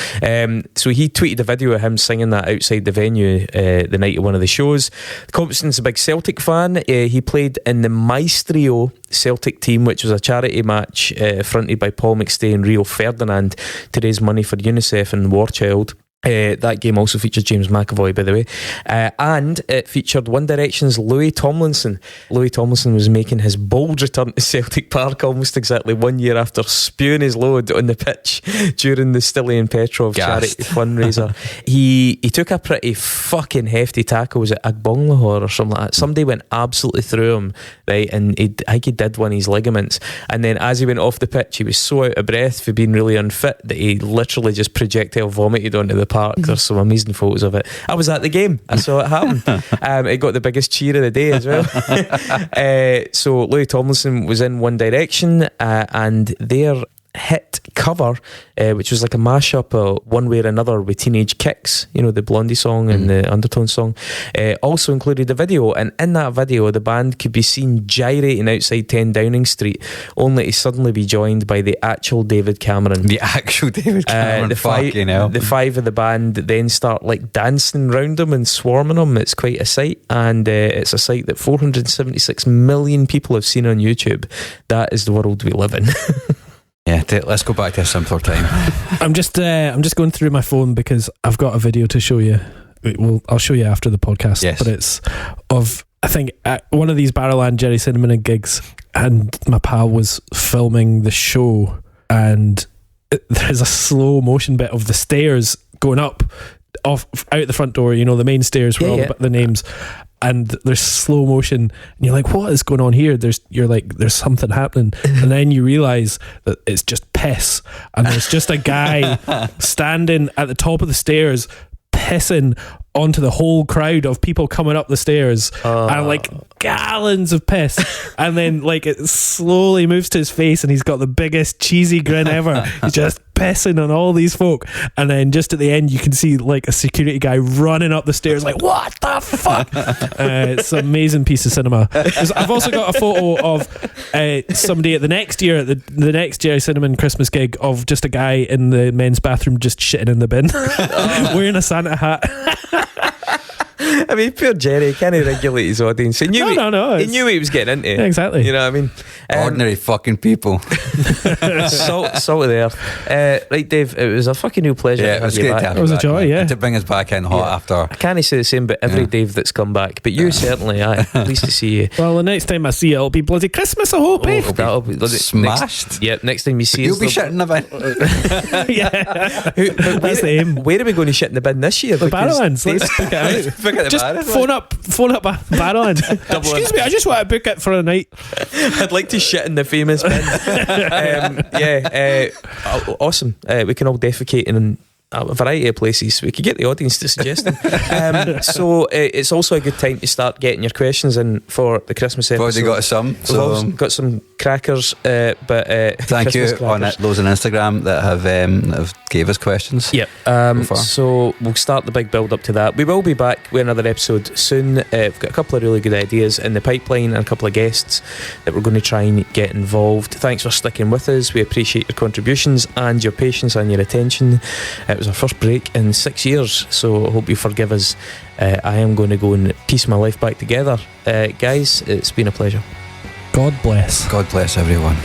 Speaker 1: So he tweeted a video of him singing that outside the venue the night of one of the shows. Compston's a big Celtic fan. He played in the Maestro Celtic team, which was a charity match fronted by Paul McStay and Rio Ferdinand to raise money for UNICEF and War Child. That game also featured James McAvoy, by the way, and it featured One Direction's Louis Tomlinson. Louis Tomlinson was making his bold return to Celtic Park almost exactly 1 year after spewing his load on the pitch during the Stilly and Petrov charity fundraiser. He took a pretty fucking hefty tackle. Was it Agbonglahor or something like that? Somebody went absolutely through him, right? And I think he did one of his ligaments. And then as he went off the pitch, he was so out of breath for being really unfit that he literally just projectile vomited onto the park. There's some amazing photos of it. I was at the game. I saw it happen. It got the biggest cheer of the day as well. So Louis Tomlinson was in One Direction, and their hit cover, which was like a mashup of One Way or Another with Teenage Kicks, you know, the Blondie song and the Undertone song, also included a video. And in that video, the band could be seen gyrating outside 10 Downing Street, only to suddenly be joined by the actual David Cameron.
Speaker 2: The actual David Cameron.
Speaker 1: The five of the band then start like dancing around him and swarming him. It's quite a sight, and it's a sight that 476 million people have seen on YouTube. That is the world we live in.
Speaker 2: Yeah, let's go back to a simpler time.
Speaker 3: I'm just going through my phone because I've got a video to show you. Well, I'll show you after the podcast.
Speaker 2: Yes.
Speaker 3: But it's of, I think, at one of these Barrowland Jerry Cinnamon gigs, and my pal was filming the show, and there's a slow motion bit of the stairs going up off out the front door, you know, the main stairs where all the names, and there's slow motion, and you're like, what is going on here? There's something happening, and then you realise that it's just piss, and there's just a guy standing at the top of the stairs pissing onto the whole crowd of people coming up the stairs and like gallons of piss, and then like it slowly moves to his face and he's got the biggest cheesy grin ever. He's just pissing on all these folk, and then just at the end you can see like a security guy running up the stairs like, what the fuck? It's an amazing piece of cinema. I've also got a photo of somebody at the next year at the next Jerry Cinnamon Christmas gig of just a guy in the men's bathroom just shitting in the bin wearing a Santa hat.
Speaker 1: I mean, poor Jerry, can't he regulate his audience? He knew
Speaker 3: no,
Speaker 1: he knew what he was getting into.
Speaker 3: Yeah, exactly.
Speaker 1: You know what I mean?
Speaker 2: Ordinary fucking people.
Speaker 1: Salt of the earth. Right, Dave, it was a fucking real pleasure.
Speaker 2: Yeah,
Speaker 1: to
Speaker 2: it was
Speaker 1: have you
Speaker 2: great
Speaker 1: back.
Speaker 2: to have
Speaker 3: It was
Speaker 2: you
Speaker 3: a
Speaker 2: back,
Speaker 3: joy,
Speaker 2: man.
Speaker 3: yeah.
Speaker 2: And to bring us back in hot after.
Speaker 1: I can't say the same about every Dave that's come back, but you certainly, aye. Pleased to see you.
Speaker 3: Well, the next time I see you, it'll be bloody Christmas, I hope. Eh?
Speaker 1: That'll be
Speaker 2: Smashed.
Speaker 1: Next time you see
Speaker 2: You'll
Speaker 1: us,
Speaker 2: be shitting the bin.
Speaker 3: Yeah, that's the aim.
Speaker 1: Where are we going to shit in the bin this year?
Speaker 3: The
Speaker 1: Because
Speaker 3: Barrowlands. Let's
Speaker 1: Dave's-
Speaker 3: book it out.
Speaker 2: Book at the
Speaker 3: Just
Speaker 2: Barrowlands.
Speaker 3: phone up Barrowlands. Excuse me, I just want to book it for a night.
Speaker 1: I'd like to shit in the famous bin. Awesome. We can all defecate in a variety of places. We could get the audience to suggest them. So it's also a good time to start getting your questions in for the Christmas
Speaker 2: We've
Speaker 1: episode.
Speaker 2: already got some.
Speaker 1: We've
Speaker 2: So
Speaker 1: also got some crackers, but
Speaker 2: thank you
Speaker 1: Christmas
Speaker 2: on
Speaker 1: crackers.
Speaker 2: those on Instagram that have gave us questions.
Speaker 1: Yep.
Speaker 2: far.
Speaker 1: So we'll start the big build up to that. We will be back with another episode soon. We've got a couple of really good ideas in the pipeline and a couple of guests that we're going to try and get involved. Thanks for sticking with us. We appreciate your contributions and your patience and your attention. It was our first break in 6 years, so I hope you forgive us. I am going to go and piece my life back together. Guys, it's been a pleasure.
Speaker 3: God bless.
Speaker 2: God bless everyone.